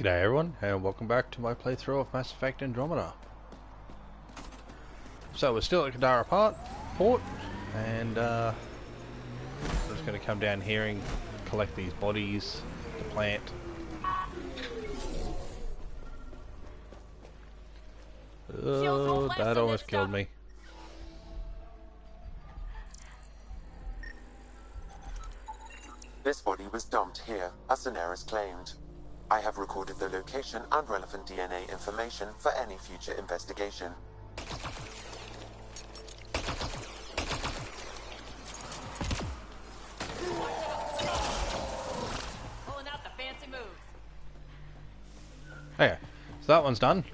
G'day everyone, and welcome back to my playthrough of Mass Effect Andromeda. So we're still at Kadara Port, and I'm just going to come down here and collect these bodies, the plant. Oh, that almost killed me. This body was dumped here, as Daenerys claimed. I have recorded the location and relevant DNA information for any future investigation. Pulling out the fancy moves. Okay, so that one's done.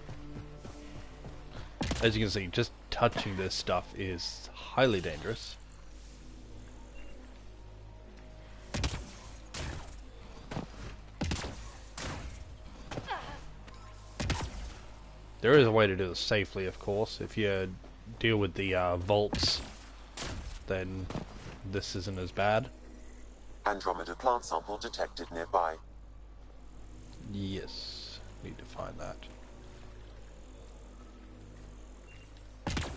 As you can see, just touching this stuff is highly dangerous. There is a way to do this safely, of course. If you deal with the vaults, then this isn't as bad. Andromeda plant sample detected nearby. Yes, need to find that. There's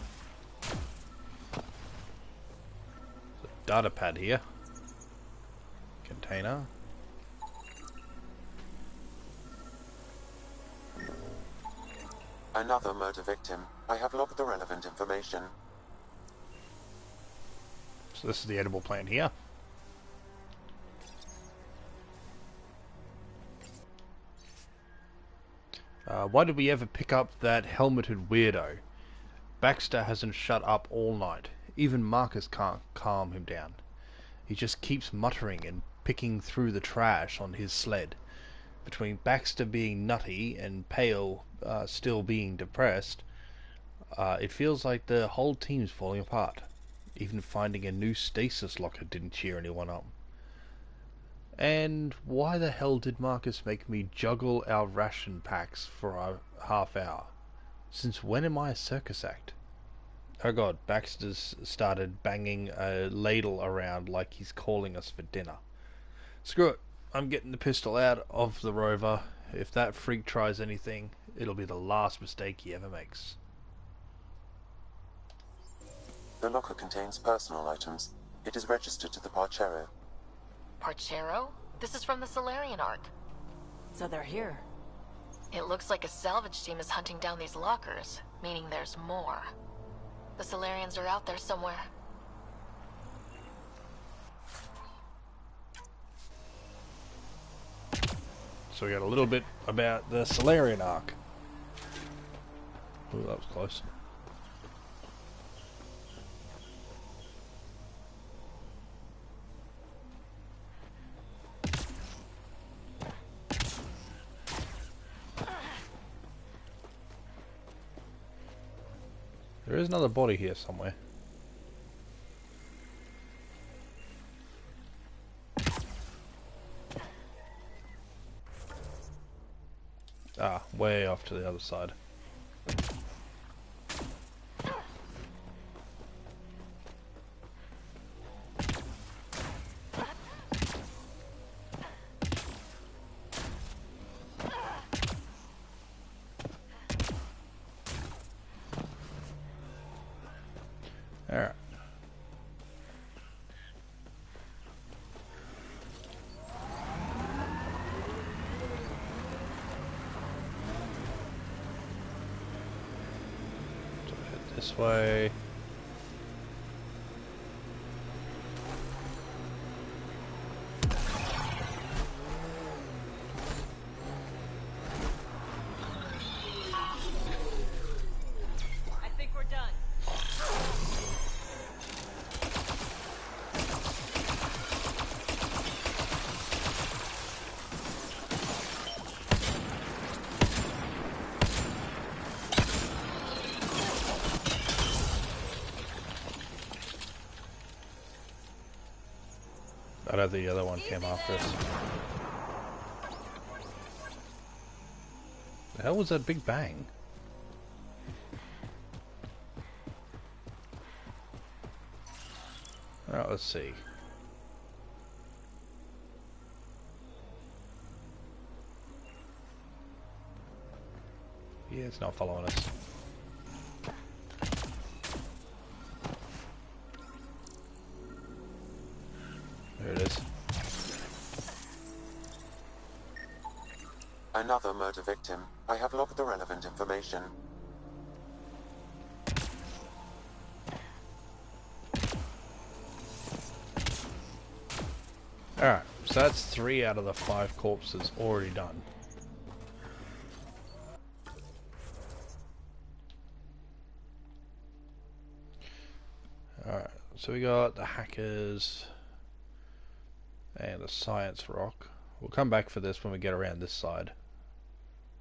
a data pad here. Container. Another murder victim. I have logged the relevant information. So this is the edible plant here. Why did we ever pick up that helmeted weirdo? Baxter hasn't shut up all night. Even Marcus can't calm him down. He just keeps muttering and picking through the trash on his sled. Between Baxter being nutty and Pale still being depressed, it feels like the whole team's falling apart. Even finding a new stasis locker didn't cheer anyone up. And why the hell did Marcus make me juggle our ration packs for a half hour? Since when am I a circus act? Oh god, Baxter's started banging a ladle around like he's calling us for dinner. Screw it, I'm getting the pistol out of the rover. If that freak tries anything, it'll be the last mistake he ever makes. The locker contains personal items. It is registered to the Parchero. Parchero? This is from the Solarian Ark. So they're here. It looks like a salvage team is hunting down these lockers, meaning there's more. The Solarians are out there somewhere. So we got a little bit about the Solarian Ark. Ooh, that was close. There is another body here somewhere. Ah, way off to the other side. Alright. So head this way. I think we're done. I don't think the other one came after us. The hell was that big bang? Alright, let's see. Yeah, it's not following us. There it is. Another murder victim. I have logged the relevant information. Alright, so that's 3 out of the 5 corpses already done. Alright, so we got the hackers and the science rock. We'll come back for this when we get around this side.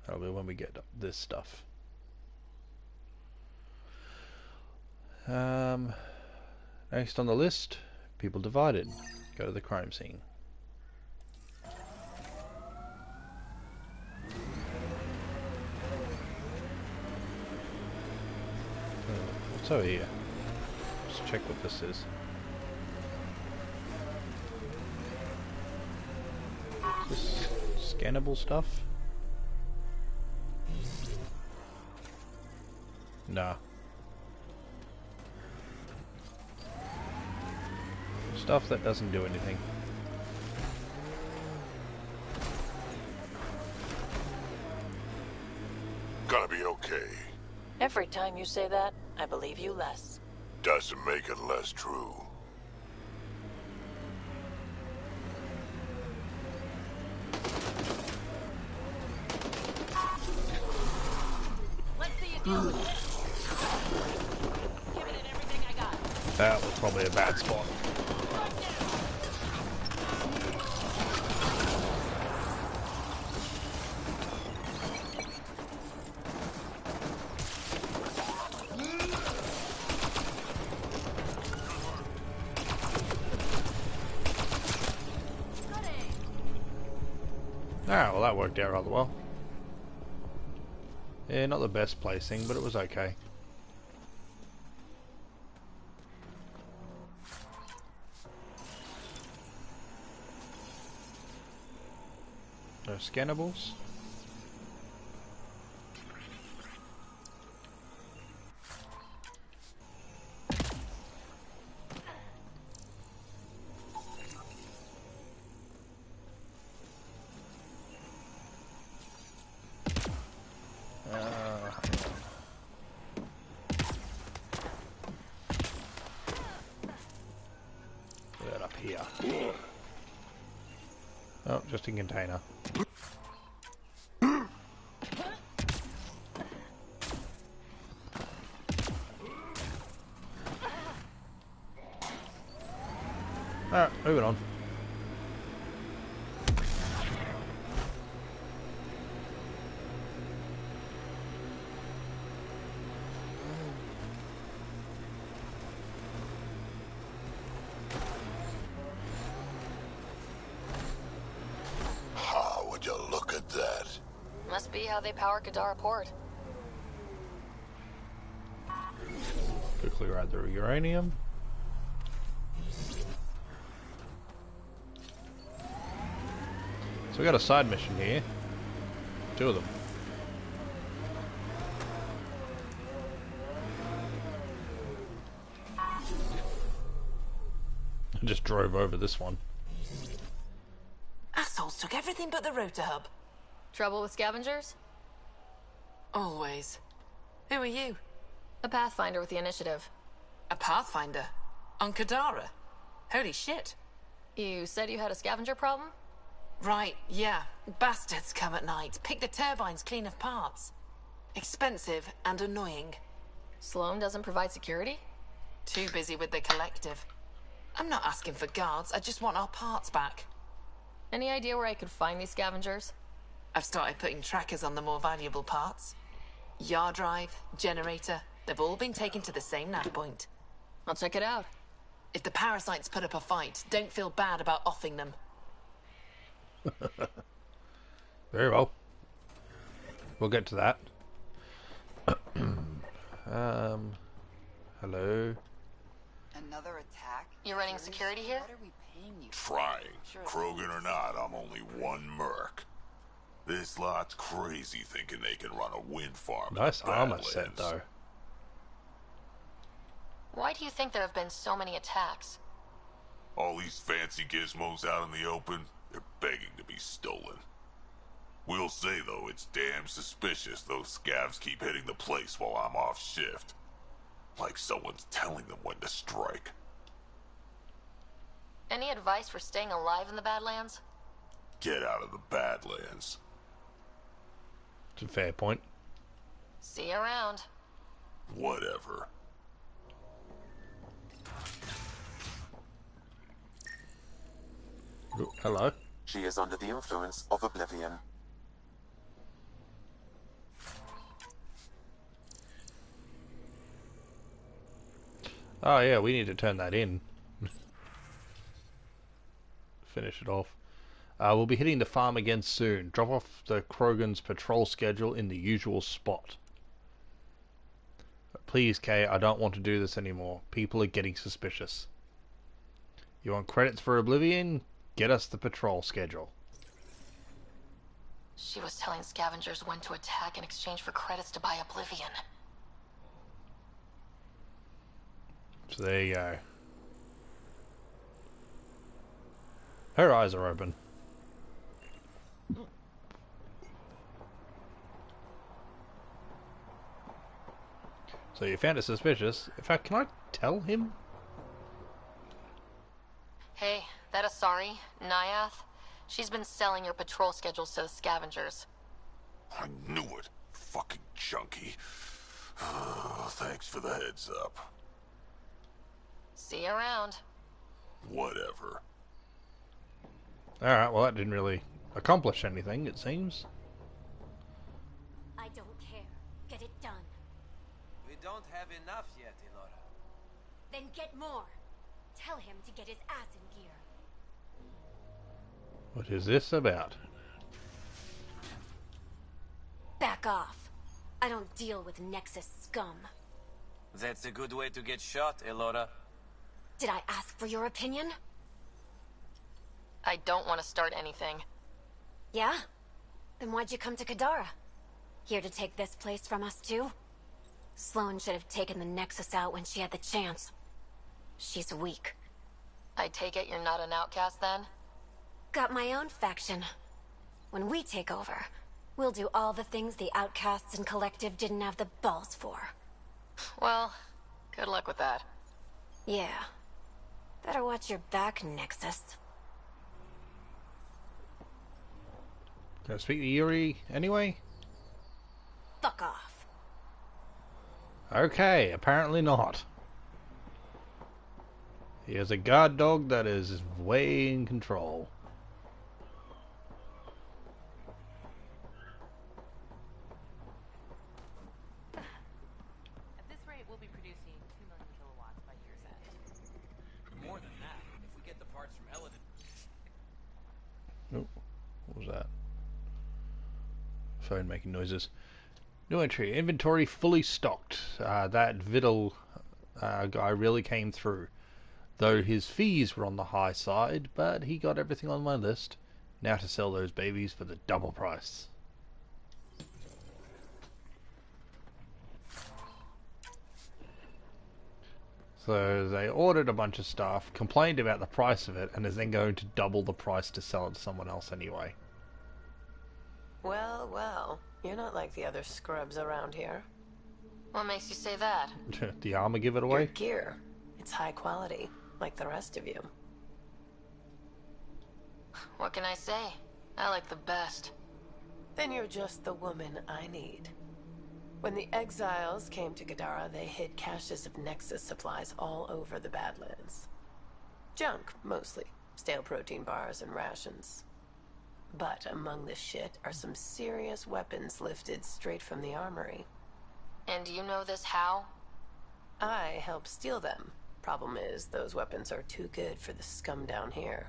That'll be when we get this stuff. Next on the list, people divided. Go to the crime scene. What's over here? Let's check what this is. Is this scannable stuff? Nah. Stuff that doesn't do anything. Gonna be okay. Every time you say that, I believe you less. Doesn't make it less true. Let's see you deal with this. Giving it everything I got. That was probably a bad spot. Ah, well that worked out rather well. Yeah, not the best placing, but it was okay. No scannables. Put that up here. Oh, just a container. Alright, moving on. Ah, would you look at that? Must be how they power Kadara Port. Quickly grab the uranium. So we got a side mission here. 2 of them. I just drove over this one. Assholes took everything but the rotor hub. Trouble with scavengers? Always. Who are you? A pathfinder with the initiative. A pathfinder? On Kadara? Holy shit. You said you had a scavenger problem? Right, yeah. Bastards come at night, pick the turbines clean of parts. Expensive and annoying. Sloan doesn't provide security? Too busy with the collective. I'm not asking for guards, I just want our parts back. Any idea where I could find these scavengers? I've started putting trackers on the more valuable parts. Yard drive, generator, they've all been taken to the same nav point. I'll check it out. If the parasites put up a fight, don't feel bad about offing them. Very well. We'll get to that. Hello. Another attack? You're running security here? What are we paying you for? Trying. Krogan or not, I'm only one merc. This lot's crazy thinking they can run a wind farm. Nice in the armor set, Badlands. though. Why do you think there have been so many attacks? All these fancy gizmos out in the open, they're begging to be stolen. We'll say, though, it's damn suspicious those scavs keep hitting the place while I'm off shift. Like someone's telling them when to strike. Any advice for staying alive in the Badlands? Get out of the Badlands. It's a fair point. See you around. Whatever. Ooh, hello. She is under the influence of oblivion. Oh yeah, we need to turn that in. Finish it off. We'll be hitting the farm again soon. Drop off the Krogan's patrol schedule in the usual spot. Please, Kay, I don't want to do this anymore. People are getting suspicious. You want credits for Oblivion? Get us the patrol schedule. She was telling scavengers when to attack in exchange for credits to buy Oblivion. So there you go. Her eyes are open. So you found it suspicious. In fact, can I tell him? Hey, that Asari, Nyath, she's been selling your patrol schedules to the scavengers. I knew it. Fucking junkie. Thanks for the heads up. See you around. Whatever. Alright, well that didn't really accomplish anything, it seems. I don't care. Get it done. We don't have enough yet, Elora. Then get more. Tell him to get his ass in gear. What is this about? Back off. I don't deal with Nexus scum. That's a good way to get shot, Elora. Did I ask for your opinion? I don't want to start anything. Yeah? Then why'd you come to Kadara? Here to take this place from us too? Sloane should have taken the Nexus out when she had the chance. She's weak. I take it you're not an outcast then? Got my own faction. When we take over, we'll do all the things the outcasts and collective didn't have the balls for. Well, good luck with that. Yeah. Better watch your back, Nexus. Can I speak to Yuri anyway? Fuck off. Okay, apparently not. He has a guard dog that is way in control. At this rate, we'll be producing 2 million kilowatts by year's end. More than that, if we get the parts from Eladin. Oh, what was that? Phone making noises. New entry. Inventory fully stocked. That Vidal guy really came through. Though his fees were on the high side, but he got everything on my list. Now to sell those babies for the double price. So they ordered a bunch of stuff, complained about the price of it, and is then going to double the price to sell it to someone else anyway. Well, well, you're not like the other scrubs around here. What makes you say that? The armor give it Your away? gear, it's high quality, like the rest of you. What can I say? I like the best. Then you're just the woman I need. When the exiles came to Kadara, they hid caches of Nexus supplies all over the Badlands. Junk, mostly. Stale protein bars and rations. But among the shit are some serious weapons lifted straight from the armory. And you know this how? I helped steal them. Problem is, those weapons are too good for the scum down here.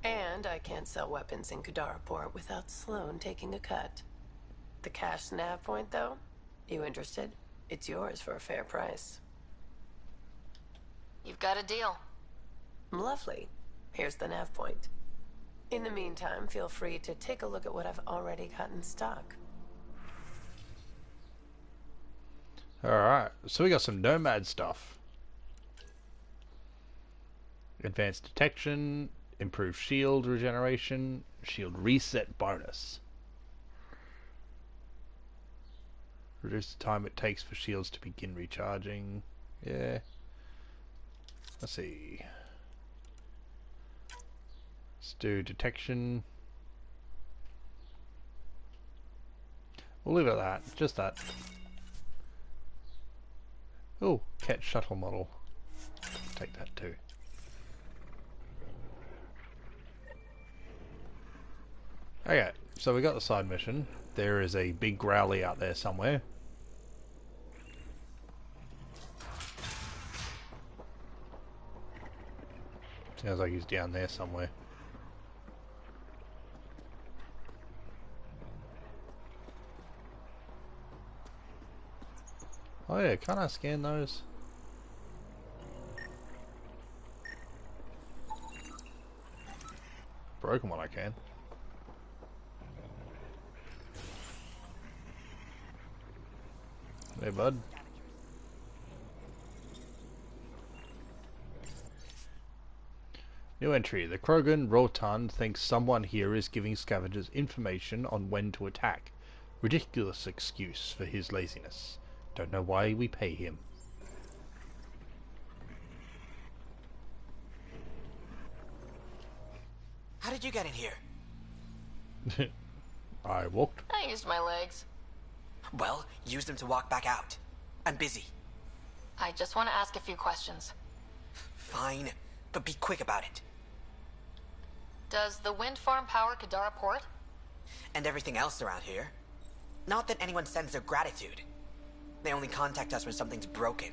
And I can't sell weapons in Kadara Port without Sloane taking a cut. The cash nav point, though? You interested? It's yours for a fair price. You've got a deal. Lovely. Here's the nav point. In the meantime, feel free to take a look at what I've already got in stock. Alright, so we got some Nomad stuff. Advanced detection, improved shield regeneration, shield reset bonus. Reduce the time it takes for shields to begin recharging. Yeah. Let's see. Let's do detection. We'll leave it at that. Just that. Oh, cat shuttle model. Take that too. Okay, so we got the side mission. There is a big growly out there somewhere. Sounds like he's down there somewhere. Oh yeah, can't I scan those? Broken one I can. Hey bud. New entry. The Krogan Rotan thinks someone here is giving scavengers information on when to attack. Ridiculous excuse for his laziness. Don't know why we pay him. How did you get in here? I walked. I used my legs. Well, use them to walk back out. I'm busy. I just want to ask a few questions. Fine, but be quick about it. Does the wind farm power Kadara Port? And everything else around here. Not that anyone sends their gratitude. They only contact us when something's broken.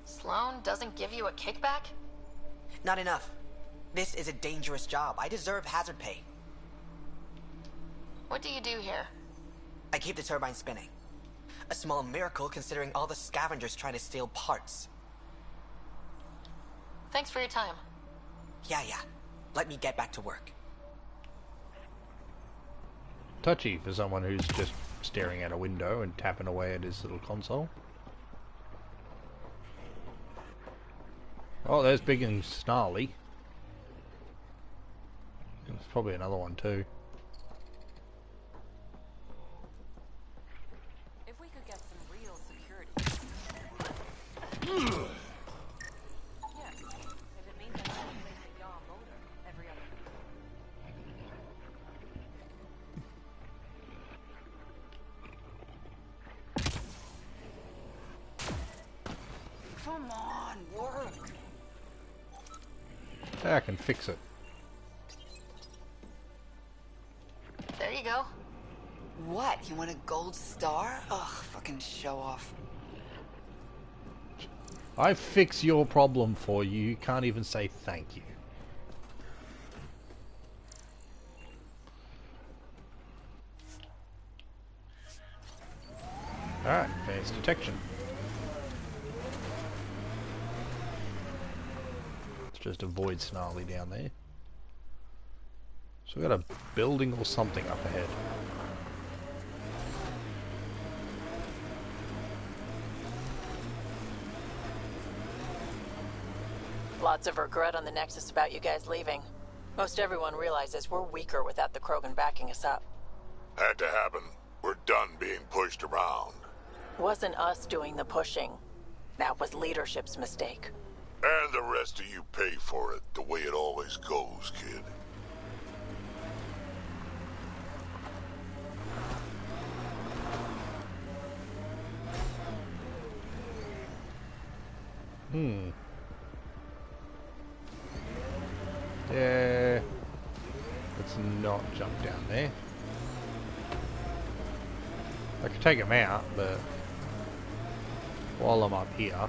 Sloan doesn't give you a kickback? Not enough. This is a dangerous job. I deserve hazard pay. What do you do here? I keep the turbine spinning. A small miracle considering all the scavengers trying to steal parts. Thanks for your time. Yeah. Let me get back to work. Touchy for someone who's just staring out a window and tapping away at his little console. Oh, there's Big and Snarly. There's probably another one too. If we could get some real security. Yes, if it means I can replace a yaw motor every other week. Come on, work. Yeah, I can fix it. There you go. What? You want a gold star? Ugh, fucking show off. I fix your problem for you. You can't even say thank you. Alright, advanced detection. Let's just avoid Snarly down there. So we got a building or something up ahead. Lots of regret on the Nexus about you guys leaving. Most everyone realizes we're weaker without the Krogan backing us up. Had to happen. We're done being pushed around. Wasn't us doing the pushing. That was leadership's mistake. And the rest of you pay for it, the way it always goes, kid. Yeah. Let's not jump down there. I could take him out, but while I'm up here.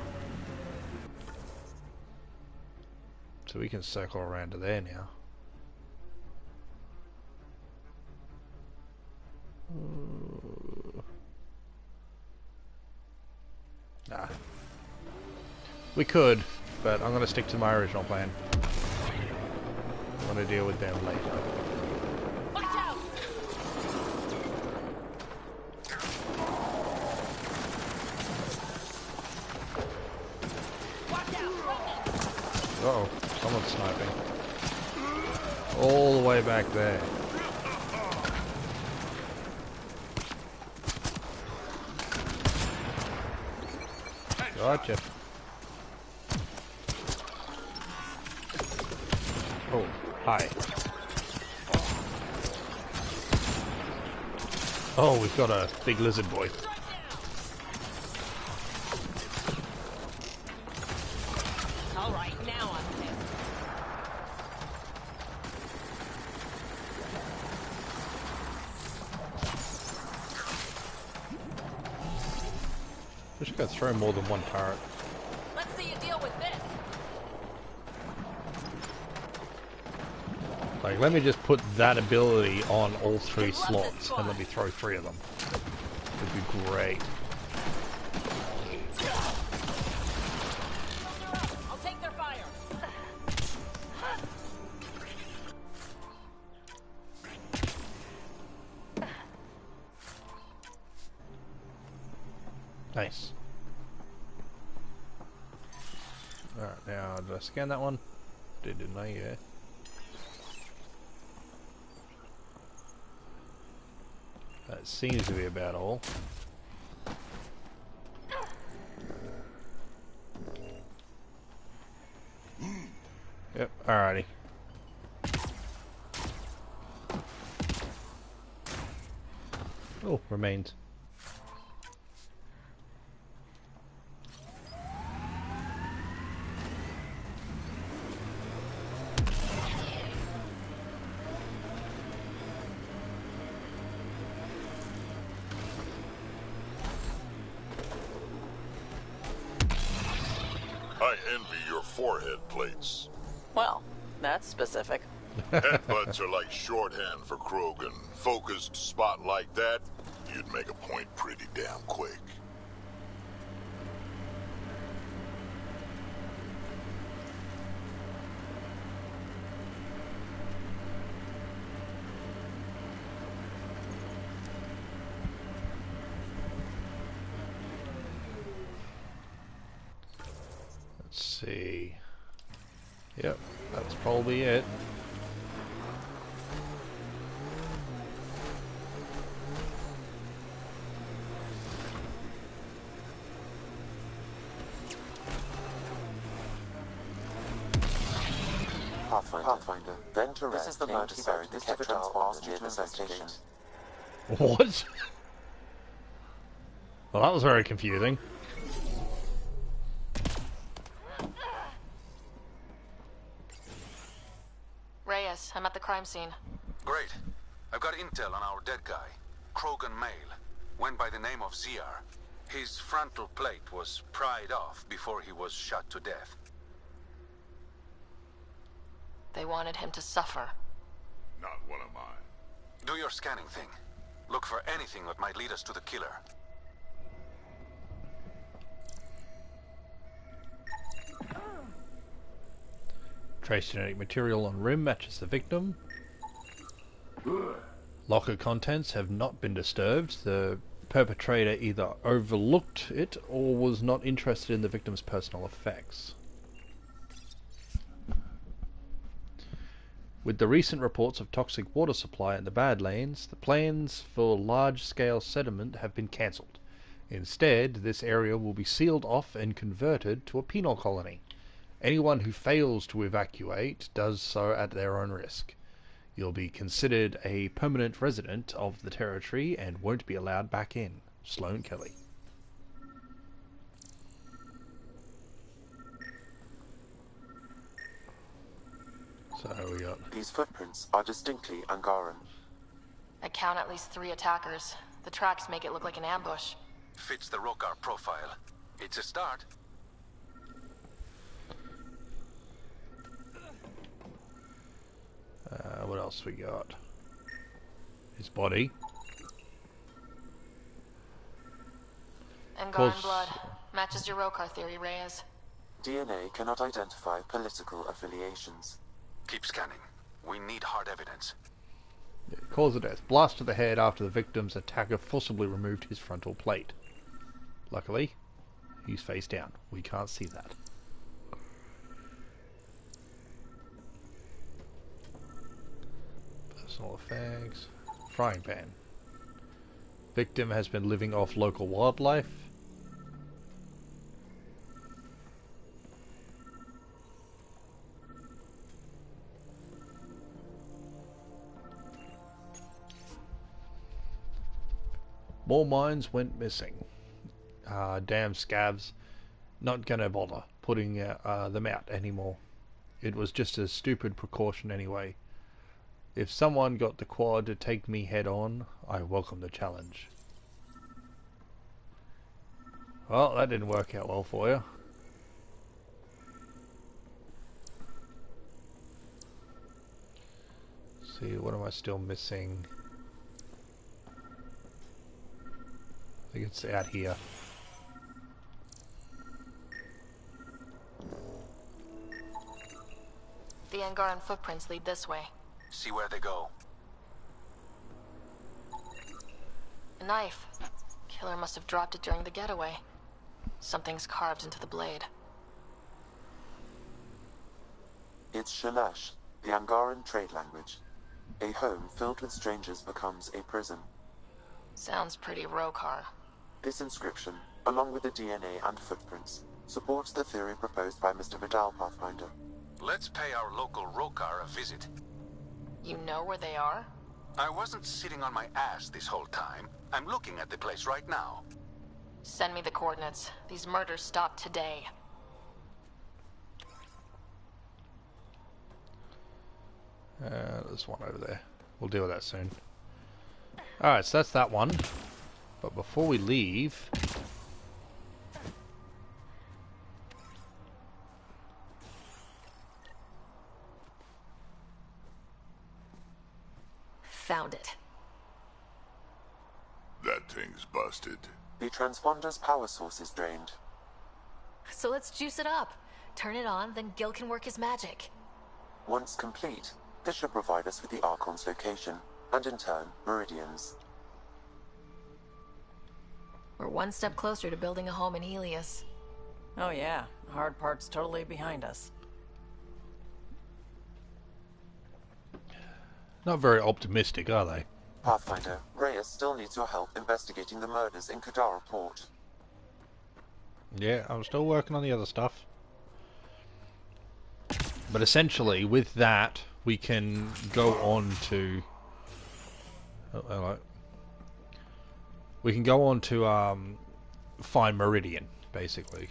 So we can circle around to there now. Nah. We could, but I'm going to stick to my original plan. I'm going to deal with them later. Uh-oh, someone's sniping. All the way back there. Gotcha. Oh, hi. Oh, we've got a big lizard boy. Alright, now I'm pissed. Just gotta throw more than one turret. Let's see you deal with this. Like, let me just put that ability on all 3 slots and let me throw 3 of them. It'd be great. I'll take their fire. Nice. Alright, now did I scan that one? Didn't I? Yeah. That seems to be about all. Yep, alrighty. Oh, remains. I envy your forehead plates. Well, that's specific. Headbutts are like shorthand for Krogan. Focused spot like that, you'd make a point pretty damn quick. Let's see. Yep, that's probably it. Pathfinder, this is the murder zone the Kestrels asked you to investigate. What? Well, that was very confusing. Reyes, I'm at the crime scene. Great. I've got intel on our dead guy. Krogan male. Went by the name of ZR. His frontal plate was pried off before he was shot to death. They wanted him to suffer. Not one of mine. Do your scanning thing. Look for anything that might lead us to the killer. Trace genetic material on rim matches the victim. Locker contents have not been disturbed. The perpetrator either overlooked it or was not interested in the victim's personal effects. With the recent reports of toxic water supply in the Badlands, the plans for large-scale settlement have been cancelled. Instead, this area will be sealed off and converted to a penal colony. Anyone who fails to evacuate does so at their own risk. You'll be considered a permanent resident of the territory and won't be allowed back in. Sloane Kelly. So we got... These footprints are distinctly Angaran. I count at least 3 attackers. The tracks make it look like an ambush. Fits the Rokar profile. It's a start. What else we got? His body. Angaran blood. Matches your Rokar theory, Reyes. DNA cannot identify political affiliations. Keep scanning. We need hard evidence. Cause of death. Blast to the head after the victim's attacker forcibly removed his frontal plate. Luckily, he's face down. We can't see that. Personal effects. Frying pan. Victim has been living off local wildlife. More mines went missing. Damn scavs. Not gonna bother putting them out anymore. It was just a stupid precaution anyway. If someone got the quad to take me head on, I welcome the challenge. Well, that didn't work out well for you. Let's see, what am I still missing? I think it's out here. The Angaran footprints lead this way. See where they go. A knife. Killer must have dropped it during the getaway. Something's carved into the blade. It's Shalash, the Angaran trade language. A home filled with strangers becomes a prison. Sounds pretty Rokar. This inscription, along with the DNA and footprints, supports the theory proposed by Mr. Vidal, Pathfinder. Let's pay our local Rokar a visit. You know where they are? I wasn't sitting on my ass this whole time. I'm looking at the place right now. Send me the coordinates. These murders stopped today. There's one over there. We'll deal with that soon. Alright, so that's that one. But before we leave... Found it. That thing's busted. The transponder's power source is drained. So let's juice it up. Turn it on, then Gil can work his magic. Once complete, this should provide us with the Archon's location, and in turn, Meridian's. We're one step closer to building a home in Helios. Oh yeah, the hard part's totally behind us. Not very optimistic, are they? Pathfinder, Reyes still needs your help investigating the murders in Kadara Port. Yeah, I'm still working on the other stuff. But essentially, with that, we can go on to... Oh, hello. We can go on to find Meridian, basically.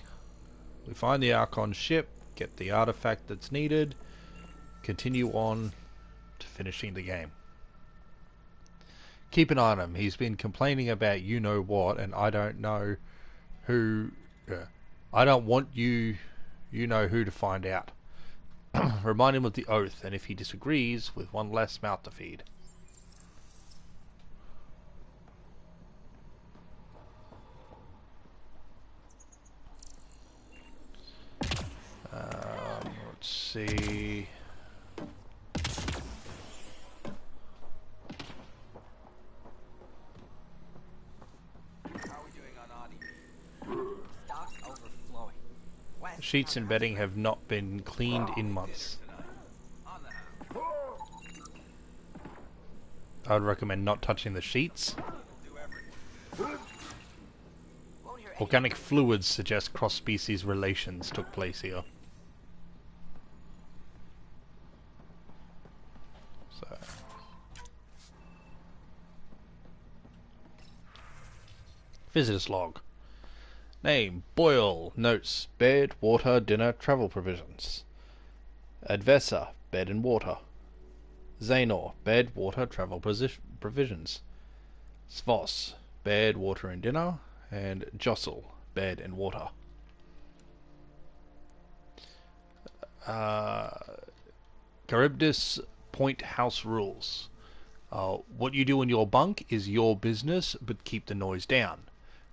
We find the Archon ship, get the artifact that's needed, continue on to finishing the game. Keep an eye on him. He's been complaining about you know what, and I don't know who... I don't want you know who to find out. Remind him of the oath, and if he disagrees, with one less mouth to feed. Let's see... Sheets and bedding have not been cleaned in months. I would recommend not touching the sheets. Organic fluids suggest cross-species relations took place here. So... Visitor's log. Name, Boyle, notes, bed, water, dinner, travel provisions. Advesa, bed and water. Zainor, bed, water, travel provisions. Svos, bed, water and dinner. And Jostle, bed and water. Charybdis Point House rules. What you do in your bunk is your business, but keep the noise down.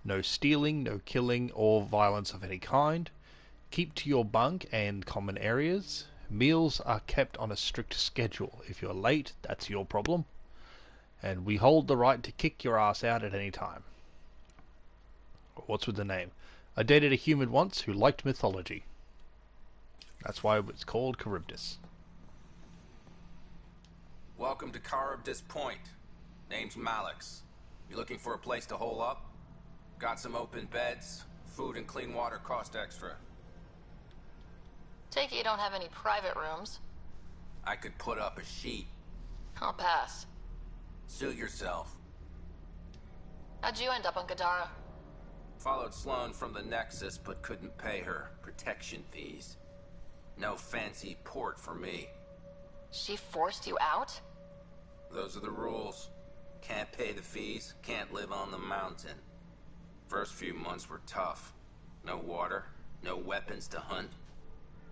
No stealing, no killing, or violence of any kind. Keep to your bunk and common areas. Meals are kept on a strict schedule. If you're late, that's your problem. And we hold the right to kick your ass out at any time. What's with the name? I dated a human once who liked mythology. That's why it's called Charybdis. Welcome to Karabdis Point. Name's Malix. You looking for a place to hole up? Got some open beds. Food and clean water cost extra. Take it you don't have any private rooms. I could put up a sheet. I'll pass. Suit yourself. How'd you end up on Kadara? Followed Sloan from the Nexus, but couldn't pay her protection fees. No fancy port for me. She forced you out? Those are the rules. Can't pay the fees, can't live on the mountain. First few months were tough. No water, no weapons to hunt.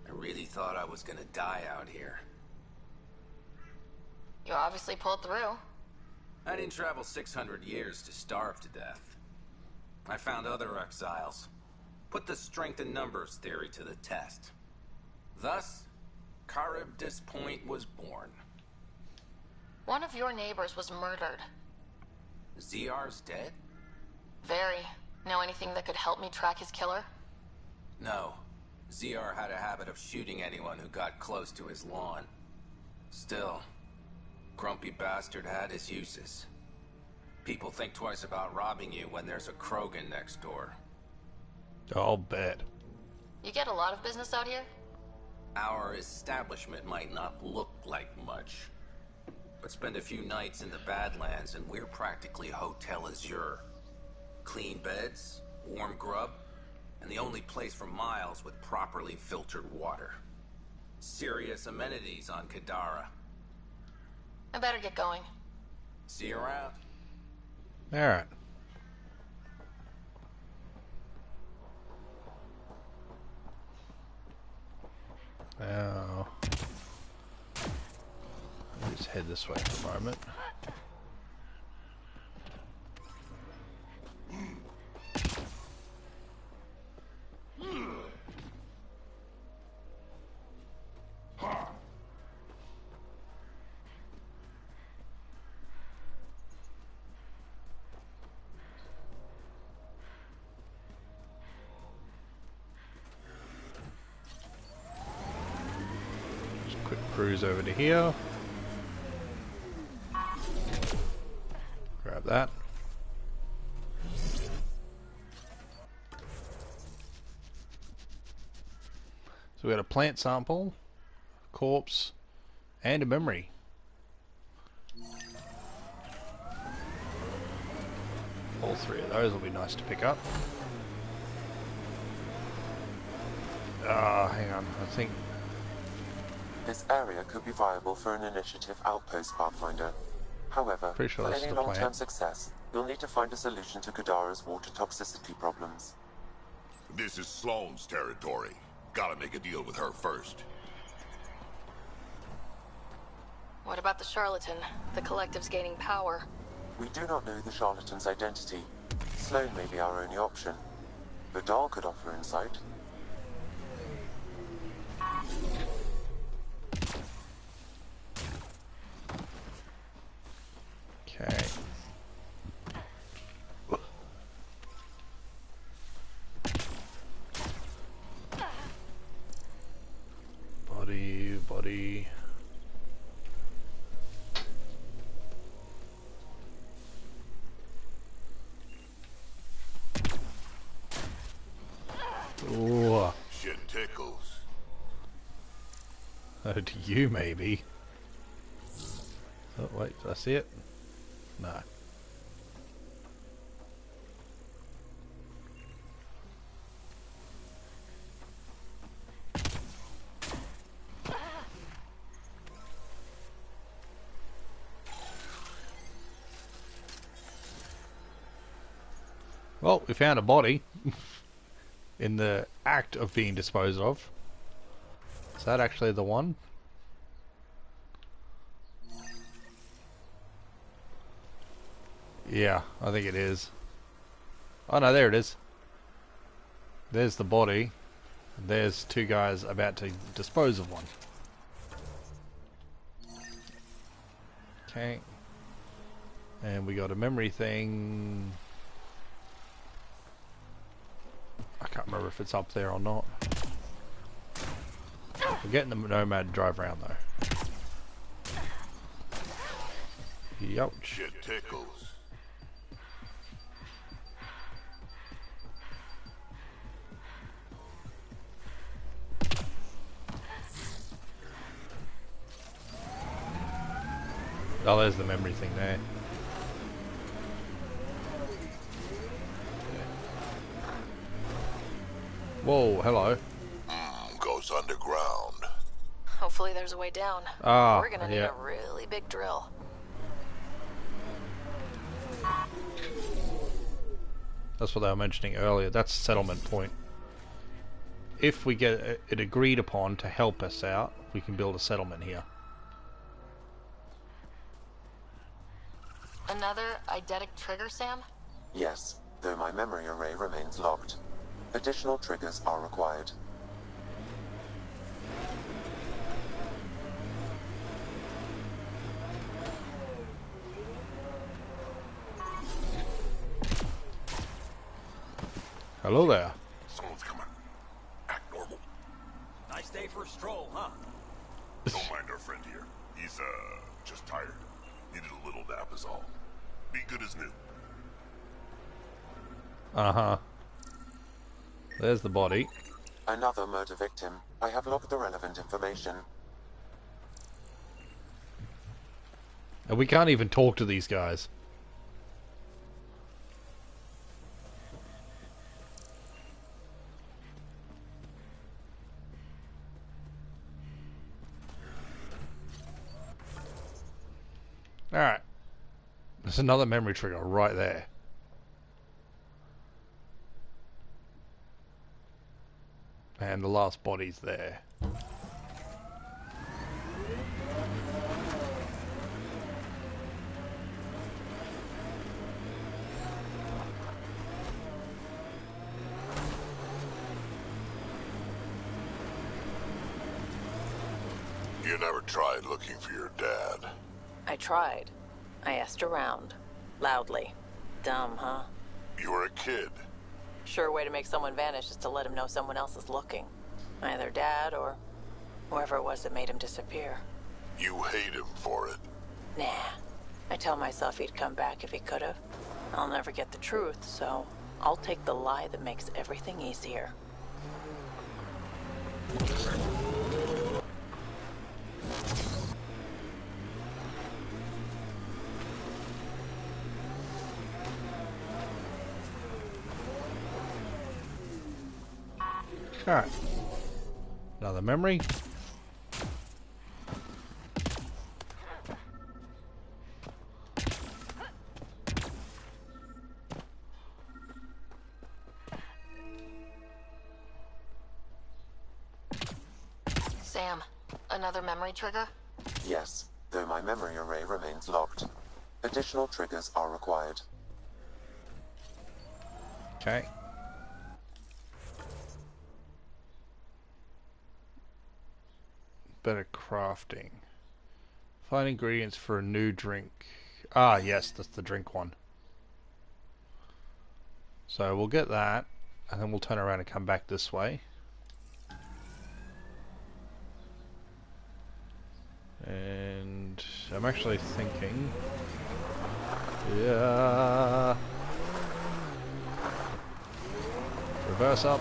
I really thought I was gonna die out here. You obviously pulled through. I didn't travel 600 years to starve to death. I found other exiles. Put the strength in numbers theory to the test. Thus, Karabdis Point was born. One of your neighbors was murdered. ZR's dead? Very. Know anything that could help me track his killer? No. ZR had a habit of shooting anyone who got close to his lawn. Still, grumpy bastard had his uses. People think twice about robbing you when there's a Krogan next door. I'll bet. You get a lot of business out here? Our establishment might not look like much, but spend a few nights in the Badlands and we're practically Hotel Azure. Clean beds, warm grub, and the only place for miles with properly filtered water. Serious amenities on Kadara. I better get going. See you around. Alright. Now, let's head this way for a moment. Quick cruise over to here. Grab that. So we got a plant sample, corpse, and a memory. All three of those will be nice to pick up. Hang on, I think This area could be viable for an initiative outpost, Pathfinder. However, pretty sure for that's any the long-term plan. success, you'll need to find a solution to Kadara's water toxicity problems. This is Sloane's territory. Gotta make a deal with her first. What about the charlatan? The collective's gaining power. We do not know the charlatan's identity. Sloane may be our only option. Vidal could offer insight. okay. Body. Ooh. Shit tickles. To you, maybe. Oh, wait, did I see it? No. Well, we found a body in the act of being disposed of. Is that actually the one? Yeah, I think it is. Oh no, there it is. There's the body. There's two guys about to dispose of one. Okay. And we got a memory thing. I can't remember if it's up there or not. We're getting the Nomad to drive around though. Yup. Shit tickles. Oh, there's the memory thing there. Whoa, hello. Goes underground. Hopefully there's a way down. Ah, We're gonna need yeah. a really big drill. That's what they were mentioning earlier. That's settlement point. If we get it agreed upon to help us out, we can build a settlement here. Another eidetic trigger, Sam? Yes, though my memory array remains locked. Additional triggers are required. Hello there. Someone's coming. Act normal. Nice day for a stroll, huh? Don't mind our friend here. He's, just tired. Needed a little nap is all. Be good as new. Uh-huh. There's the body. Another murder victim. I have logged the relevant information. And we can't even talk to these guys. Alright. There's another memory trigger right there. And the last body's there. You never tried looking for your dad. I tried. I asked around. Loudly. Dumb, huh? You were a kid. Sure way to make someone vanish is to let him know someone else is looking. Either Dad or whoever it was that made him disappear. You hate him for it. Nah. I tell myself he'd come back if he could've. I'll never get the truth, so I'll take the lie that makes everything easier. Alright. Another memory. Sam, another memory trigger? Yes, though my memory array remains locked. Additional triggers are required. Okay. Better crafting. Find ingredients for a new drink. Ah, yes, that's the drink one. So we'll get that, and then we'll turn around and come back this way. And I'm actually thinking... Yeah... Reverse up.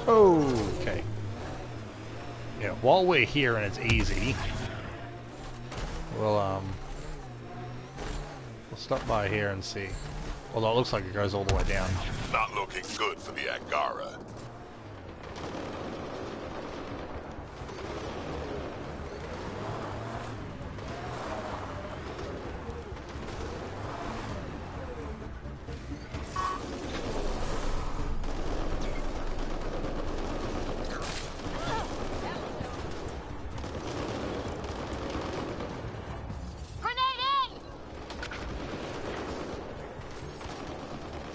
Okay. Yeah, while we're here and it's easy, we'll stop by here and see. Although it looks like it goes all the way down. Not looking good for the Angara.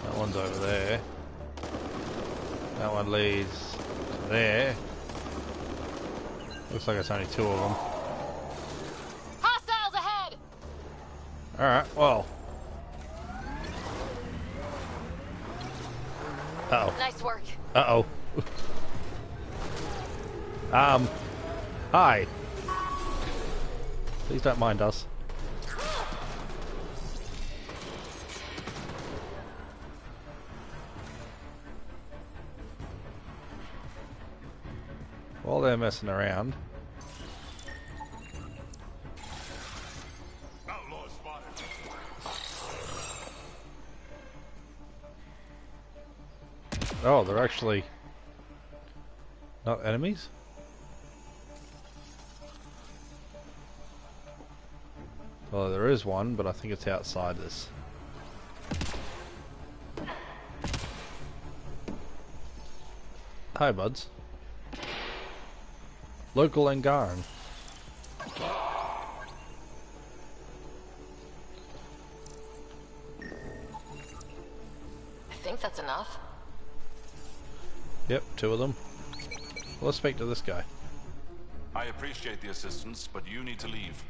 That one's over there. That one leads to there. Looks like it's only two of them. Hostiles ahead! Alright, well. Uh-oh. Nice work. Uh-oh. Hi. Please don't mind us. While they're messing around. Oh, they're actually not enemies? Well, there is one, but I think it's outside this. Hi, buds. Local Angaran. I think that's enough. Yep, 2 of them. Well, let's speak to this guy. I appreciate the assistance, but you need to leave.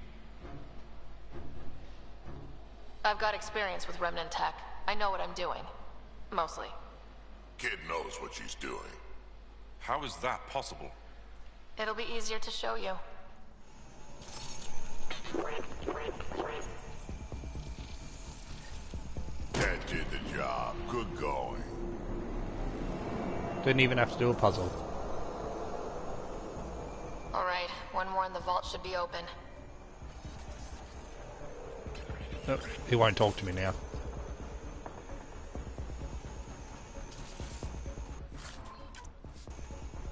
I've got experience with Remnant tech. I know what I'm doing. Mostly. Kid knows what she's doing. How is that possible? It'll be easier to show you. That did the job. Good going. Didn't even have to do a puzzle. Alright, one more and the vault should be open. Nope, he won't talk to me now.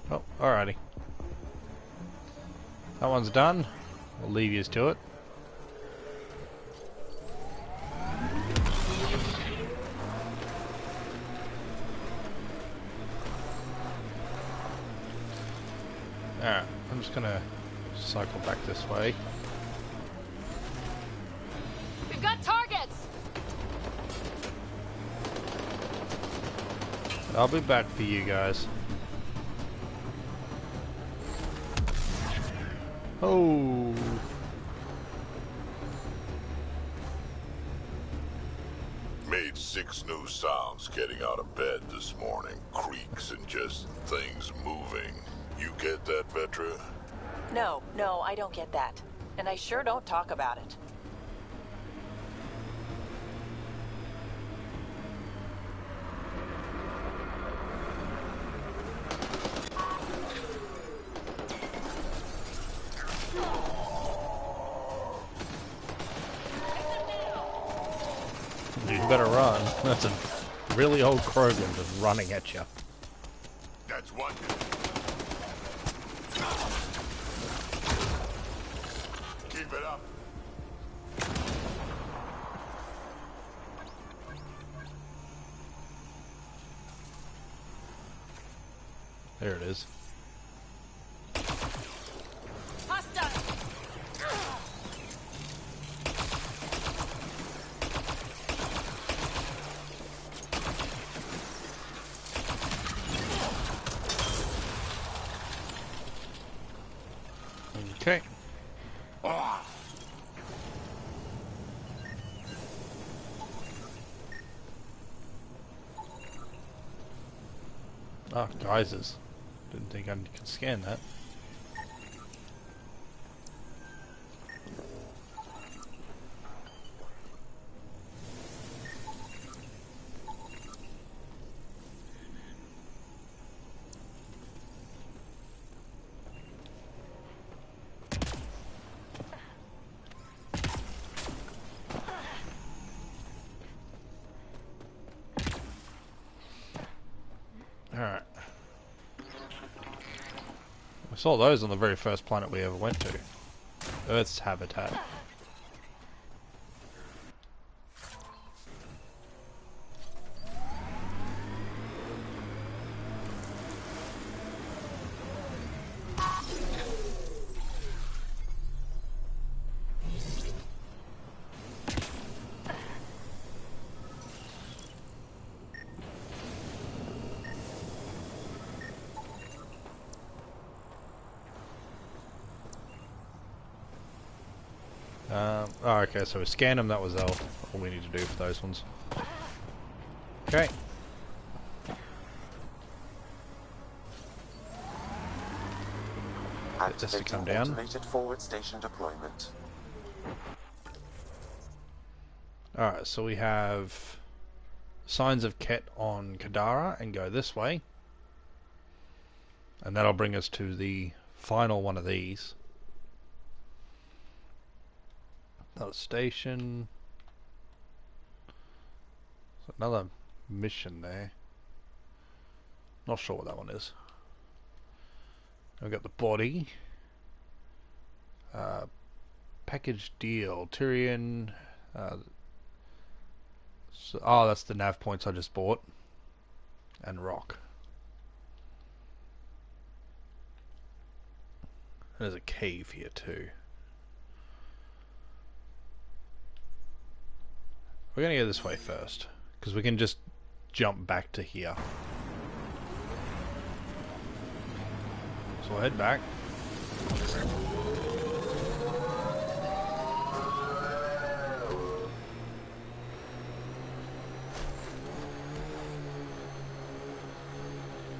Oh, alrighty. That one's done. We'll leave yous to it. Alright, I'm just gonna cycle back this way. We've got targets! I'll be back for you guys. Oh. Made 6 new sounds getting out of bed this morning. Creaks and just things moving. You get that, Vetra? No, I don't get that. And I sure don't talk about it. You better run. That's a really old Krogan just running at you. That's one. Keep it up. There it is. Okay. Ah, geysers. Didn't think I could scan that. Alright. We saw those on the very first planet we ever went to. Earth's habitat. Oh, okay, so we scanned them, that was all we need to do for those ones. Okay. Get this to come down. Automated forward station deployment. Alright, so we have signs of Ket on Kadara and go this way. And that'll bring us to the final one of these. Another station. Another mission there. Not sure what that one is. We've got the body. Package deal. Tyrion. Oh, that's the nav points I just bought. And rock. There's a cave here too. We're gonna go this way first, because we can just jump back to here. So we'll head back.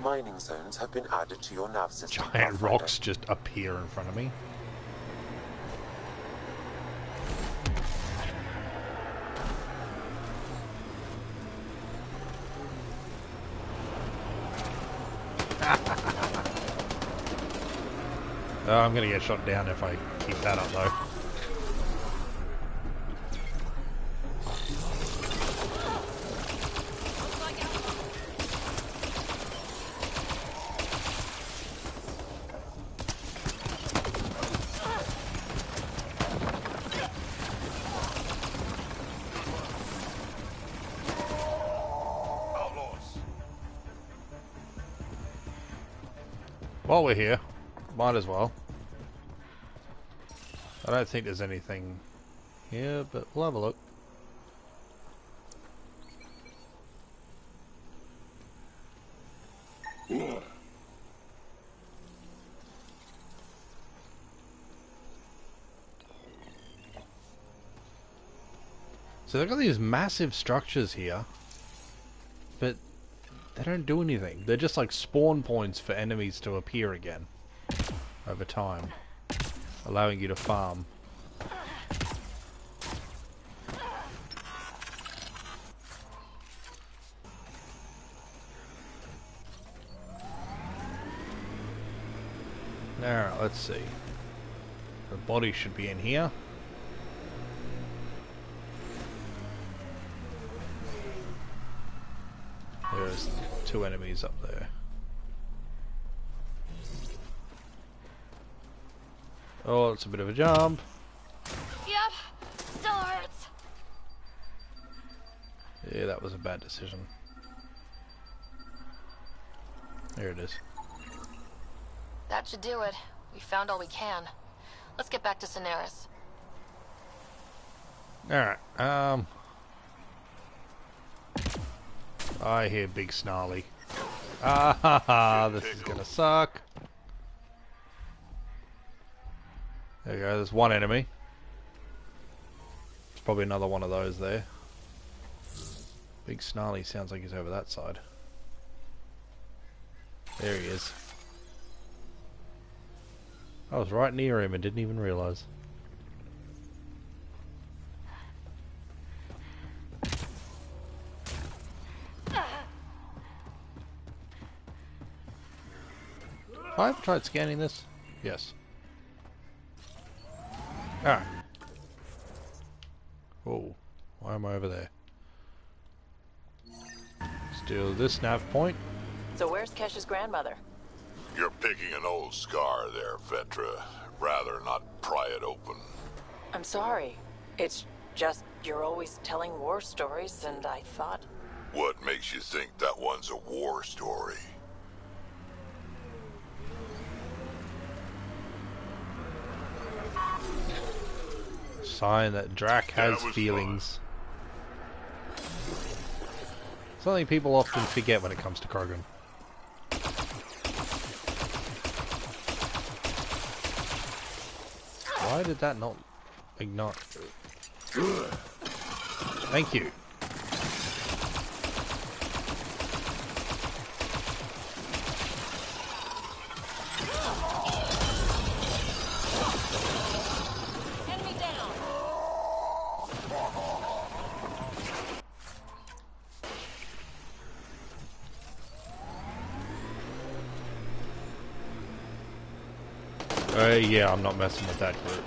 Mining zones have been added to your nav system. Giant rocks just appear in front of me. Oh, I'm gonna get shot down if I keep that up though. While we're here, might as well. I don't think there's anything here, but we'll have a look. So they've got these massive structures here, but they don't do anything. They're just like spawn points for enemies to appear again over time, allowing you to farm. Alright, let's see. The body should be in here. There's two enemies up there. Oh, it's a bit of a jump. Yep, still hurts. Yeah, that was a bad decision. There it is. That should do it. We found all we can. Let's get back to Cineris. Alright, I hear big snarly. Ah ha ha, this is gonna suck. There you go, there's one enemy. There's probably another one of those there. Big snarly sounds like he's over that side. There he is. I was right near him and didn't even realize. Have I ever tried scanning this? Yes. Alright. Whoa. Why am I over there? Steal this nav point. So where's Kesh's grandmother? You're picking an old scar there, Vetra. Rather not pry it open. I'm sorry. It's just you're always telling war stories, and I thought... What makes you think that one's a war story? Sign that Drac has feelings. Something people often forget when it comes to Krogan. Why did that not ignite? Thank you. Enemy down. Yeah, I'm not messing with that group.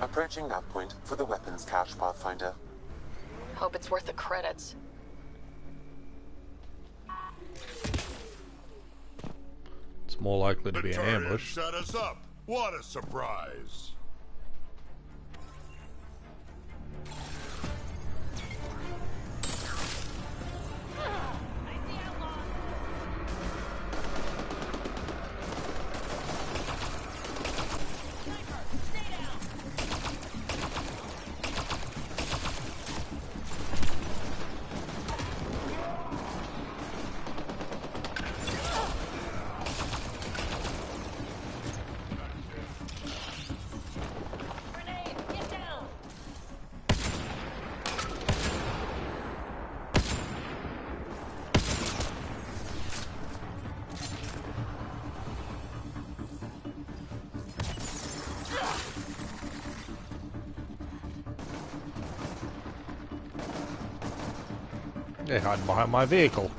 Approaching nav point for the weapons cache, Pathfinder. Hope it's worth the credits. It's more likely to be an Turians ambush. set us up. What a surprise. They're hiding behind my vehicle.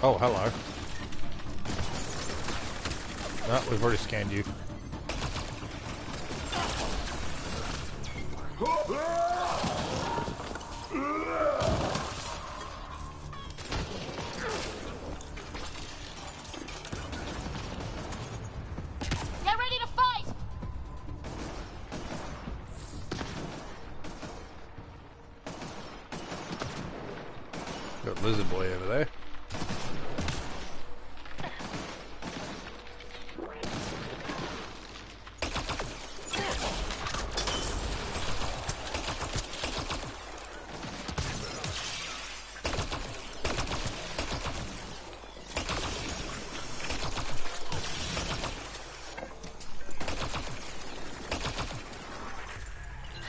Oh, hello. No, we've already scanned you. Get ready to fight! Got Lizard Boy over there.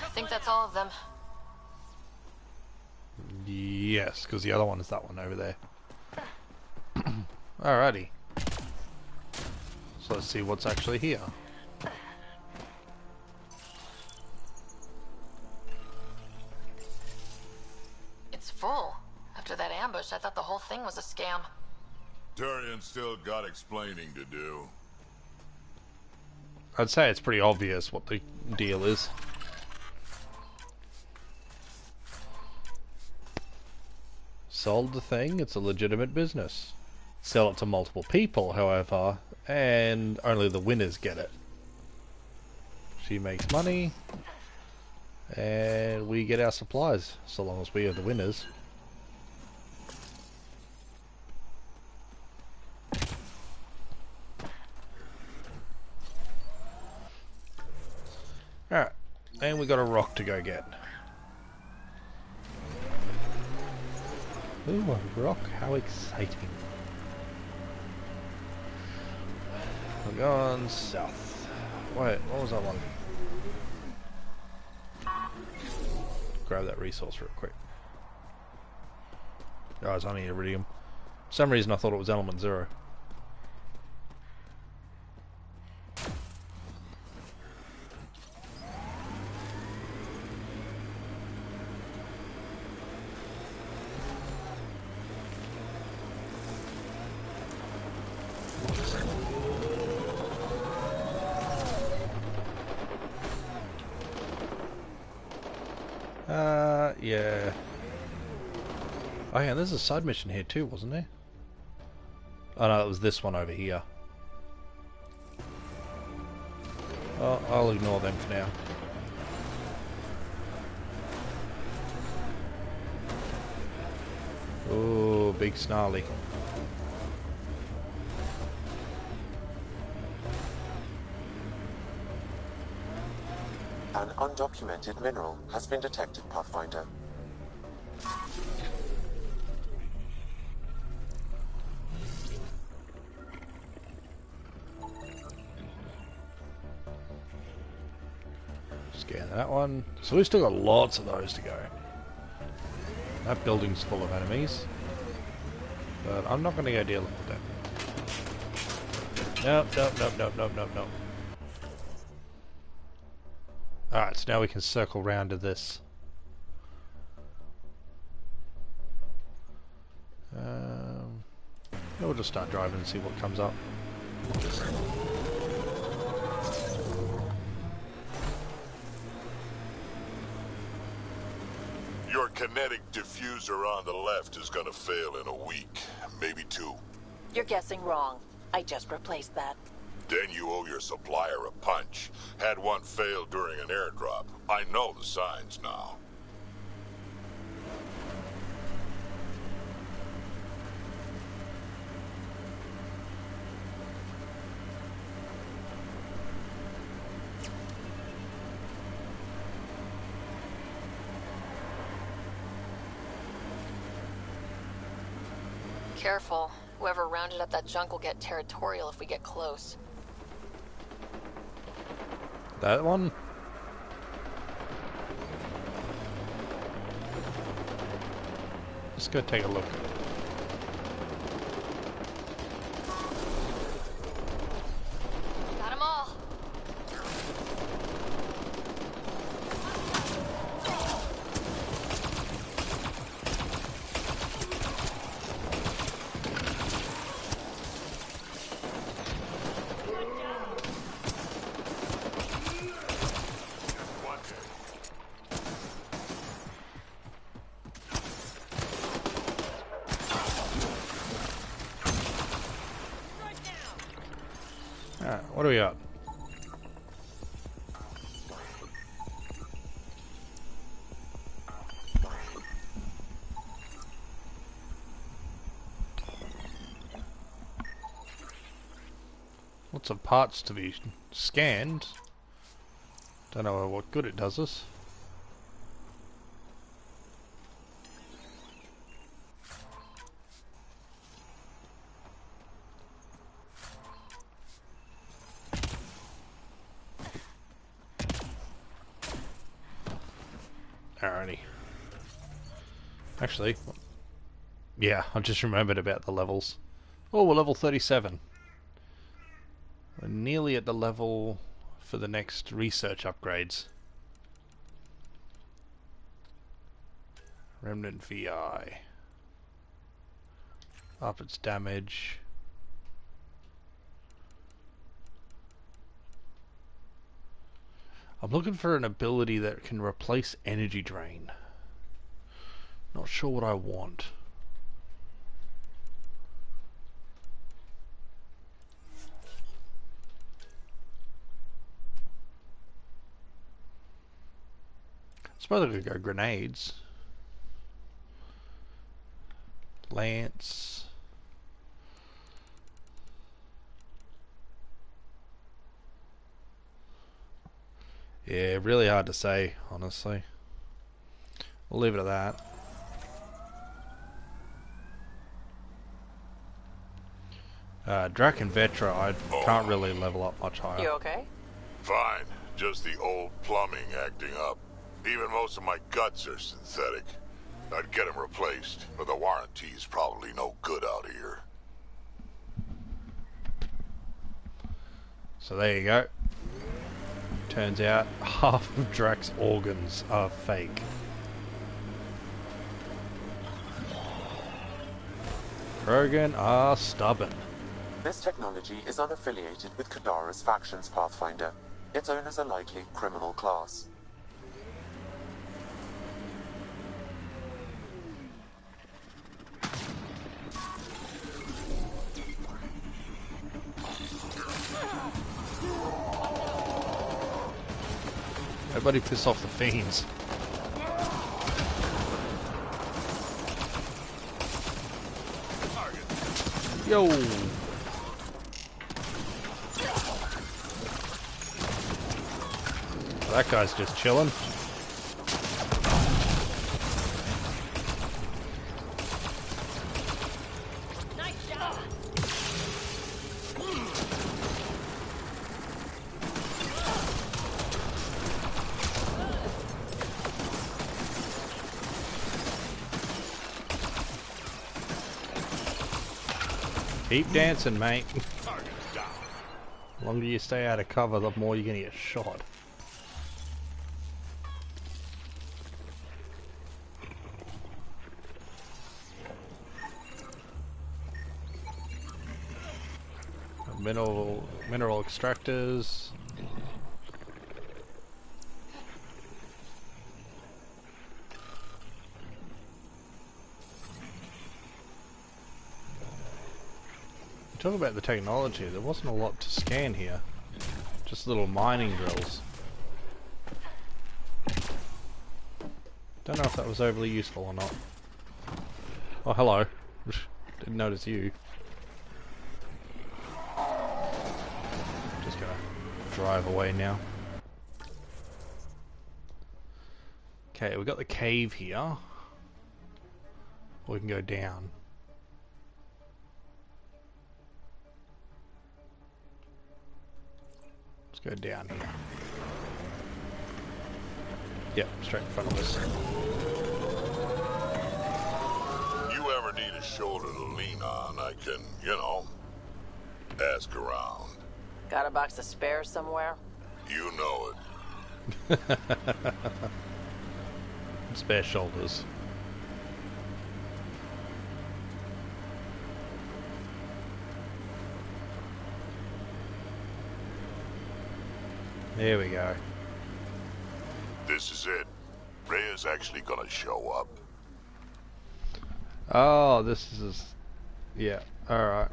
I think that's all of them. Yes, because the other one is that one over there. Alrighty. So let's see what's actually here. It's full. After that ambush, I thought the whole thing was a scam. Turian still got explaining to do. I'd say it's pretty obvious what the deal is. Sold the thing, it's a legitimate business. Sell it to multiple people, however, and only the winners get it. She makes money, and we get our supplies, so long as we are the winners. Alright, and we got a rock to go get. Ooh, a rock, how exciting. We're going south. Wait, what was that one? Grab that resource real quick. Oh, it's only iridium. For some reason I thought it was element 0. Yeah. Oh yeah, there's a side mission here too, wasn't there? Oh no, it was this one over here. Oh, I'll ignore them for now. Oh, big snarly. An undocumented mineral has been detected, Pathfinder. Scan that one. So we've still got lots of those to go. That building's full of enemies. But I'm not going to go dealing with that. Nope, nope, nope, nope, nope, nope, nope. Alright, so now we can circle round to this. We'll just start driving and see what comes up. Your kinetic diffuser on the left is gonna fail in a week, maybe 2. You're guessing wrong. I just replaced that. Then you owe your supplier a punch. Had one fail during an airdrop. I know the signs now. Careful. Whoever rounded up that junk will get territorial if we get close. That one? Let's go take a look. Got 'em all. Alright, what do we got? Lots of parts to be scanned. Don't know what good it does us. Alrighty. Actually, yeah, I just remembered about the levels. Oh, we're level 37. We're nearly at the level for the next research upgrades. Remnant VI. Up its damage. I'm looking for an ability that can replace energy drain. Not sure what I want. I suppose I could go grenades. Lance. Yeah, really hard to say, honestly. We'll leave it at that. Drac and Vetra, I can't really level up much higher. You okay? Fine. Just the old plumbing acting up. Even most of my guts are synthetic. I'd get them replaced, but the warranty's probably no good out here. So there you go. Turns out half of Drac's organs are fake. Krogan are stubborn. This technology is unaffiliated with Kadara's factions, Pathfinder. Its owners are likely criminal class. Everybody piss off the fiends. Yo! That guy's just chilling. Nice shot. Keep dancing, mate. The longer you stay out of cover, the more you're gonna get shot. Mineral extractors. Talk about the technology, there wasn't a lot to scan here. Just little mining drills. Don't know if that was overly useful or not. Oh, hello. Didn't notice you. Just gonna drive away now. Okay, we got the cave here. We can go down. Go down here. Yep, straight in front of us. You ever need a shoulder to lean on, I can, you know, ask around. Got a box of spares somewhere? You know it. Spare shoulders. There we go. This is it. Rhea's actually gonna show up. Oh, this is... Yeah, alright.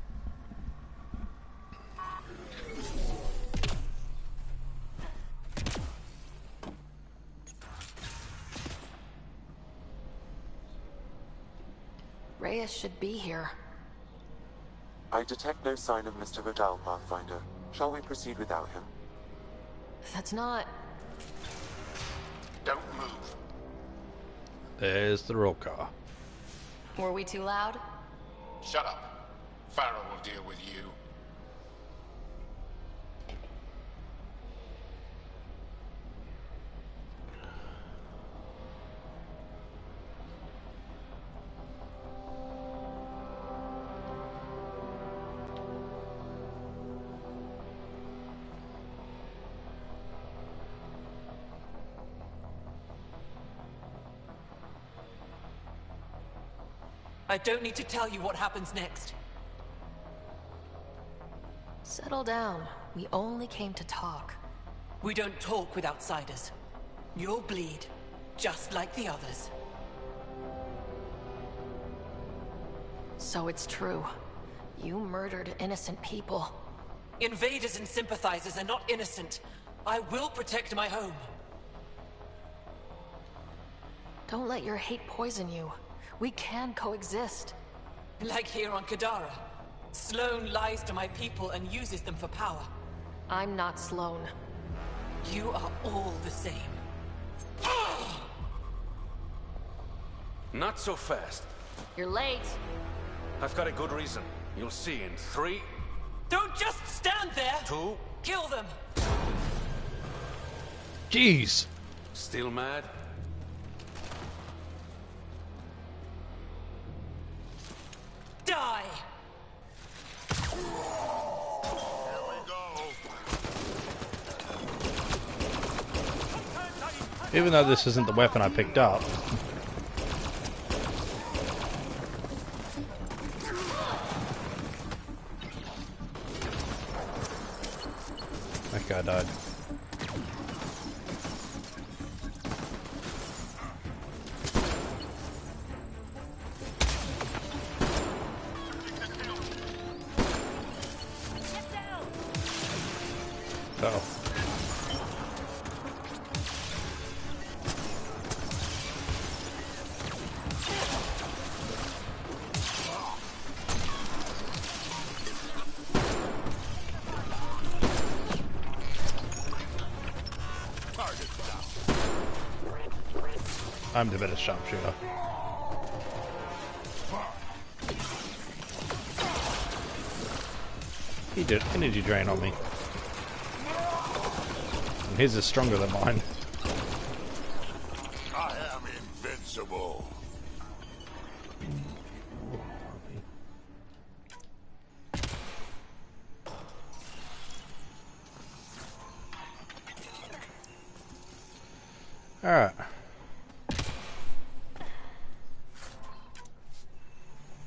Reyes should be here. I detect no sign of Mr. Vidal, Pathfinder. Shall we proceed without him? That's not... Don't move. There's the roll car. Were we too loud? Shut up. Farrell will deal with you. I don't need to tell you what happens next. Settle down. We only came to talk. We don't talk with outsiders. You'll bleed, just like the others. So it's true. You murdered innocent people. Invaders and sympathizers are not innocent. I will protect my home. Don't let your hate poison you. We can coexist. Like here on Kadara. Sloane lies to my people and uses them for power. I'm not Sloane. You are all the same. Not so fast. You're late. I've got a good reason. You'll see in 3... Don't just stand there! 2... Kill them! Jeez! Still mad? Die! Even though this isn't the weapon I picked up. That guy died. Uh-oh. I'm the better sharpshooter. He did energy drain on me. And his is stronger than mine. I am invincible. Alright.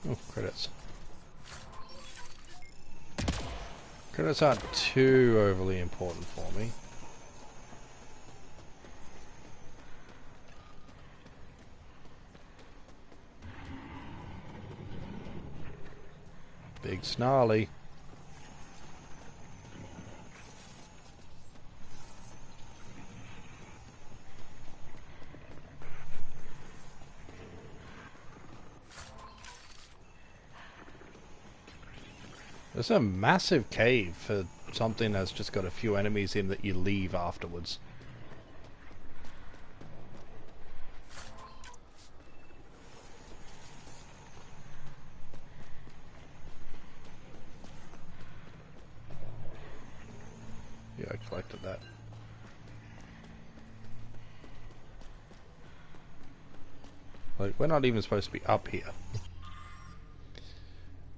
Oh, credits. Credits aren't too overly important for me. Big snarly. There's a massive cave for something that's just got a few enemies in that you leave afterwards. Yeah, I collected that. Like, we're not even supposed to be up here.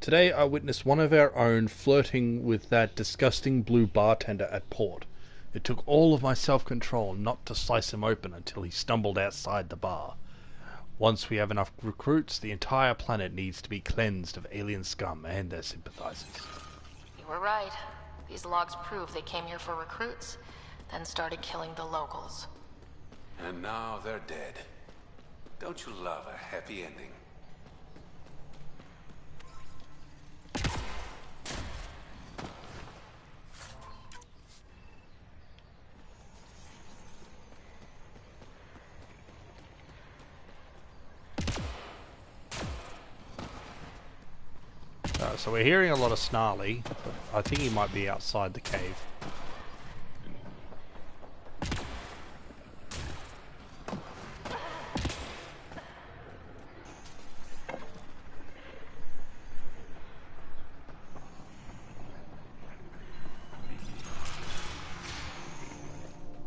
Today I witnessed one of our own flirting with that disgusting blue bartender at Port. It took all of my self-control not to slice him open until he stumbled outside the bar. Once we have enough recruits, the entire planet needs to be cleansed of alien scum and their sympathizers. You were right. These logs prove they came here for recruits, then started killing the locals. And now they're dead. Don't you love a happy ending? So we're hearing a lot of snarly, but I think he might be outside the cave.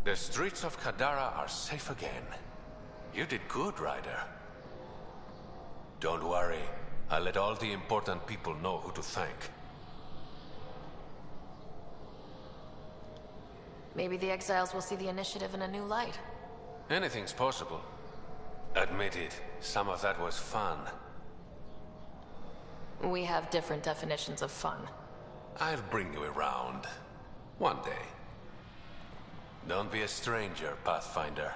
The streets of Kadara are safe again. You did good, Ryder. Don't worry. I'll let all the important people know who to thank. Maybe the exiles will see the initiative in a new light. Anything's possible. Admit it, some of that was fun. We have different definitions of fun. I'll bring you around. One day. Don't be a stranger, Pathfinder.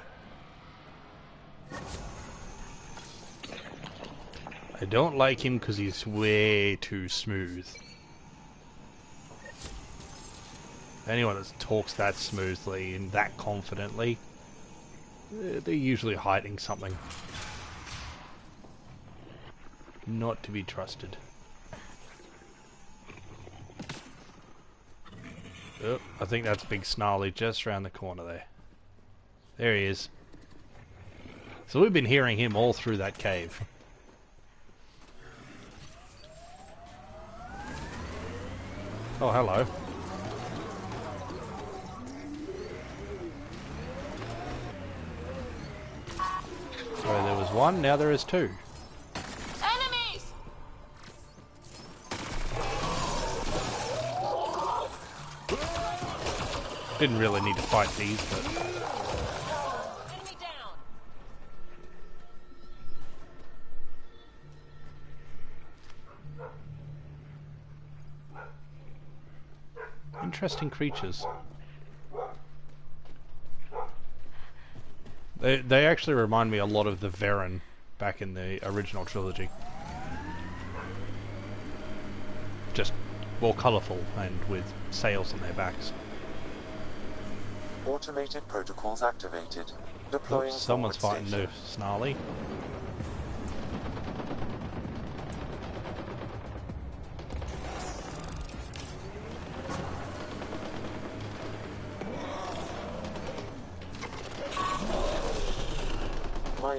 I don't like him because he's way too smooth. Anyone that talks that smoothly and that confidently, they're usually hiding something. Not to be trusted. Oh, I think that's Big Snarly just around the corner there. There he is. So we've been hearing him all through that cave. Oh, hello. So there was one, now there is two. Enemies! Didn't really need to fight these, but... Enemy down. Interesting creatures. They actually remind me a lot of the Varen back in the original trilogy. Just more colourful and with sails on their backs. Automated protocols activated. Deploying. Oops, someone's forward fighting station. the Snarly.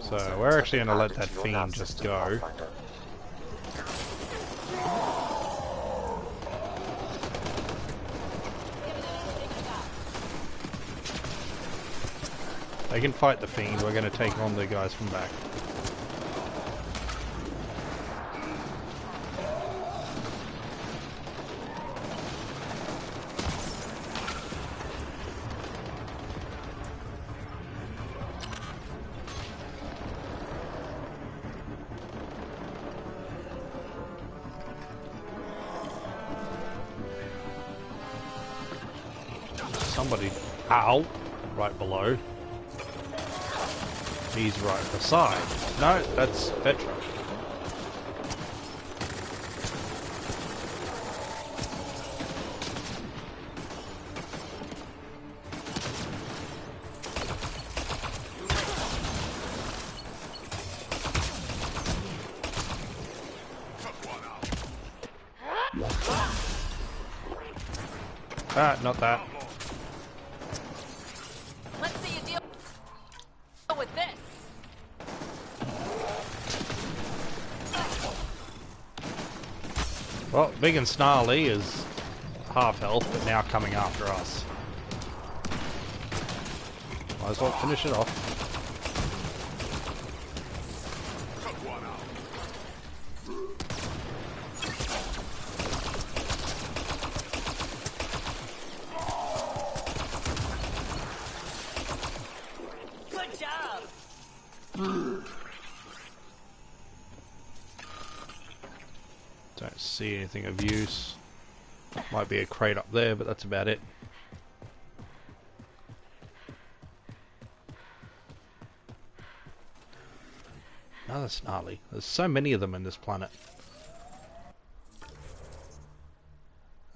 So we're actually going to let that fiend just go. They can fight the fiend, we're going to take on the guys from back. somebody... Ow! Right below. He's right beside. No, that's Petra. Ah, not that. Let's see you deal with this. Well, Big and Snarly is half health, but now coming after us. Might as well finish it off. Good job. Don't see anything of use. Might be a crate up there, but that's about it. Another Snarly. There's so many of them in this planet.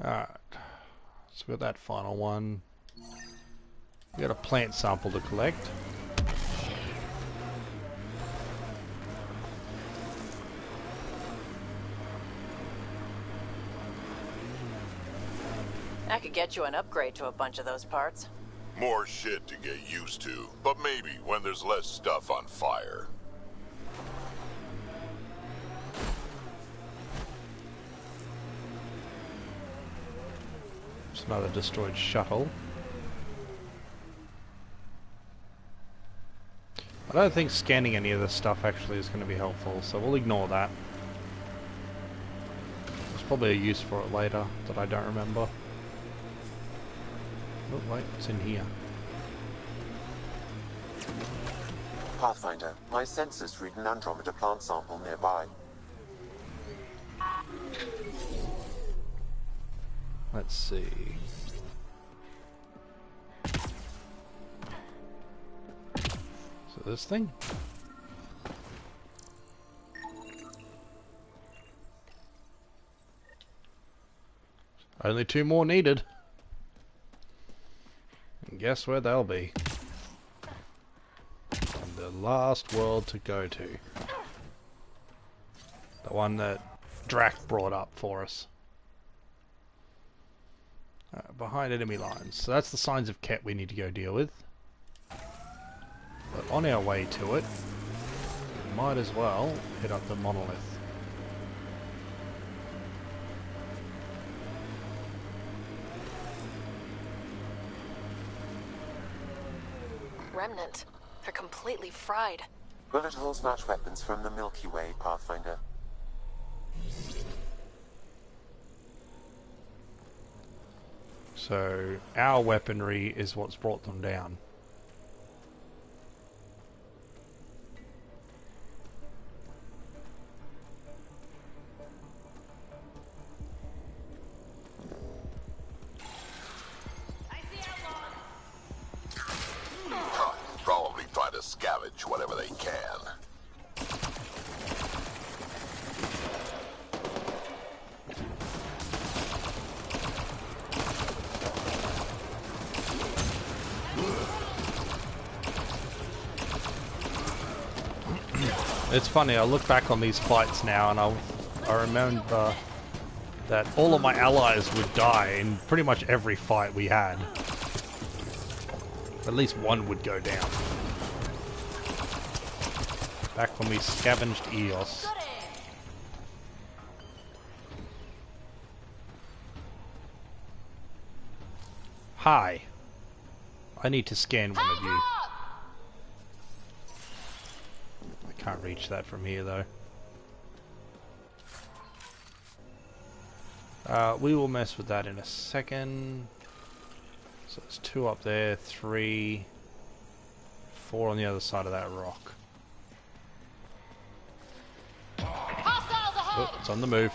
Alright. So we got that final one. We got a plant sample to collect. I could get you an upgrade to a bunch of those parts. More shit to get used to, but maybe when there's less stuff on fire. It's another destroyed shuttle. I don't think scanning any of this stuff actually is going to be helpful, so we'll ignore that. There's probably a use for it later that I don't remember. Oh wait, it's in here. Pathfinder, my sensors read an Andromeda plant sample nearby. Let's see. So this thing? Only 2 more needed. And guess where they'll be? And the last world to go to. The one that Drac brought up for us. Behind enemy lines. So that's the signs of Ket we need to go deal with. But on our way to it, we might as well hit up the monolith. Remnant. They're completely fried. Bullet holes match weapons from the Milky Way, Pathfinder. So our weaponry is what's brought them down. Probably try to scavenge whatever they can. It's funny, I look back on these fights now and I remember that all of my allies would die in pretty much every fight we had. At least one would go down. Back when we scavenged Eos. Hi. I need to scan one of you. Can't reach that from here though. We will mess with that in a second. So there's 2 up there, 3, 4 on the other side of that rock. Oh, it's on the move.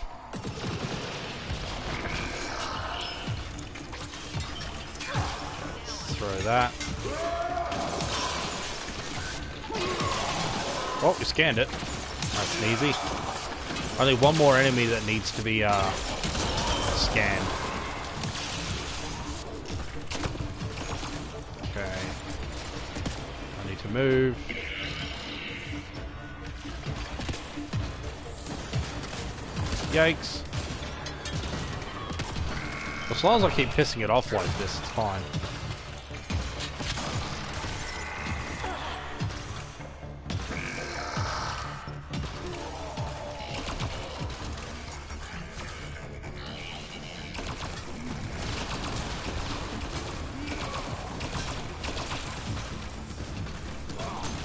Throw that. Oh, we scanned it. Nice and easy. Only one more enemy that needs to be scanned. Okay. I need to move. Yikes. As long as I keep pissing it off like this, it's fine.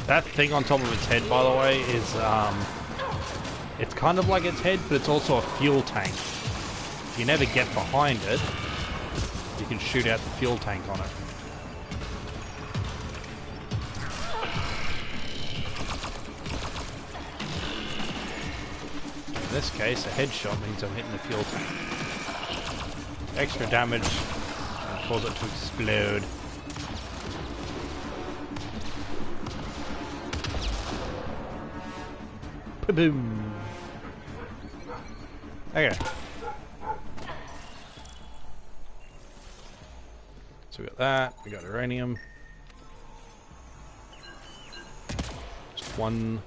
That thing on top of its head, by the way, is, it's kind of like its head, but it's also a fuel tank. If you never get behind it, you can shoot out the fuel tank on it. In this case, a headshot means I'm hitting the fuel tank. Extra damage and cause it to explode. Boom. Okay. So we got that. We got uranium. Just one.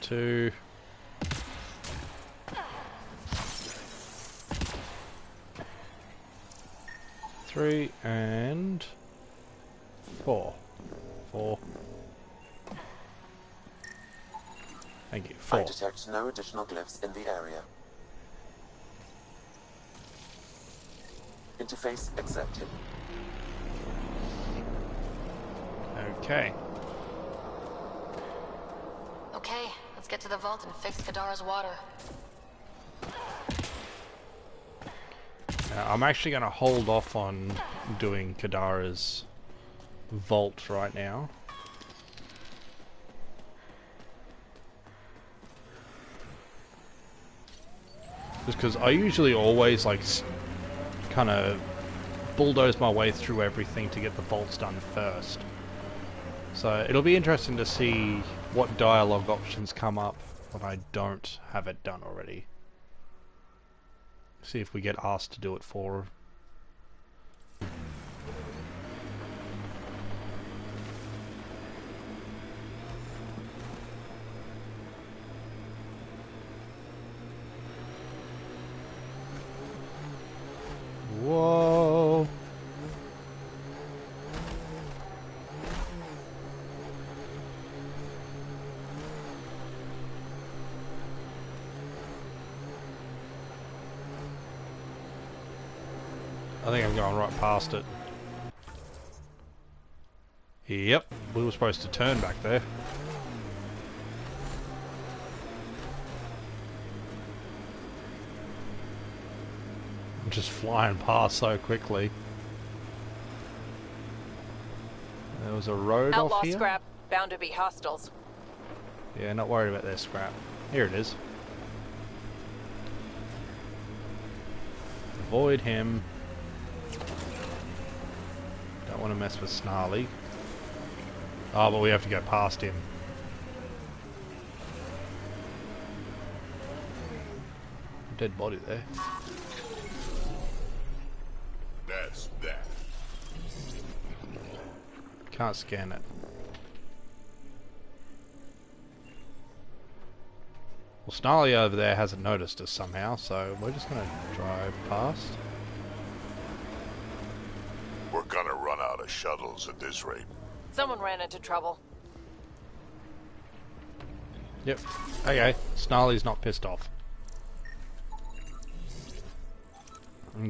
2. 3 and 4. 4. Thank you. 4. I detect no additional glyphs in the area. Interface accepted. Okay. Okay, let's get to the vault and fix Kadara's water. I'm actually going to hold off on doing Kadara's vault right now. Just because I usually always like kind of bulldoze my way through everything to get the vaults done first. So it'll be interesting to see what dialogue options come up when I don't have it done already. See if we get asked to do it for her. Whoa. I think I'm going right past it. Yep, we were supposed to turn back there. I'm just flying past so quickly. There was a road Outlaw off here. scrap, bound to be hostiles. Yeah, not worried about their scrap. Here it is. Avoid him. Don't want to mess with Snarly. Oh, but we have to go past him. Dead body there. That's that. Can't scan it. Well, Snarly over there hasn't noticed us somehow, so we're just gonna drive past. We're gonna run out of shuttles at this rate. Someone ran into trouble. Yep. Okay. Snarly's not pissed off.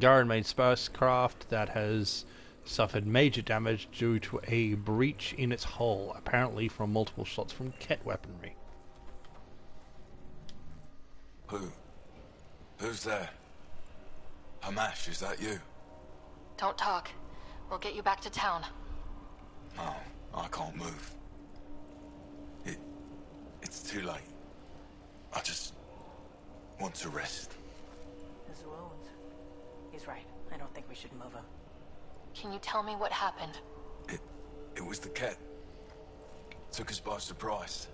Garen made spacecraft that has suffered major damage due to a breach in its hull, apparently from multiple shots from Ket weaponry. Who's there? Hamash, is that you? Don't talk. We'll get you back to town. Oh, I can't move. It's too late. I just want to rest. His wounds. He's He's right. I don't think we should move him. Can you tell me what happened? It was the cat. Took us by surprise.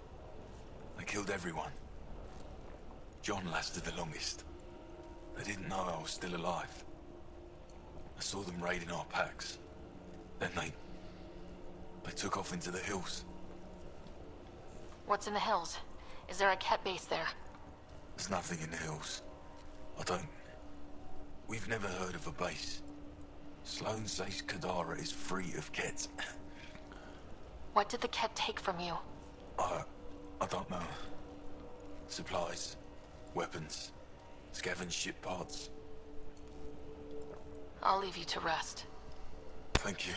They killed everyone. John lasted the longest. They didn't know I was still alive. I saw them raiding our packs. Then they took off into the hills. What's in the hills? Is there a cat base there? There's nothing in the hills. We've never heard of a base. Sloane says Kadara is free of Kets. What did the Ket take from you? I don't know. Supplies, weapons, scavenged ship parts. I'll leave you to rest. Thank you.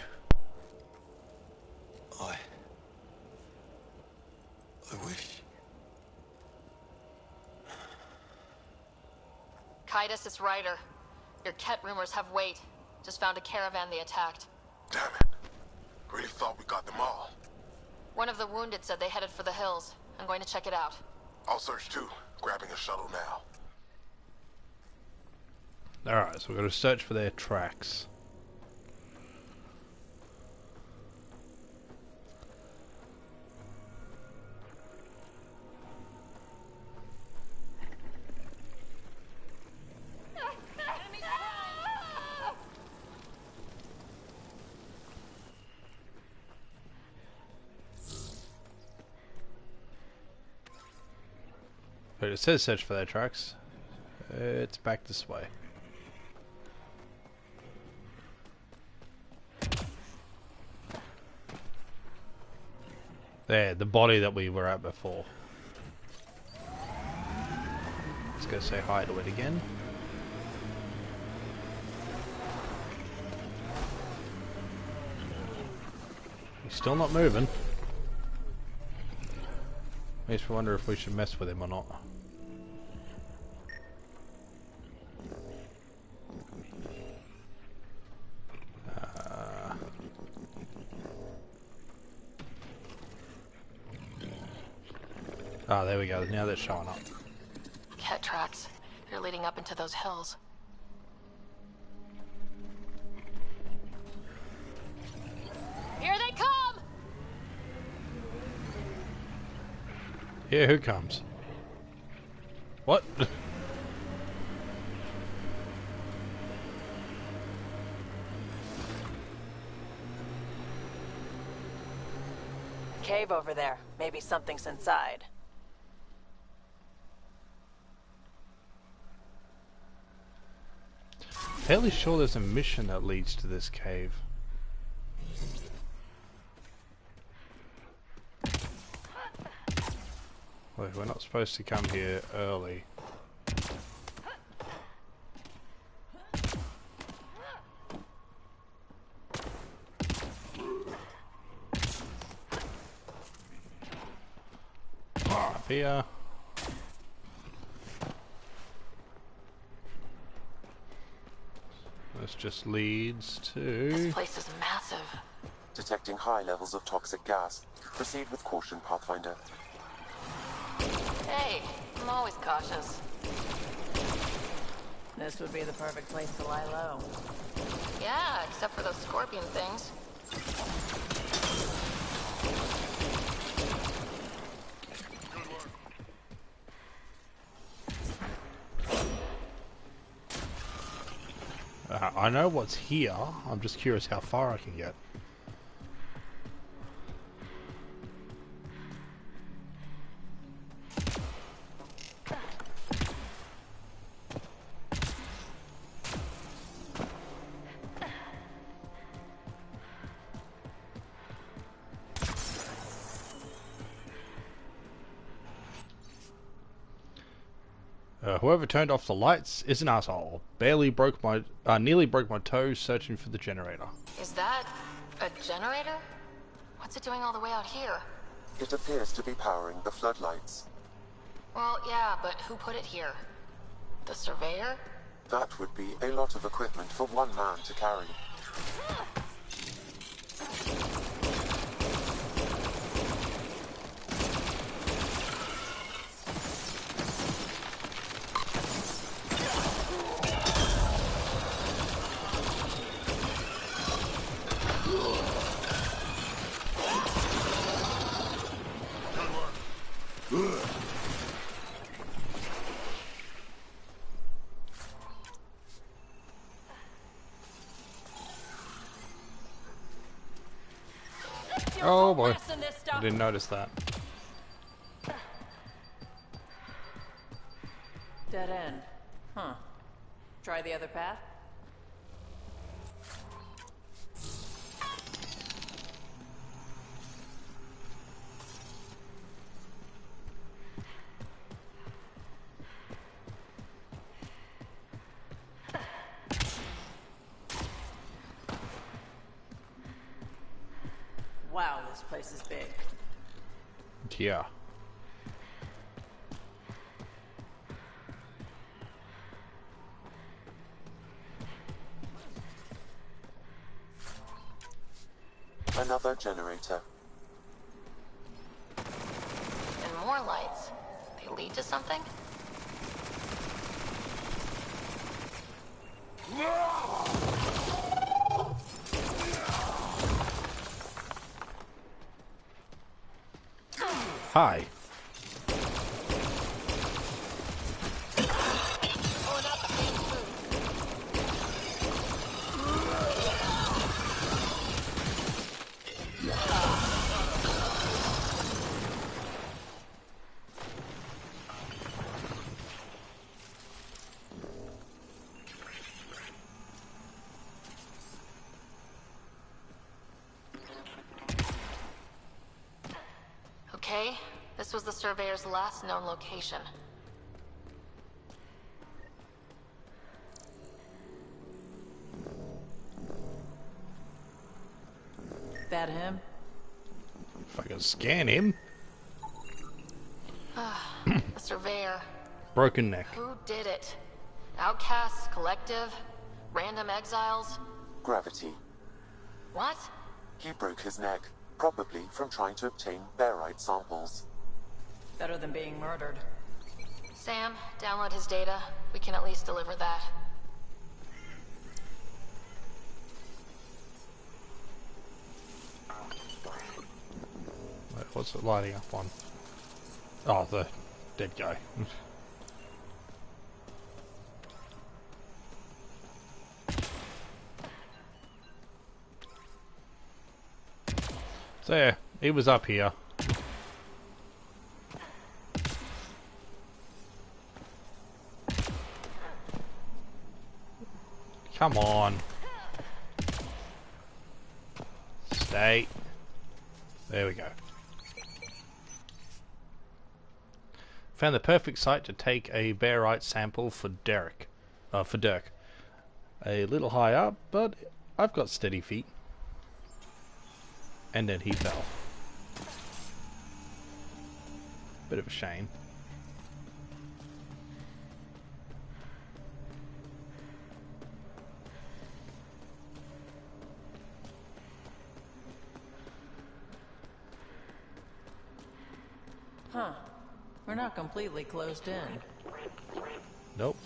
I wish. Kaitis, it's Ryder. Your Ket rumors have weight. Just found a caravan they attacked. Damn it. Really thought we got them all. One of the wounded said they headed for the hills. I'm going to check it out. I'll search too. Grabbing a shuttle now. Alright, so we're going to search for their tracks. But it says search for their tracks. It's back this way. There, the body that we were at before. Let's go say hi to it again. He's still not moving. Makes me wonder if we should mess with him or not. Ah, there we go. Now they're showing up. Ket tracks. They're leading up into those hills. Here they come! Here, who comes? What? Cave over there. Maybe something's inside. Fairly sure there's a mission that leads to this cave. Wait, we're not supposed to come here early. Up here. This just leads to... This place is massive. Detecting high levels of toxic gas. Proceed with caution, Pathfinder. Hey, I'm always cautious. This would be the perfect place to lie low. Yeah, except for those scorpion things. I know what's here. I'm just curious how far I can get. Whoever turned off the lights is an asshole. Nearly broke my toe searching for the generator. Is that a generator? What's it doing all the way out here? It appears to be powering the floodlights. Well, yeah, but who put it here? The surveyor? That would be a lot of equipment for one man to carry. Oh boy, I didn't notice that. Dead end. Huh. Try the other path? Wow, this place is big. Yeah. Another generator. And more lights. They lead to something? Hi. Okay, this was the surveyor's last known location. That him? If I can scan him. The surveyor. Broken neck. Who did it? Outcasts, collective, random exiles? Gravity. What? He broke his neck, probably from trying to obtain barite samples. Better than being murdered. Sam, download his data. We can at least deliver that. Wait, what's it lighting up on? Oh, the dead guy. So yeah, he was up here. Come on. Stay. There we go. Found the perfect site to take a barite sample for Dirk. A little high up, but I've got steady feet. And then he fell. Bit of a shame. Huh. We're not completely closed in. Nope.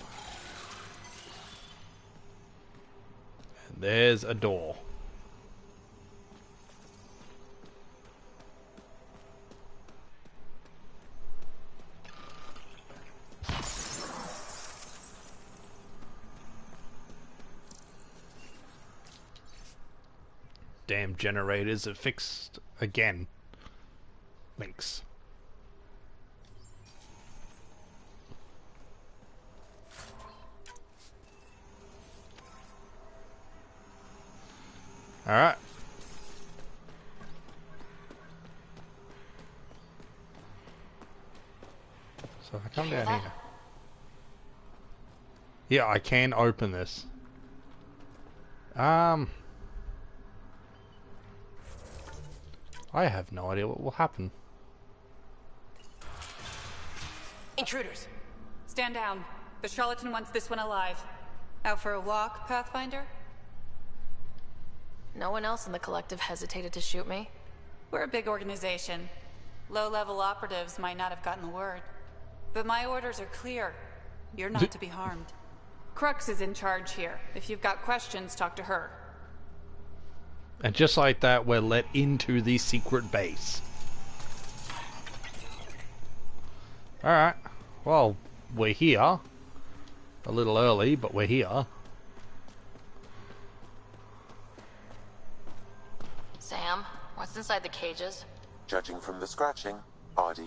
And there's a door. Damn generators are fixed again. Links. Alright. So if I come down here. Yeah, I can open this. I have no idea what will happen. Intruders. Stand down. The charlatan wants this one alive. Out for a walk, Pathfinder? No one else in the collective hesitated to shoot me. We're a big organization. Low-level operatives might not have gotten the word. But my orders are clear. You're not to be harmed. Crux is in charge here. If you've got questions, talk to her. And just like that, we're let into the secret base. Alright. Well, we're here. A little early, but we're here. Sam, what's inside the cages? Judging from the scratching, Artie.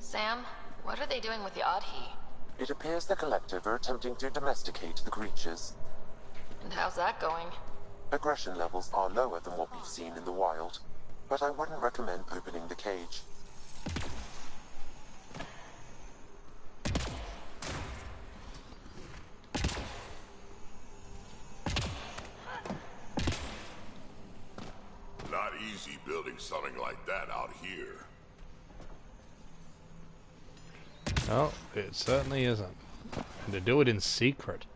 Sam, what are they doing with the Adhi? It appears the Collective are attempting to domesticate the creatures. And how's that going? Aggression levels are lower than what we've seen in the wild, but I wouldn't recommend opening the cage. Not easy building something like that out here. No, it certainly isn't. And to do it in secret.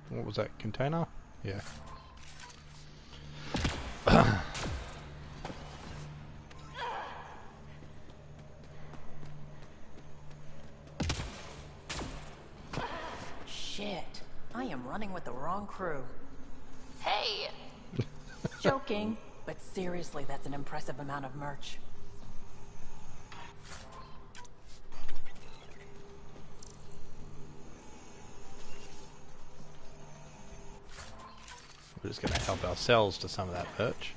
What was that, container? Yeah. Shit. I am running with the wrong crew. Hey! Joking. But seriously, that's an impressive amount of merch. We're just going to help ourselves to some of that merch.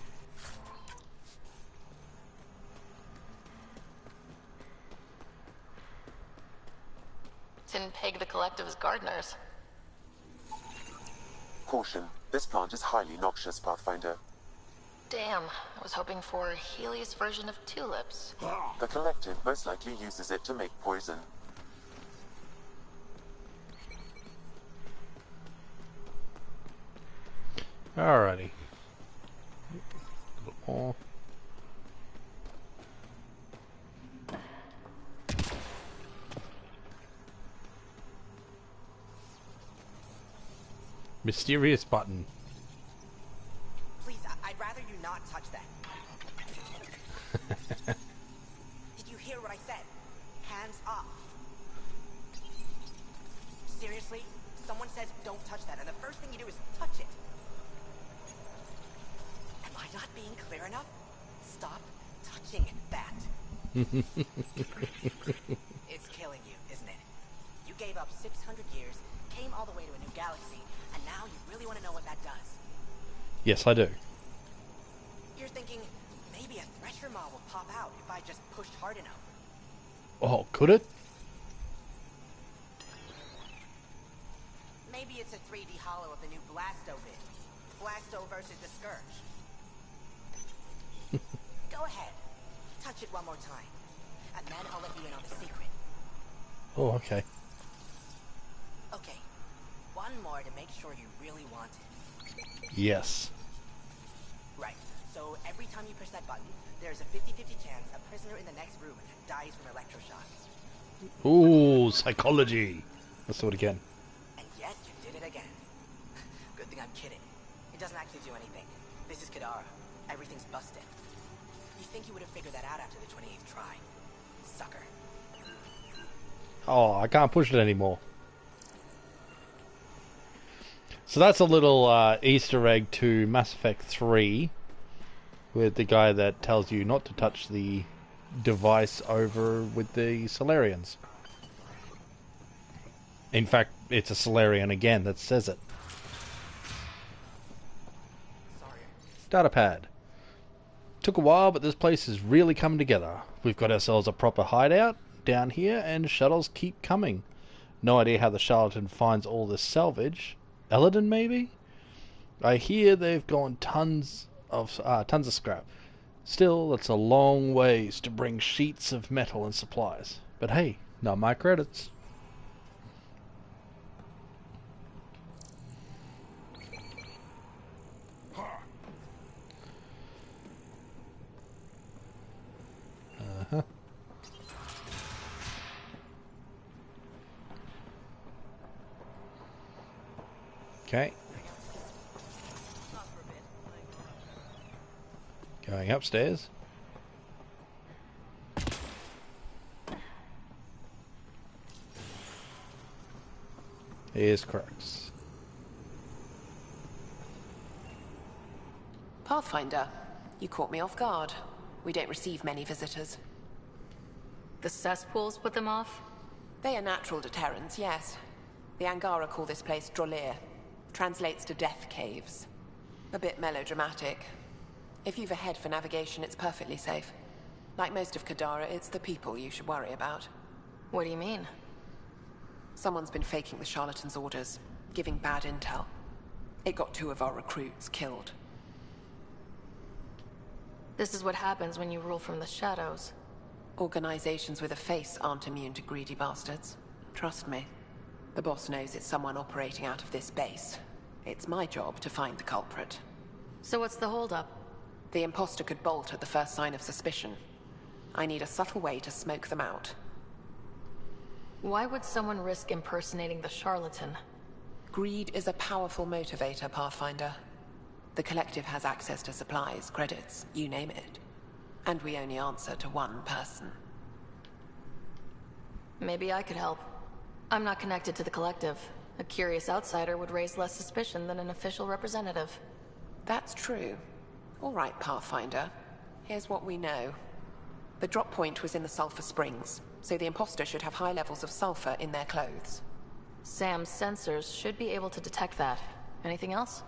Didn't peg the Collective as gardeners. Caution, this plant is highly noxious, Pathfinder. Damn, I was hoping for a Helios version of tulips. The Collective most likely uses it to make poison. Alrighty. A little more. Mysterious button. Please, I'd rather you not touch that. Did you hear what I said? Hands off. Seriously? Someone says don't touch that, and the first thing you do is touch it. Am I not being clear enough? Stop touching that. It's killing you, isn't it? You gave up 600 years, came all the way to a new galaxy, and now you really want to know what that does. Yes, I do. You're thinking maybe a thresher maw will pop out if I just pushed hard enough. Oh, could it? Maybe it's a 3D hollow of the new Blasto vid. Blasto versus the Scourge. Go ahead. Touch it one more time. And then I'll let you in on the secret. Oh, okay. Okay. One more to make sure you really want it. Yes. Right. So every time you push that button, there's a 50-50 chance a prisoner in the next room dies from electroshock. Ooh, psychology. Let's do it again. And yet you did it again. Good thing I'm kidding. It doesn't actually do anything. This is Kadara. Everything's busted. You think you would have figured that out after the 28th try? Sucker. Oh, I can't push it anymore. So that's a little Easter egg to Mass Effect 3, with the guy that tells you not to touch the device over with the Solarians. In fact, it's a Solarian again that says it. Data pad. Took a while, but this place is really coming together. We've got ourselves a proper hideout down here, and shuttles keep coming. No idea how the charlatan finds all this salvage. Eladin, maybe? I hear they've gone tons of scrap. Still, that's a long ways to bring sheets of metal and supplies. But hey, not my credits. Uh-huh. Okay. Going upstairs. Here's Crux. Pathfinder, you caught me off guard. We don't receive many visitors. The cesspools put them off? They are natural deterrents, yes. The Angara call this place Drolir. Translates to death caves. A bit melodramatic. If you've a head for navigation, it's perfectly safe. Like most of Kadara, it's the people you should worry about. What do you mean? Someone's been faking the charlatan's orders, giving bad intel. It got 2 of our recruits killed. This is what happens when you rule from the shadows. Organizations with a face aren't immune to greedy bastards. Trust me. The boss knows it's someone operating out of this base. It's my job to find the culprit. So what's the holdup? The imposter could bolt at the first sign of suspicion. I need a subtle way to smoke them out. Why would someone risk impersonating the charlatan? Greed is a powerful motivator, Pathfinder. The Collective has access to supplies, credits, you name it. And we only answer to one person. Maybe I could help. I'm not connected to the Collective. A curious outsider would raise less suspicion than an official representative. That's true. All right, Pathfinder. Here's what we know. The drop point was in the sulfur springs, so the imposter should have high levels of sulfur in their clothes. Sam's sensors should be able to detect that. Anything else?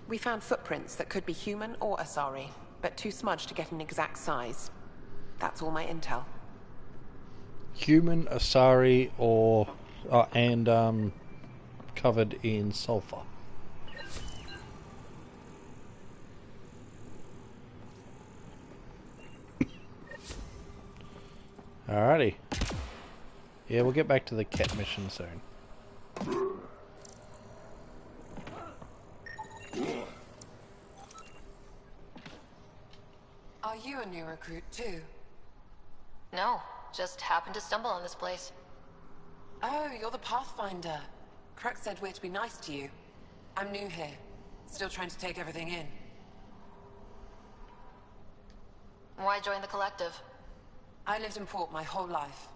We found footprints that could be human or Asari, but too smudged to get an exact size. That's all my intel. Human, Asari, or and covered in sulfur. Alrighty. Yeah, we'll get back to the cat mission soon. Are you a new recruit too? No, just happened to stumble on this place. Oh, you're the Pathfinder. Crux said we're to be nice to you. I'm new here. Still trying to take everything in. Why join the Collective? I lived in Port my whole life.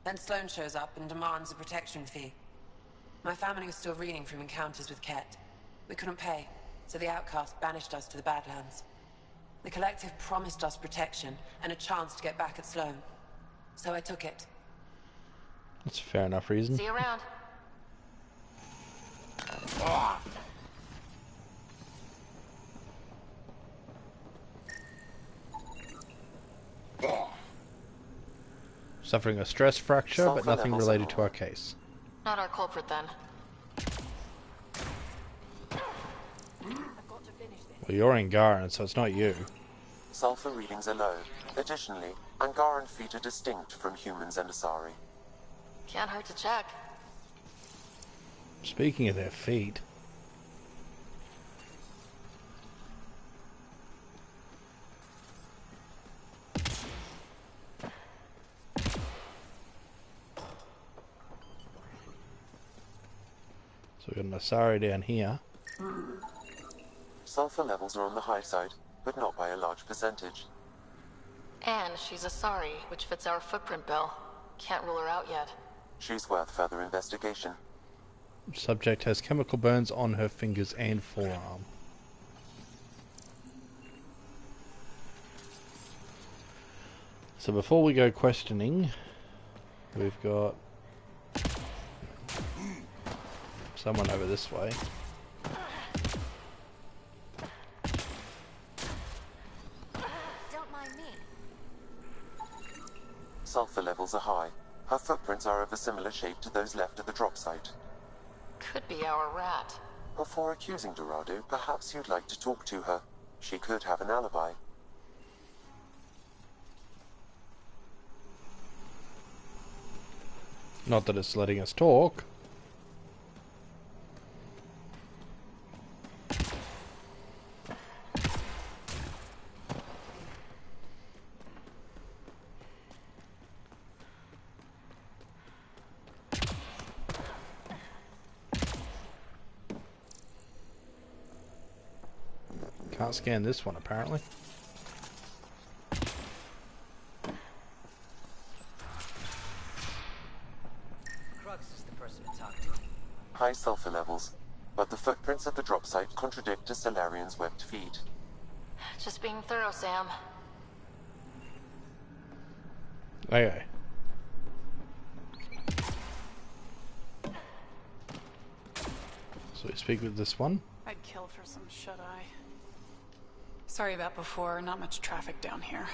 Then Sloane shows up and demands a protection fee. My family was still reeling from encounters with Ket. We couldn't pay, so the outcast banished us to the Badlands. The Collective promised us protection and a chance to get back at Sloane. So I took it. That's a fair enough reason. See you around. Suffering a stress fracture, but nothing related to our case. Not our culprit, then. Well, you're Angaran, so it's not you. Sulfur readings are low. Additionally, Angaran feet are distinct from humans and Asari. Can't hurt to check. Speaking of their feet... So we've got an Asari down here. Sulfur levels are on the high side, but not by a large percentage. And she's Asari, which fits our footprint bill. Can't rule her out yet. She's worth further investigation. Subject has chemical burns on her fingers and forearm. So before we go questioning, we've got someone over this way. Don't mind me. Sulfur levels are high. Her footprints are of a similar shape to those left at the drop site. Could be our rat. Before accusing Dorado, perhaps you'd like to talk to her. She could have an alibi. Not that it's letting us talk. Can't scan this one, apparently. Crux is the person to talk to. high sulfur levels, but the footprints at the drop site contradict the Solarian's webbed feet. Just being thorough, Sam. Okay. So we speak with this one. I'd kill for some shut-eye. Sorry about before, not much traffic down here.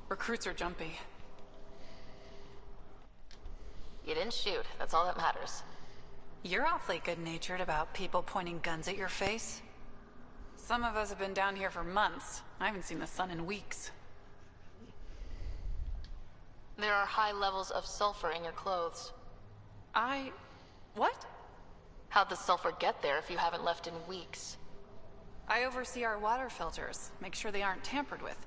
Recruits are jumpy. You didn't shoot, that's all that matters. You're awfully good-natured about people pointing guns at your face. Some of us have been down here for months. I haven't seen the sun in weeks. There are high levels of sulfur in your clothes. What? How'd the sulfur get there if you haven't left in weeks? I oversee our water filters, make sure they aren't tampered with.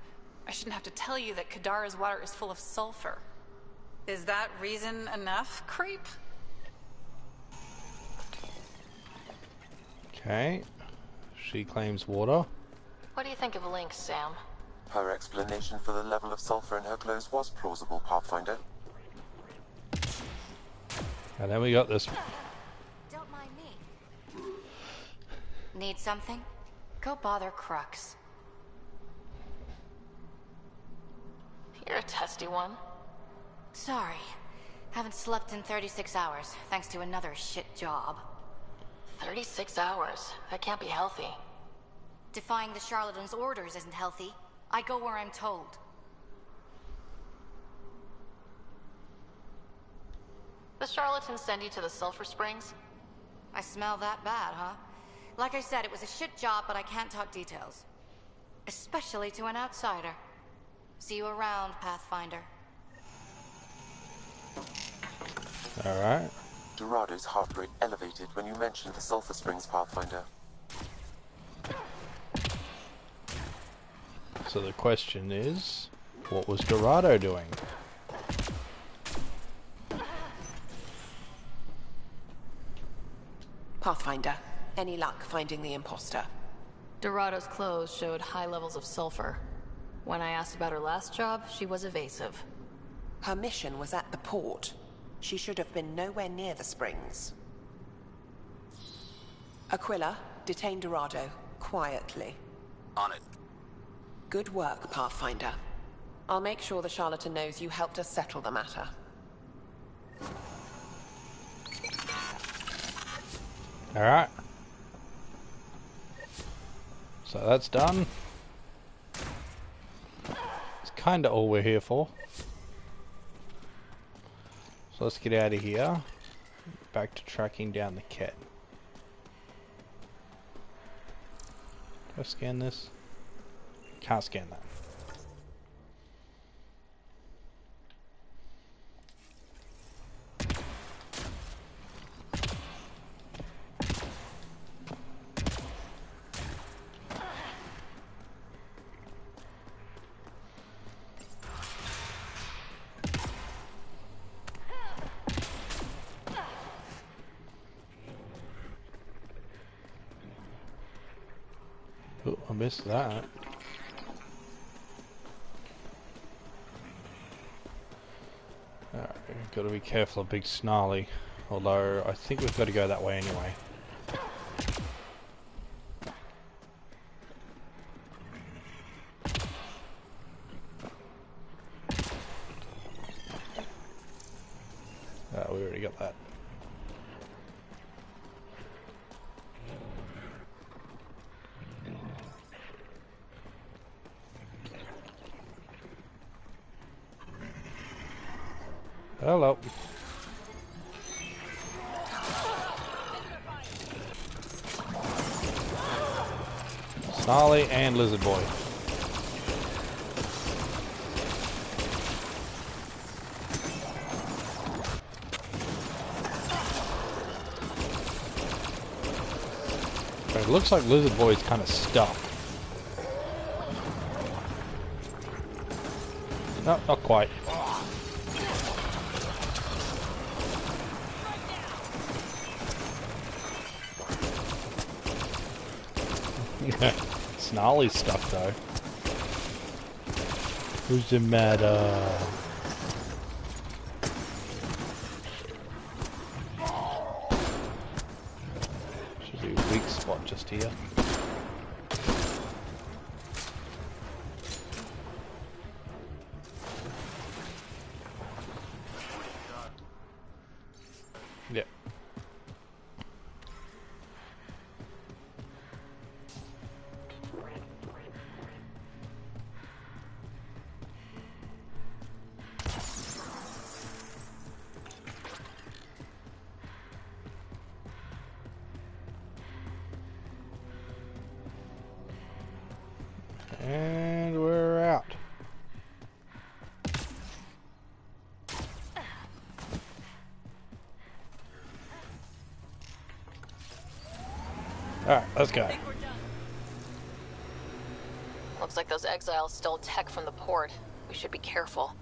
I shouldn't have to tell you that Kadara's water is full of sulfur. Is that reason enough, creep? Okay. She claims water. What do you think of Lynx, Sam? Her explanation for the level of sulfur in her clothes was plausible, Pathfinder. And then we got this. Don't mind me. Need something? Go bother Crux. You're a testy one. Sorry. Haven't slept in 36 hours, thanks to another shit job. 36 hours? That can't be healthy. Defying the charlatan's orders isn't healthy. I go where I'm told. The charlatans send you to the sulfur springs? I smell that bad, huh? Like I said, it was a shit job, but I can't talk details. Especially to an outsider. See you around, Pathfinder. Alright. Dorado's heart rate elevated when you mentioned the sulfur springs, Pathfinder. So the question is, what was Dorado doing? Pathfinder, any luck finding the imposter? Dorado's clothes showed high levels of sulfur. When I asked about her last job, she was evasive. Her mission was at the port. She should have been nowhere near the springs. Aquila, detain Dorado. Quietly. On it. Good work, Pathfinder. I'll make sure the charlatan knows you helped us settle the matter. Alright. So that's done. It's kinda all we're here for. So let's get out of here. Back to tracking down the cat. Do I scan this? Can't scan that. Oh, I missed that. Alright, gotta be careful of Big Snarly. Although, I think we've got to go that way anyway. We already got that. Hello. Snarly and Lizard Boy. It looks like Lizard Boy's kind of stuck. No, not quite. Snarly's stuck though. Who's the matter? here. Yep. And we're out. Alright, let's go. Looks like those exiles stole tech from the port. We should be careful.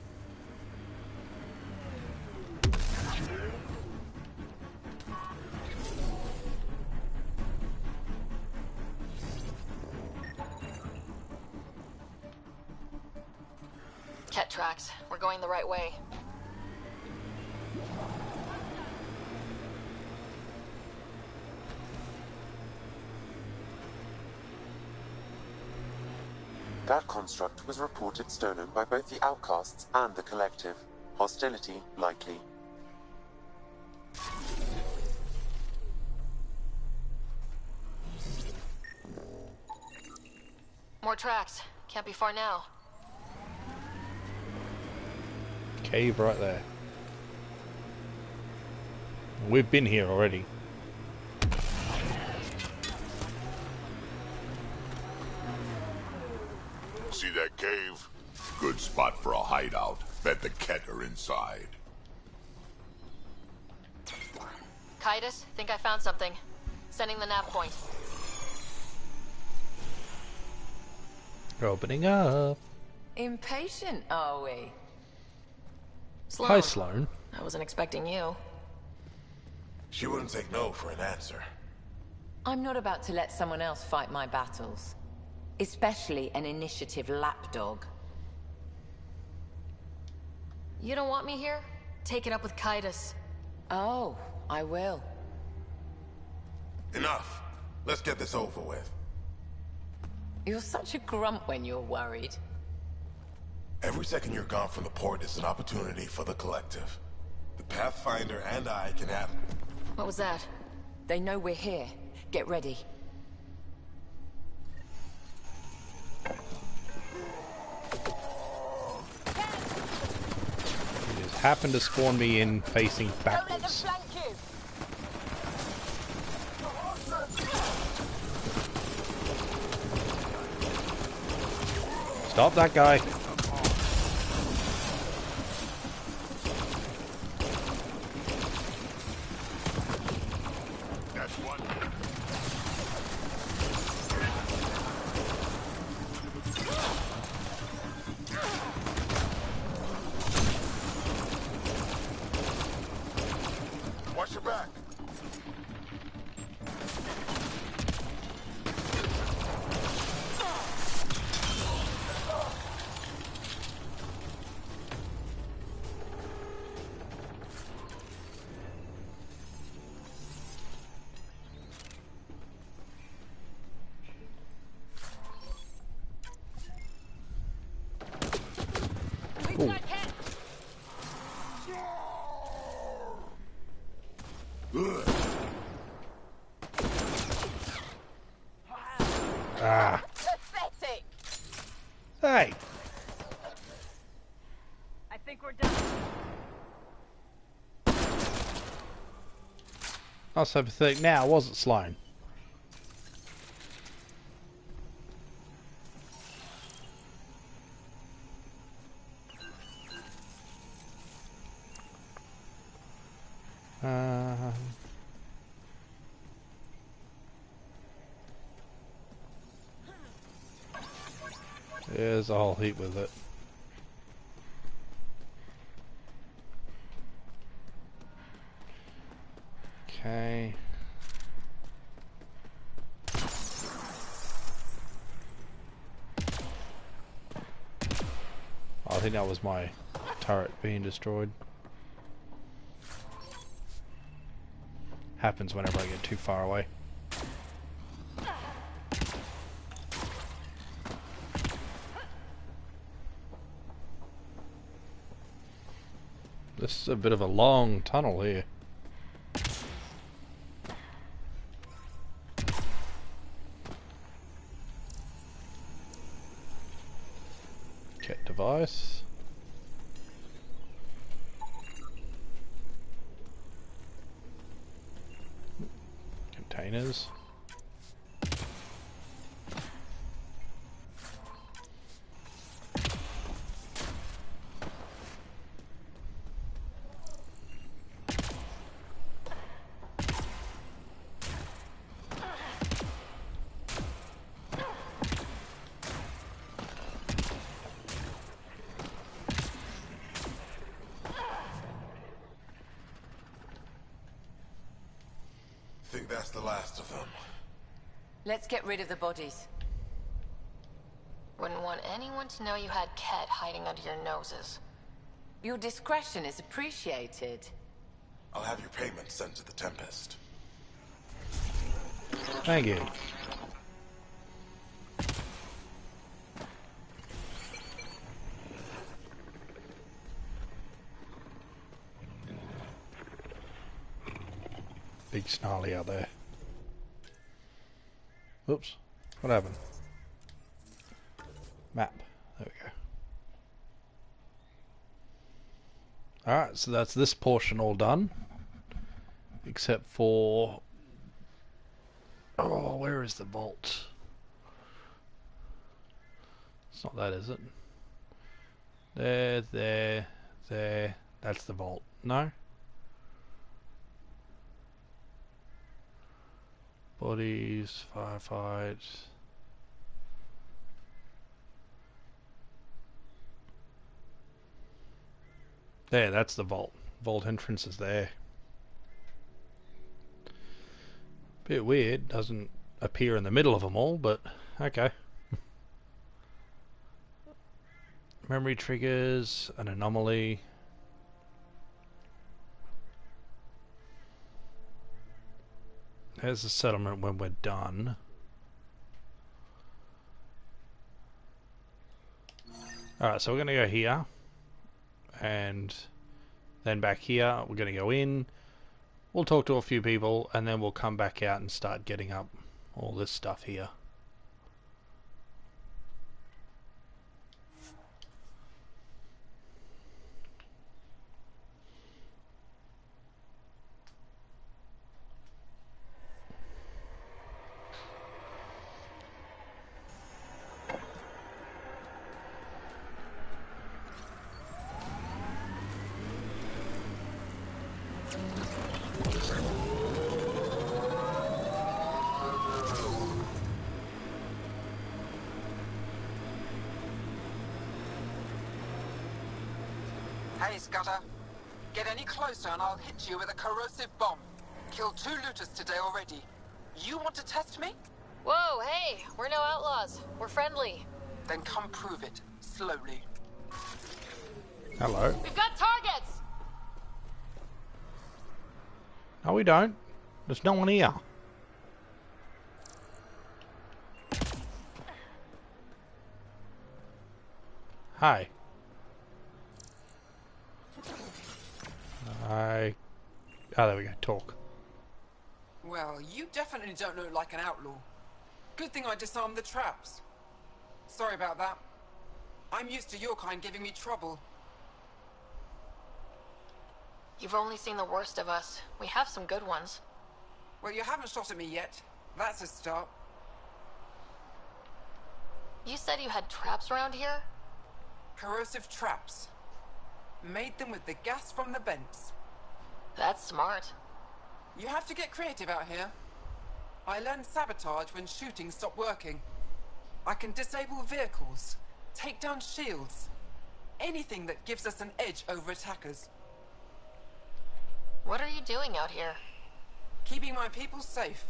Ket tracks. We're going the right way. That construct was reported stolen by both the Outcasts and the Collective. Hostility likely. More tracks. Can't be far now. Cave right there. We've been here already. See that cave? Good spot for a hideout. Bet the Ket are inside. Kaitis, think I found something. Sending the nav point. Opening up. Impatient, are we? Sloan. Hi, Sloan. I wasn't expecting you. She wouldn't take no for an answer. I'm not about to let someone else fight my battles. Especially an initiative lapdog. You don't want me here? Take it up with Kaitis. Oh, I will. Enough. Let's get this over with. You're such a grump when you're worried. Every second you're gone from the port is an opportunity for the Collective. The Pathfinder and I can have... What was that? They know we're here. Get ready. It just happened to spawn me in facing backwards. Stop that guy. That's one. Watch your back. Ooh. Ah. Pathetic. Hey. I think we're done. Not so pathetic now, was it, Sloan? There's a whole heap with it. Okay. I think that was my turret being destroyed. Happens whenever I get too far away. This is a bit of a long tunnel here. Get device. Containers. Think that's the last of them. Let's get rid of the bodies. Wouldn't want anyone to know you had Ket hiding under your noses. Your discretion is appreciated. I'll have your payment sent to the Tempest. Thank you. Big snarly out there. Oops. What happened? Map. There we go. Alright, so that's this portion all done. Except for... Oh, where is the vault? It's not that, is it? There. That's the vault. No? Bodies, firefights. There, that's the vault. Vault entrance is there. Bit weird, doesn't appear in the middle of them all, but okay. Memory triggers, an anomaly. There's the settlement when we're done. Alright, so we're going to go here. And then back here, we're going to go in. We'll talk to a few people, and then we'll come back out and start getting up all this stuff here. Hey, Scudder. Get any closer and I'll hit you with a corrosive bomb. Killed 2 looters today already. You want to test me? Whoa, hey, we're no outlaws. We're friendly. Then come prove it, slowly. Hello. We've got targets! No, we don't. There's no one here. Hi. Oh, there we go. Talk. Well, you definitely don't look like an outlaw. Good thing I disarmed the traps. Sorry about that. I'm used to your kind giving me trouble. You've only seen the worst of us. We have some good ones. Well, you haven't shot at me yet. That's a start. You said you had traps around here? Corrosive traps. Made them with the gas from the vents. That's smart. You have to get creative out here. I learned sabotage when shooting stopped working. I can disable vehicles, take down shields, anything that gives us an edge over attackers. What are you doing out here? Keeping my people safe.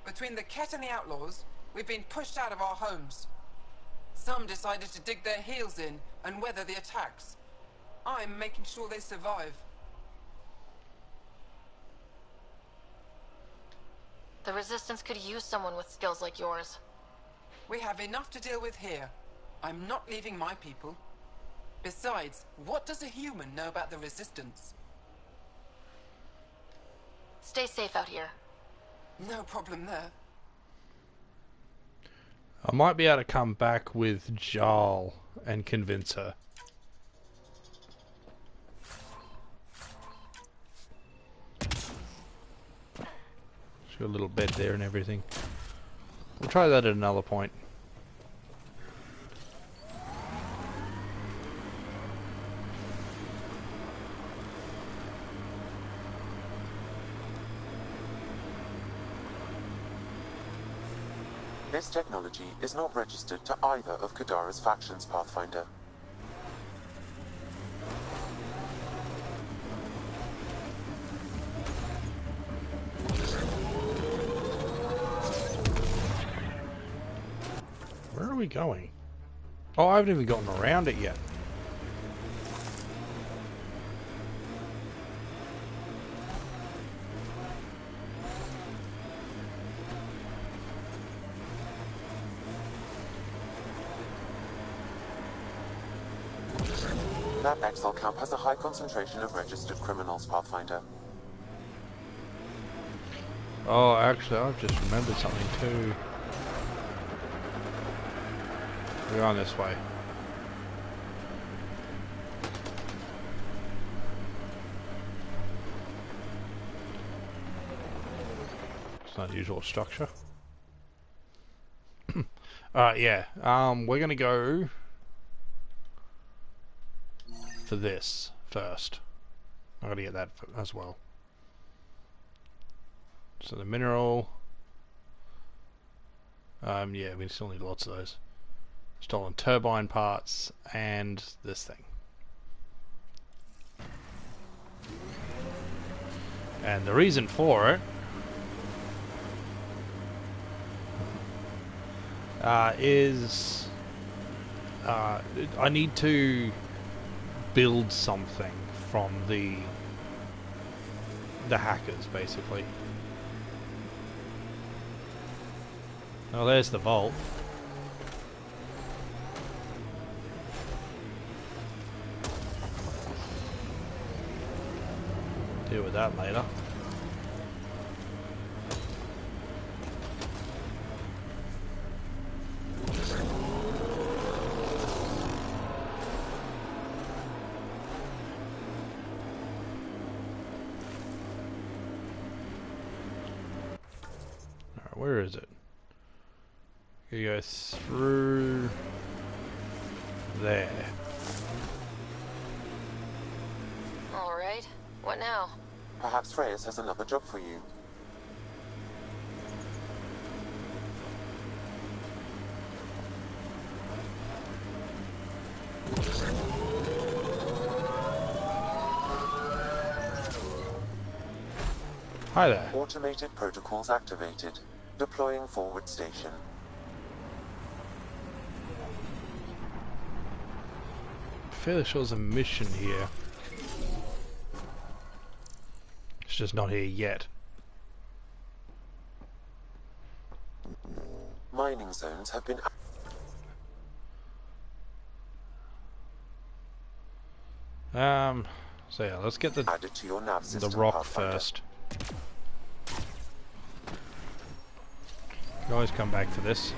Between the Ket and the outlaws, we've been pushed out of our homes. Some decided to dig their heels in and weather the attacks. I'm making sure they survive. The Resistance could use someone with skills like yours. We have enough to deal with here. I'm not leaving my people. Besides, what does a human know about the Resistance? Stay safe out here. No problem there. I might be able to come back with Jarl and convince her. She's got a little bed there and everything. We'll try that at another point. This technology is not registered to either of Kadara's factions, Pathfinder. Where are we going? Oh, I haven't even gotten around it yet. That exile camp has a high concentration of registered criminals, Pathfinder. Oh, actually, I've just remembered something too. We're going this way. It's an unusual structure. Yeah. We're gonna go for this first. I gotta get that as well. So the mineral. Yeah, we still need lots of those. Stolen turbine parts and this thing. And the reason for it is I need to build something from the hackers, basically. Oh, there's the vault. Deal with that later. Alright, where is it? You go through there. Alright, what now? Perhaps Reyes has another job for you. Hi there. Automated protocols activated. Deploying forward station. Fairly sure there's a mission here. It's just not here yet. Mining zones have been so yeah, let's get added to your nav system, the rock Pathfinder. first. Can always come back to this.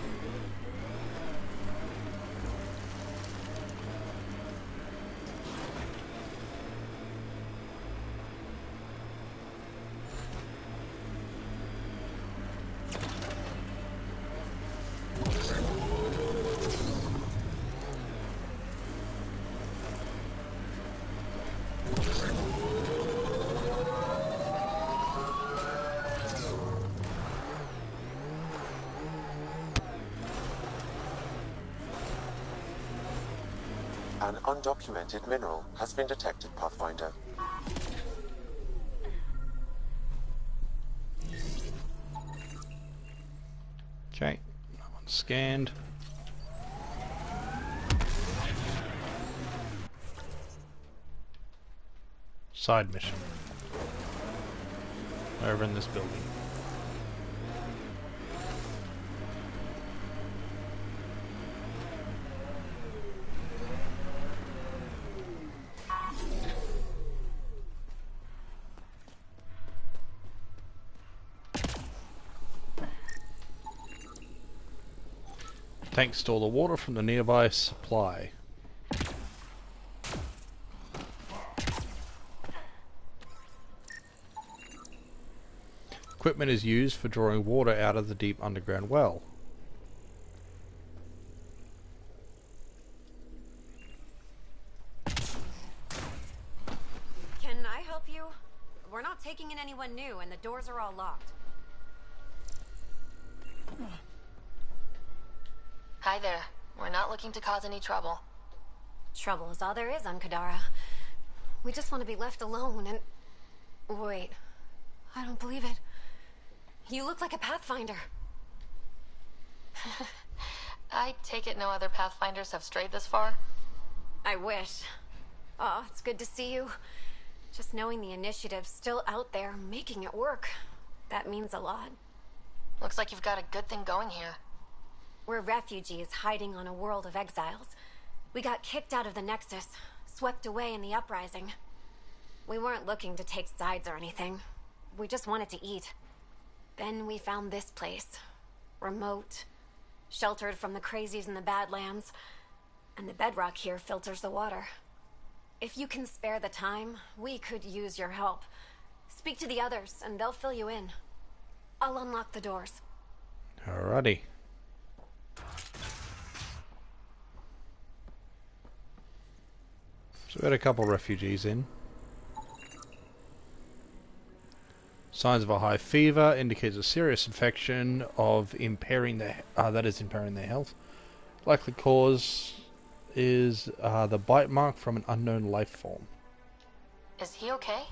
An undocumented mineral has been detected, Pathfinder. Okay, that one's scanned. Side mission. Over in this building. Tanks store the water from the nearby supply. Equipment is used for drawing water out of the deep underground well. Can I help you? We're not taking in anyone new, and the doors are all locked. Hi there. We're not looking to cause any trouble. Trouble is all there is on Kadara. We just want to be left alone and... Wait. I don't believe it. You look like a Pathfinder. I take it no other Pathfinders have strayed this far? I wish. Oh, it's good to see you. Just knowing the initiative's still out there, making it work. That means a lot. Looks like you've got a good thing going here. We're refugees hiding on a world of exiles. We got kicked out of the Nexus, swept away in the uprising. We weren't looking to take sides or anything. We just wanted to eat. Then we found this place. Remote. Sheltered from the crazies in the Badlands. And the bedrock here filters the water. If you can spare the time, we could use your help. Speak to the others, and they'll fill you in. I'll unlock the doors. Alrighty. So we had a couple refugees in. Signs of a high fever indicates a serious infection of impairing their impairing their health. Likely cause is the bite mark from an unknown life form. Is he okay?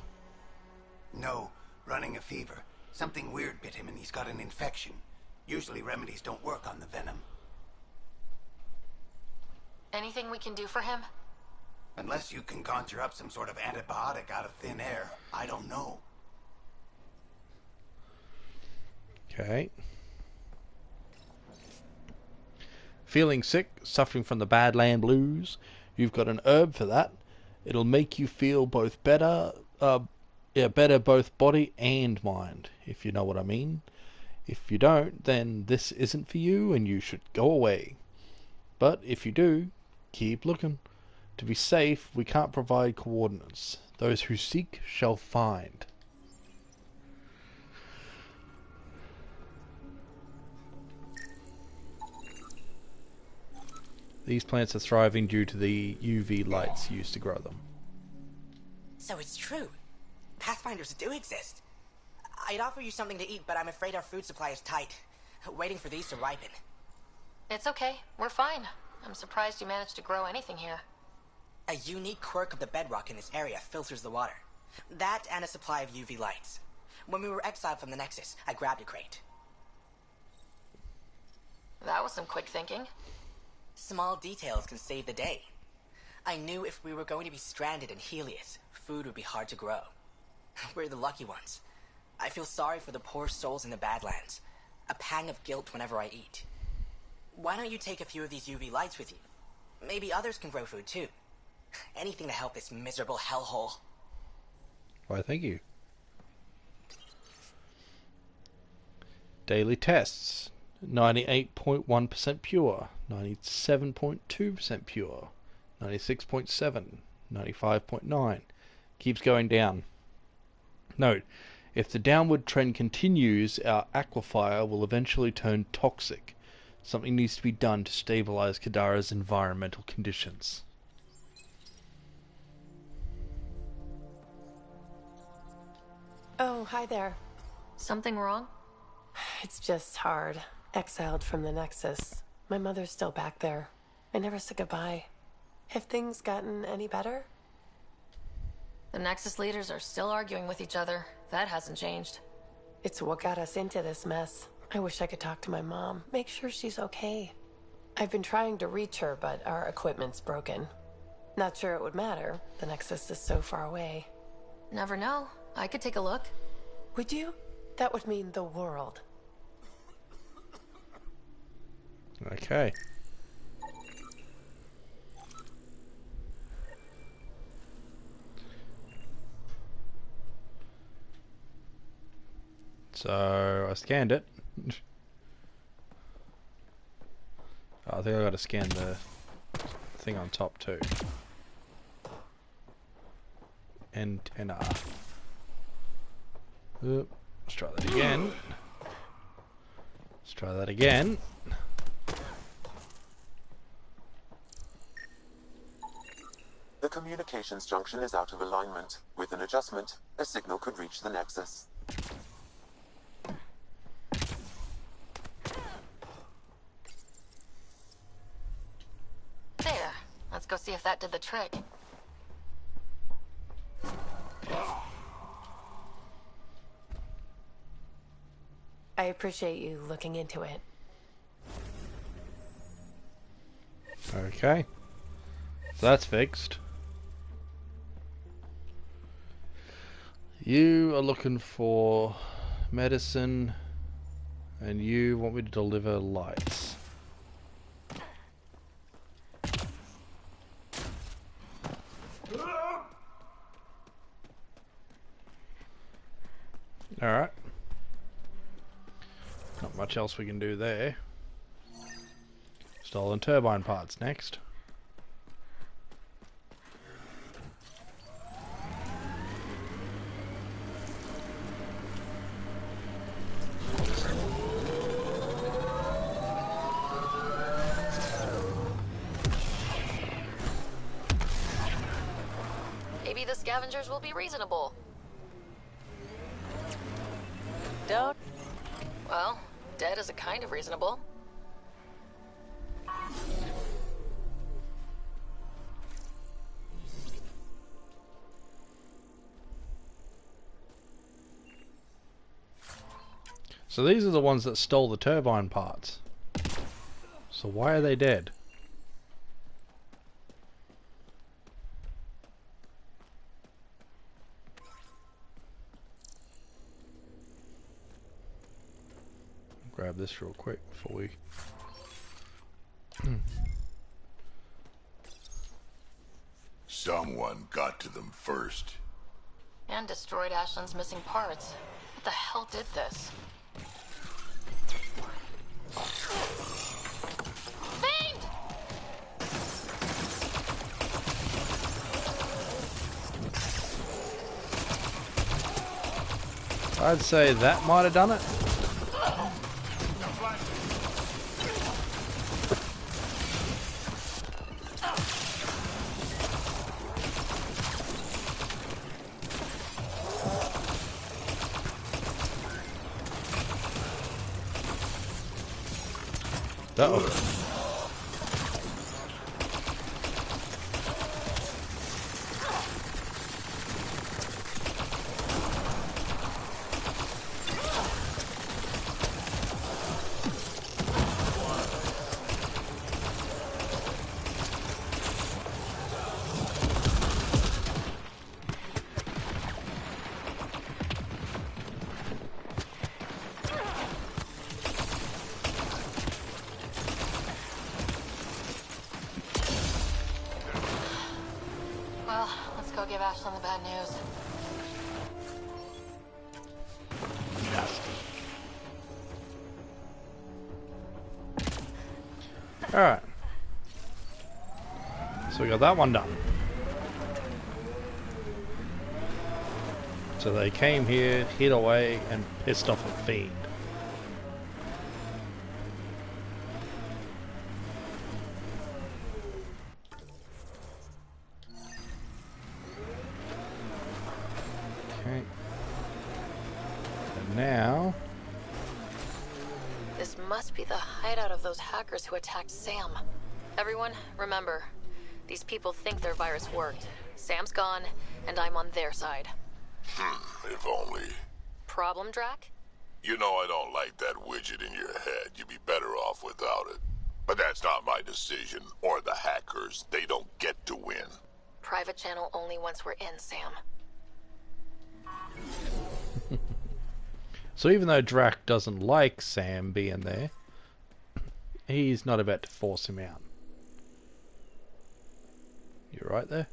No, running a fever. Something weird bit him and he's got an infection. Usually remedies don't work on the venom. Anything we can do for him? Unless you can conjure up some sort of antibiotic out of thin air, I don't know. Okay. Feeling sick, suffering from the Badland blues, you've got an herb for that. It'll make you feel both better, better both body and mind, if you know what I mean. If you don't, then this isn't for you and you should go away. But if you do, keep looking. To be safe, we can't provide coordinates. Those who seek shall find. These plants are thriving due to the UV lights used to grow them. So it's true. Pathfinders do exist. I'd offer you something to eat, but I'm afraid our food supply is tight. Waiting for these to ripen. It's okay. We're fine. I'm surprised you managed to grow anything here. A unique quirk of the bedrock in this area filters the water. That and a supply of UV lights. When we were exiled from the Nexus, I grabbed a crate. That was some quick thinking. Small details can save the day. I knew if we were going to be stranded in Helios, food would be hard to grow. We're the lucky ones. I feel sorry for the poor souls in the Badlands. A pang of guilt whenever I eat. Why don't you take a few of these UV lights with you? Maybe others can grow food too. Anything to help this miserable hellhole. Why, thank you. Daily tests. 98.1% pure, 97.2% pure, 96.7, 95.9. Keeps going down. Note, if the downward trend continues, our aquifer will eventually turn toxic. Something needs to be done to stabilize Kadara's environmental conditions. Oh, hi there. Something wrong? It's just hard. Exiled from the Nexus. My mother's still back there. I never said goodbye. Have things gotten any better? The Nexus leaders are still arguing with each other. That hasn't changed. It's what got us into this mess. I wish I could talk to my mom, make sure she's okay. I've been trying to reach her, but our equipment's broken. Not sure it would matter. The Nexus is so far away. Never know. I could take a look. Would you? That would mean the world. Okay. So I scanned it. think I gotta scan the thing on top too. Enter. Oop. Let's try that again. Let's try that again. The communications junction is out of alignment. With an adjustment, a signal could reach the Nexus. There. Let's go see if that did the trick. I appreciate you looking into it. Okay. So that's fixed. You are looking for medicine, and you want me to deliver lights. Alright. Not much else we can do there. Stolen turbine parts next. Maybe the scavengers will be reasonable. Don't. Well, dead is a kind of reasonable. So these are the ones that stole the turbine parts. So why are they dead? Grab this real quick before we... Someone got to them first. And destroyed Ashland's missing parts. What the hell did this? Fiend! I'd say that might have done it. Uh-oh. Well, let's go give Ashland the bad news. Alright. So we got that one done. So they came here, hid away, and pissed off a fiend. Okay. And now... This must be the hideout of those hackers who attacked Sam. Everyone, remember, these people think their virus worked. Sam's gone, and I'm on their side. If only. Problem, Drac? You know I don't like that widget in your head. You'd be better off without it. But that's not my decision, or the hackers. They don't get to win. Private channel only once we're in, Sam. So even though Drac doesn't like Sam being there, he's not about to force him out. You right there?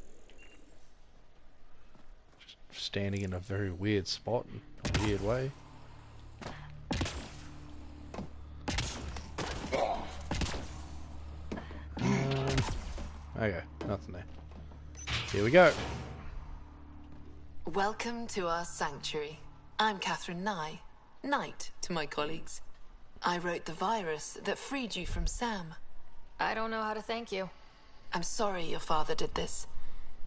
Just standing in a very weird spot, in a weird way. Okay, nothing there. Here we go. Welcome to our sanctuary. I'm Catherine Nye, Knight to my colleagues. I wrote the virus that freed you from Sam. I don't know how to thank you. I'm sorry your father did this.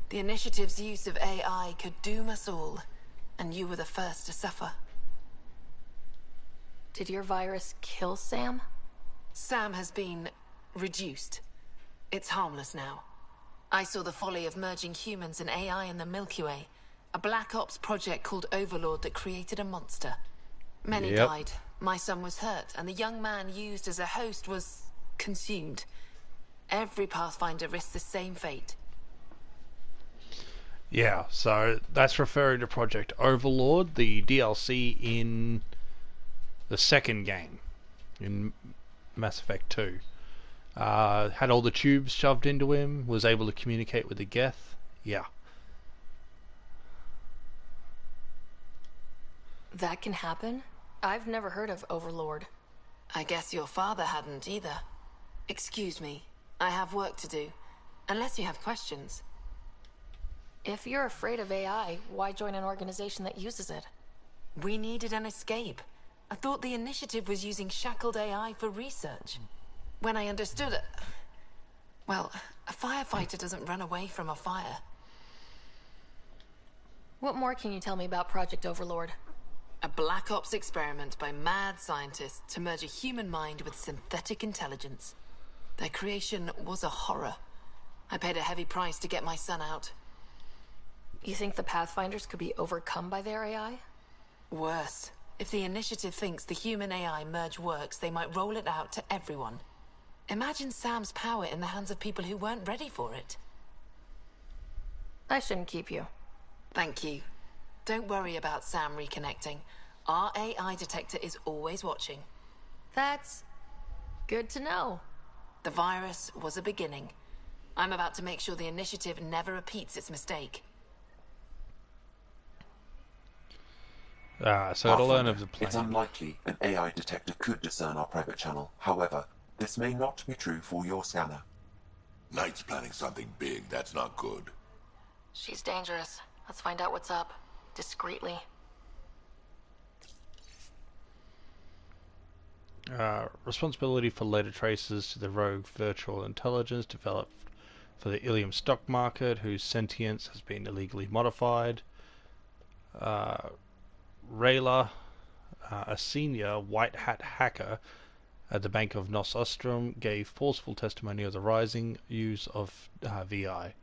The Initiative's use of AI could doom us all, and you were the first to suffer. Did your virus kill Sam? Sam has been reduced. It's harmless now. I saw the folly of merging humans and AI in the Milky Way, a Black Ops project called Overlord that created a monster. Many died. My son was hurt, and the young man used as a host was consumed. Every Pathfinder risks the same fate. Yeah, so that's referring to Project Overlord, the DLC in the second game, in Mass Effect 2. Had all the tubes shoved into him, was able to communicate with the Geth. Yeah. That can happen? I've never heard of Overlord. I guess your father hadn't either. Excuse me, I have work to do. Unless you have questions. If you're afraid of AI, why join an organization that uses it? We needed an escape. I thought the Initiative was using shackled AI for research. When I understood it... Well, a firefighter doesn't run away from a fire. What more can you tell me about Project Overlord? A Black Ops experiment by mad scientists to merge a human mind with synthetic intelligence. Their creation was a horror. I paid a heavy price to get my son out. You think the Pathfinders could be overcome by their AI? Worse. If the Initiative thinks the human-AI merge works, they might roll it out to everyone. Imagine Sam's power in the hands of people who weren't ready for it. I shouldn't keep you. Thank you. Don't worry about Sam reconnecting. Our AI detector is always watching. That's good to know. The virus was a beginning. I'm about to make sure the Initiative never repeats its mistake. So gotta learn of the plan. It's unlikely an AI detector could discern our private channel. However, this may not be true for your scanner. Knight's planning something big. That's not good. She's dangerous. Let's find out what's up. Discreetly. Responsibility for later traces to the rogue virtual intelligence developed for the Ilium stock market, whose sentience has been illegally modified. Rayla, a senior white hat hacker at the Bank of Nos Ostrom, gave forceful testimony of the rising use of VI,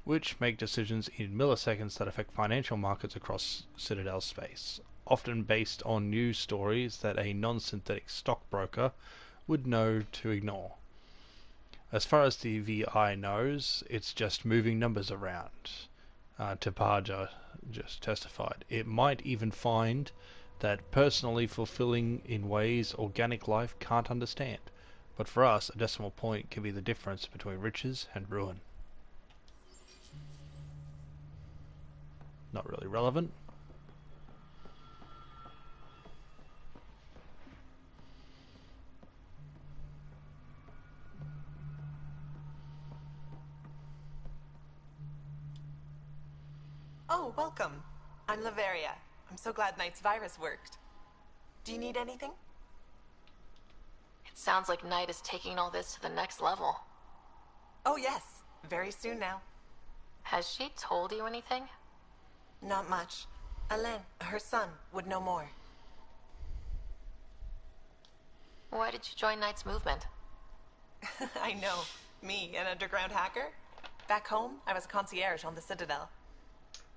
which make decisions in milliseconds that affect financial markets across Citadel space, often based on news stories that a non-synthetic stockbroker would know to ignore. As far as the VI knows, it's just moving numbers around. Tapaja just testified. It might even find that personally fulfilling in ways organic life can't understand. But for us, a decimal point can be the difference between riches and ruin. Not really relevant. Oh, welcome. I'm Laveria. I'm so glad Knight's virus worked. Do you need anything? It sounds like Knight is taking all this to the next level. Oh, yes. Very soon now. Has she told you anything? Not much. Alain, her son, would know more. Why did you join Knight's movement? I know. Me, an underground hacker? Back home, I was a concierge on the Citadel.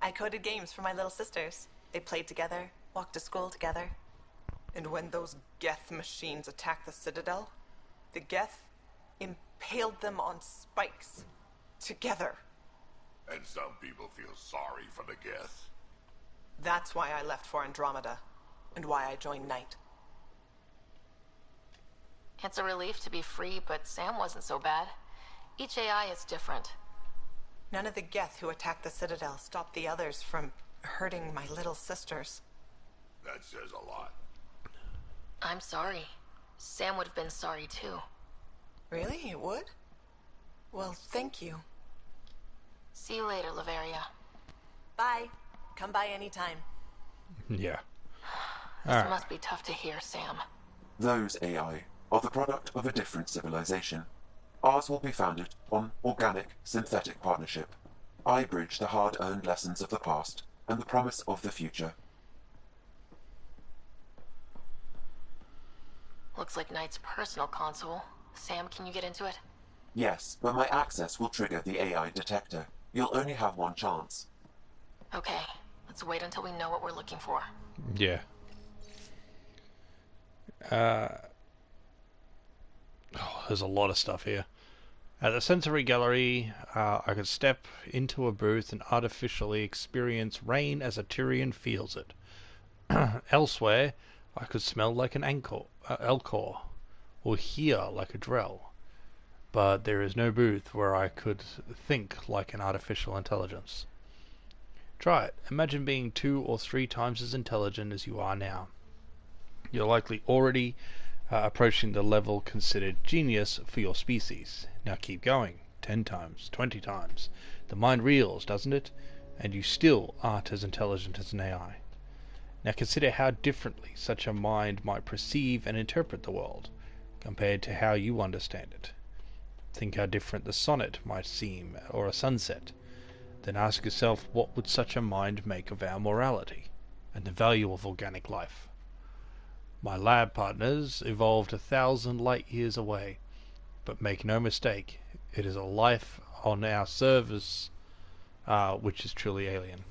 I coded games for my little sisters. They played together, walked to school together. And when those Geth machines attacked the Citadel, the Geth impaled them on spikes. Together. And some people feel sorry for the Geth. That's why I left for Andromeda, and why I joined Knight. It's a relief to be free, but Sam wasn't so bad. Each AI is different. None of the Geth who attacked the Citadel stopped the others from hurting my little sisters. That says a lot. I'm sorry. Sam would have been sorry too. Really? He would? Well, thank you. See you later, Laveria. Bye. Come by anytime. Yeah. This Alright. must be tough to hear, Sam. Those AI are the product of a different civilization. Ours will be founded on organic, synthetic partnership. I bridge the hard-earned lessons of the past and the promise of the future. Looks like Knight's personal console. Sam, can you get into it? Yes, but my access will trigger the AI detector. You'll only have one chance. Okay, let's wait until we know what we're looking for. Yeah. There's a lot of stuff here. At the sensory gallery, I could step into a booth and artificially experience rain as a Tyrian feels it. Elsewhere, I could smell like an Elcor, or hear like a Drell. But there is no booth where I could think like an artificial intelligence. Try it. Imagine being 2 or 3 times as intelligent as you are now. You're likely already approaching the level considered genius for your species. Now keep going. 10 times, 20 times. The mind reels, doesn't it? And you still aren't as intelligent as an AI. Now consider how differently such a mind might perceive and interpret the world, compared to how you understand it. Think how different the sonnet might seem, or a sunset. Then ask yourself, what would such a mind make of our morality, and the value of organic life? My lab partners evolved 1,000 light years away, but make no mistake, it is a life on our service which is truly alien.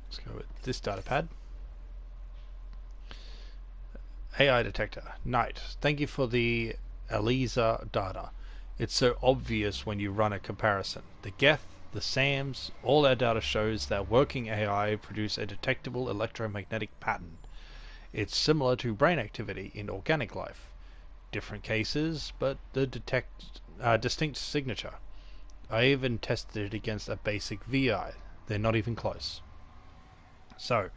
Let's go with this data pad. AI detector. Knight, thank you for the ELISA data. It's so obvious when you run a comparison. The Geth, the SAMs, all our data shows that working AI produce a detectable electromagnetic pattern. It's similar to brain activity in organic life. Different cases, but the distinct signature. I even tested it against a basic VI. They're not even close. So,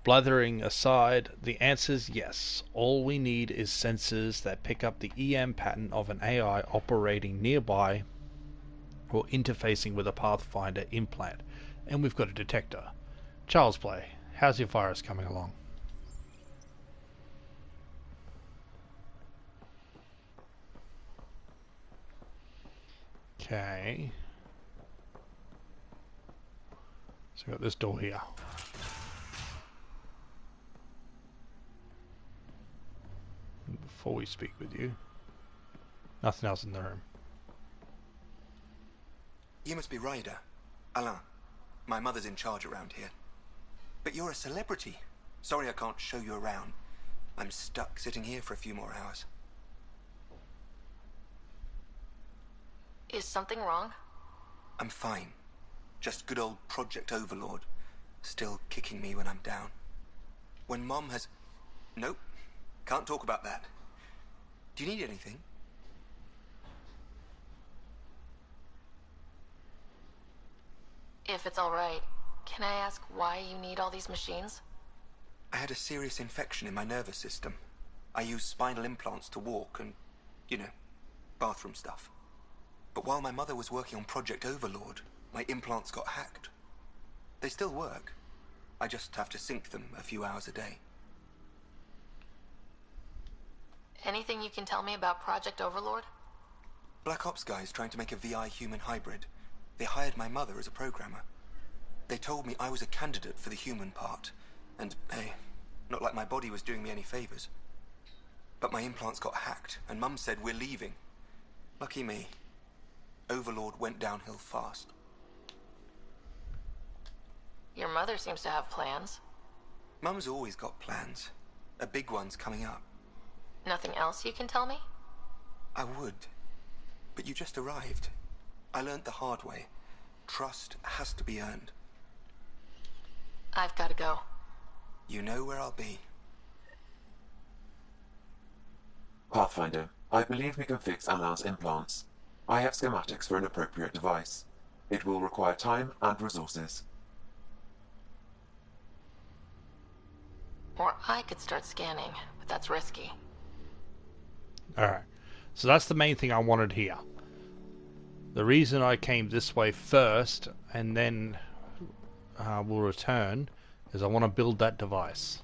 blathering aside, the answer's yes. All we need is sensors that pick up the EM pattern of an AI operating nearby or interfacing with a Pathfinder implant. And we've got a detector. Child's play. How's your virus coming along? Okay. So we've got this door here. Before we speak with you, nothing else in the room. You must be Ryder. Alain. My mother's in charge around here. But you're a celebrity. Sorry I can't show you around. I'm stuck sitting here for a few more hours. Is something wrong? I'm fine. Just good old Project Overlord. Still kicking me when I'm down. When Mom has... Nope. Can't talk about that. Do you need anything? If it's alright, can I ask why you need all these machines? I had a serious infection in my nervous system. I used spinal implants to walk and, you know, bathroom stuff. But while my mother was working on Project Overlord, my implants got hacked. They still work. I just have to sync them a few hours a day. Anything you can tell me about Project Overlord? Black Ops guys trying to make a VI-human hybrid. They hired my mother as a programmer. They told me I was a candidate for the human part. And, hey, not like my body was doing me any favors. But my implants got hacked, and Mum said we're leaving. Lucky me. Overlord went downhill fast. Your mother seems to have plans. Mum's always got plans. A big one's coming up. Nothing else you can tell me? I would. But you just arrived. I learned the hard way. Trust has to be earned. I've got to go. You know where I'll be. Pathfinder, I believe we can fix Alain's implants. I have schematics for an appropriate device. It will require time and resources. Or I could start scanning, but that's risky. Alright. So that's the main thing I wanted here. The reason I came this way first, and then will return, is I want to build that device.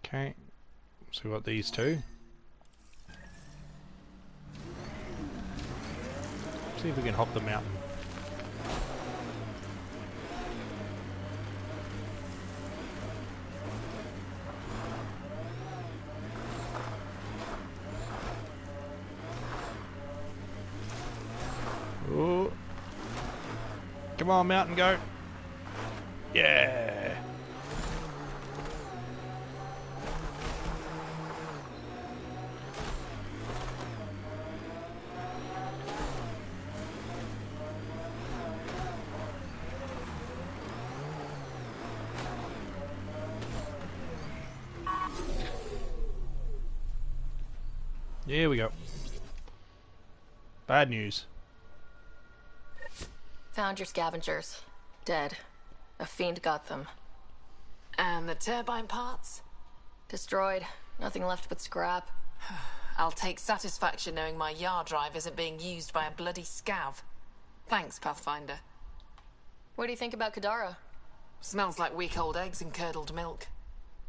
Okay, so we've got these two. See if we can hop the mountain. Oh. Come on, mountain goat. Yeah. Here we go. Bad news. Found your scavengers. Dead. A fiend got them. And the turbine parts? Destroyed. Nothing left but scrap. I'll take satisfaction knowing my yard drive isn't being used by a bloody scav. Thanks, Pathfinder. What do you think about Kadara? Smells like week old eggs and curdled milk.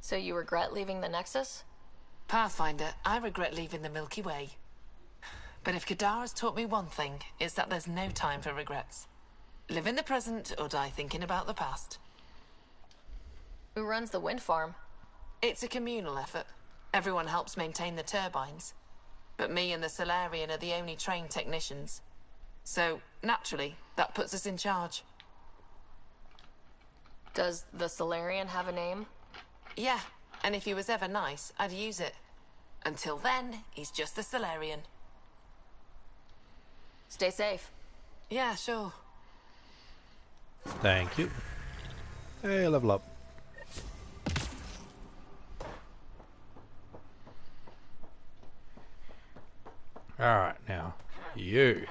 So you regret leaving the Nexus? Pathfinder, I regret leaving the Milky Way. But if Kadara's taught me one thing, it's that there's no time for regrets. Live in the present or die thinking about the past. Who runs the wind farm? It's a communal effort. Everyone helps maintain the turbines. But me and the Solarian are the only trained technicians. So, naturally, that puts us in charge. Does the Solarian have a name? Yeah, and if he was ever nice, I'd use it. Until then, he's just the Solarian. Stay safe. Yeah, sure. Thank you. Hey, level up. Alright, now, you.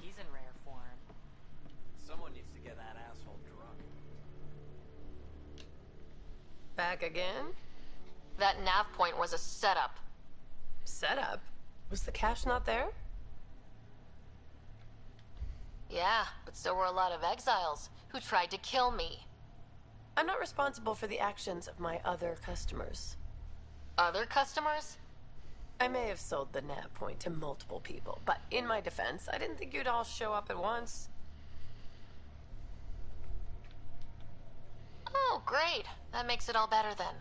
He's in rare form. Someone needs to get that asshole drunk. Back again? That nav point was a setup. Setup? Was the cache not there? Yeah, but so were a lot of exiles who tried to kill me. I'm not responsible for the actions of my other customers. Other customers? I may have sold the nav point to multiple people, but in my defense, I didn't think you'd all show up at once. Oh, great. That makes it all better then.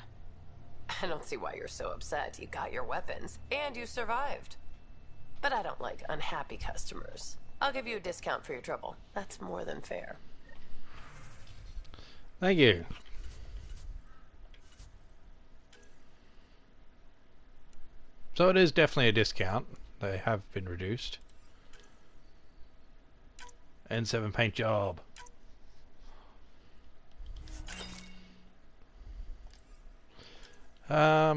I don't see why you're so upset. You got your weapons, and you survived. But I don't like unhappy customers. I'll give you a discount for your trouble. That's more than fair. Thank you. So it is definitely a discount. They have been reduced. N7 paint job. Yeah,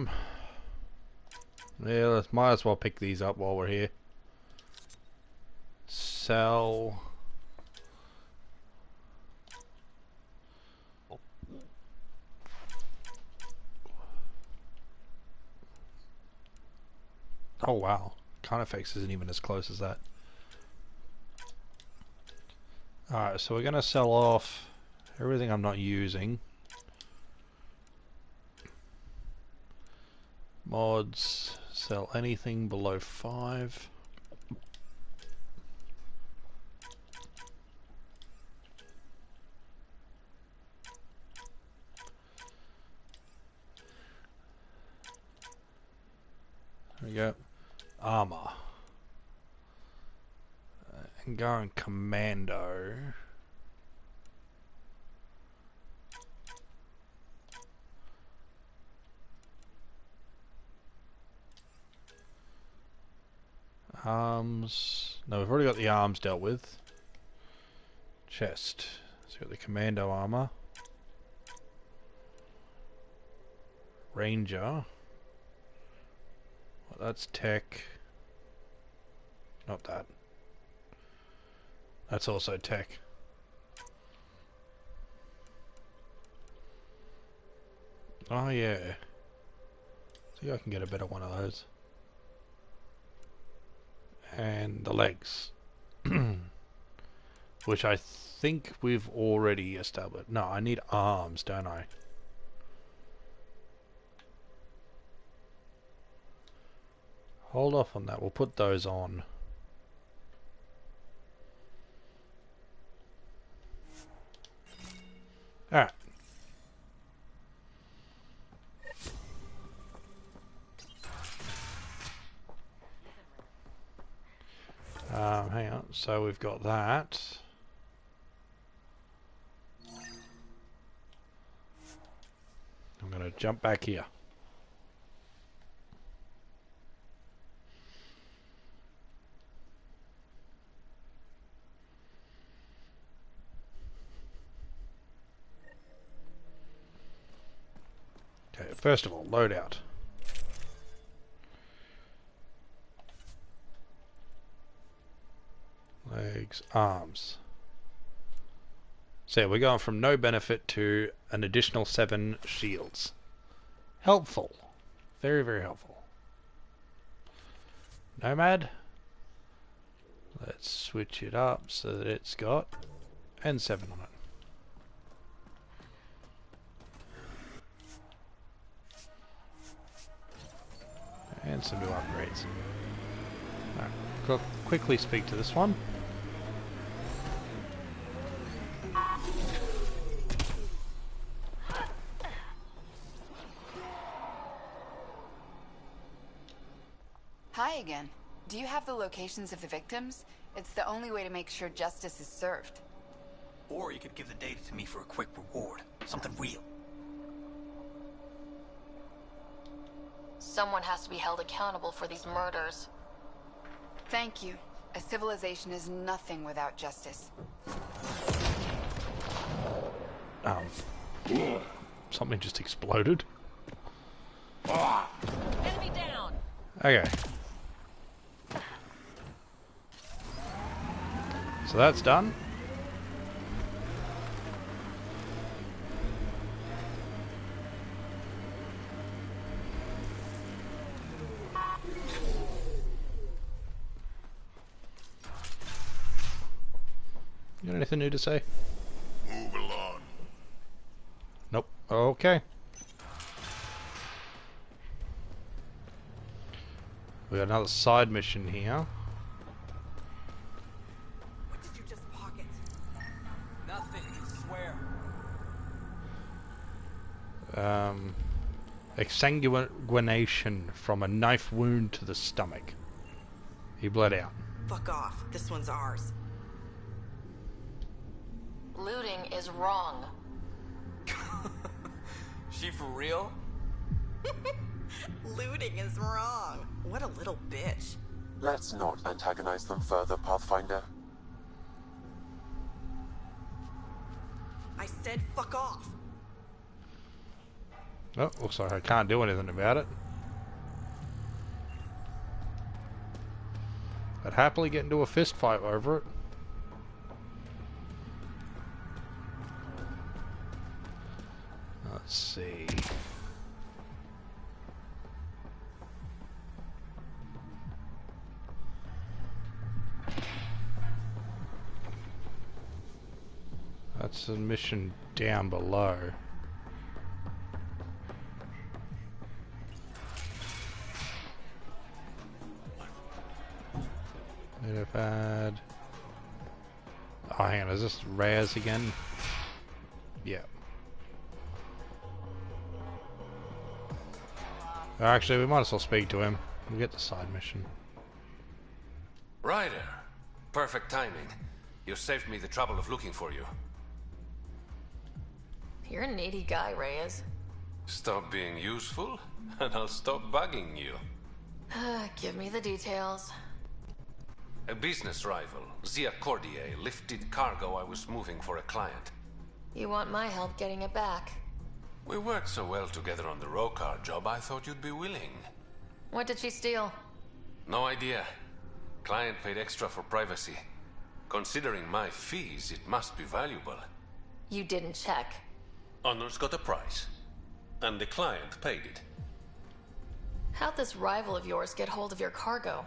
let's might as well pick these up while we're here. Sell. Oh wow, Carnifex isn't even as close as that. Alright, so we're gonna sell off everything I'm not using. Mods, sell anything below 5. There we go. Armor. And going commando. Arms. No, we've already got the arms dealt with. Chest. So we've got the commando armor. Ranger. Well, that's tech. Not that. That's also tech. Oh yeah. See, I can get a better one of those. And the legs. Which I think we've already established. No, I need arms, don't I? Hold off on that. We'll put those on. Alright. Hang on. So we've got that. I'm going to jump back here. Okay, first of all, loadout. Legs, arms. So yeah, we're going from no benefit to an additional 7 shields. Helpful. Very, very helpful. Nomad. Let's switch it up so that it's got N7 on it. And some new upgrades. Alright, quickly speak to this one. Hi again. Do you have the locations of the victims? It's the only way to make sure justice is served. Or you could give the data to me for a quick reward. Something real. Someone has to be held accountable for these murders. Thank you. A civilization is nothing without justice. Something just exploded. Enemy down. Okay. So that's done. You got anything new to say? Move along. Nope. Okay. We got another side mission here. What did you just pocket? Nothing, I swear. Exsanguination from a knife wound to the stomach. He bled out. Fuck off. This one's ours. Looting is wrong. She for real? Looting is wrong. What a little bitch. Let's not antagonize them further, Pathfinder. I said fuck off. Oh, looks like I can't do anything about it. I'd happily get into a fist fight over it. Let's see. That's a mission down below. Notepad. Oh, hang on, is this Raz again? Yeah. Actually, we might as well speak to him. We'll get the side mission. Ryder. Perfect timing. You saved me the trouble of looking for you. You're a needy guy, Reyes. Stop being useful, and I'll stop bugging you. Give me the details. A business rival, Zia Cordier, lifted cargo I was moving for a client. You want my help getting it back? We worked so well together on the Rokar job, I thought you'd be willing. What did she steal? No idea. Client paid extra for privacy. Considering my fees, it must be valuable. You didn't check. Honor's got a price, and the client paid it. How'd this rival of yours get hold of your cargo?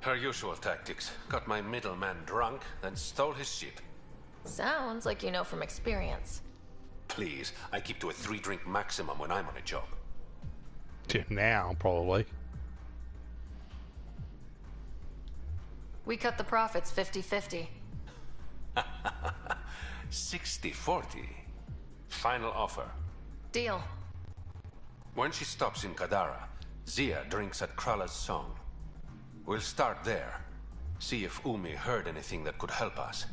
Her usual tactics. Got my middleman drunk, then stole his ship. Sounds like you know from experience. Please, I keep to a 3-drink maximum when I'm on a job. Now, probably. We cut the profits 50-50. 60-40. Final offer. Deal. When she stops in Kadara, Zia drinks at Krala's song. We'll start there. See if Umi heard anything that could help us.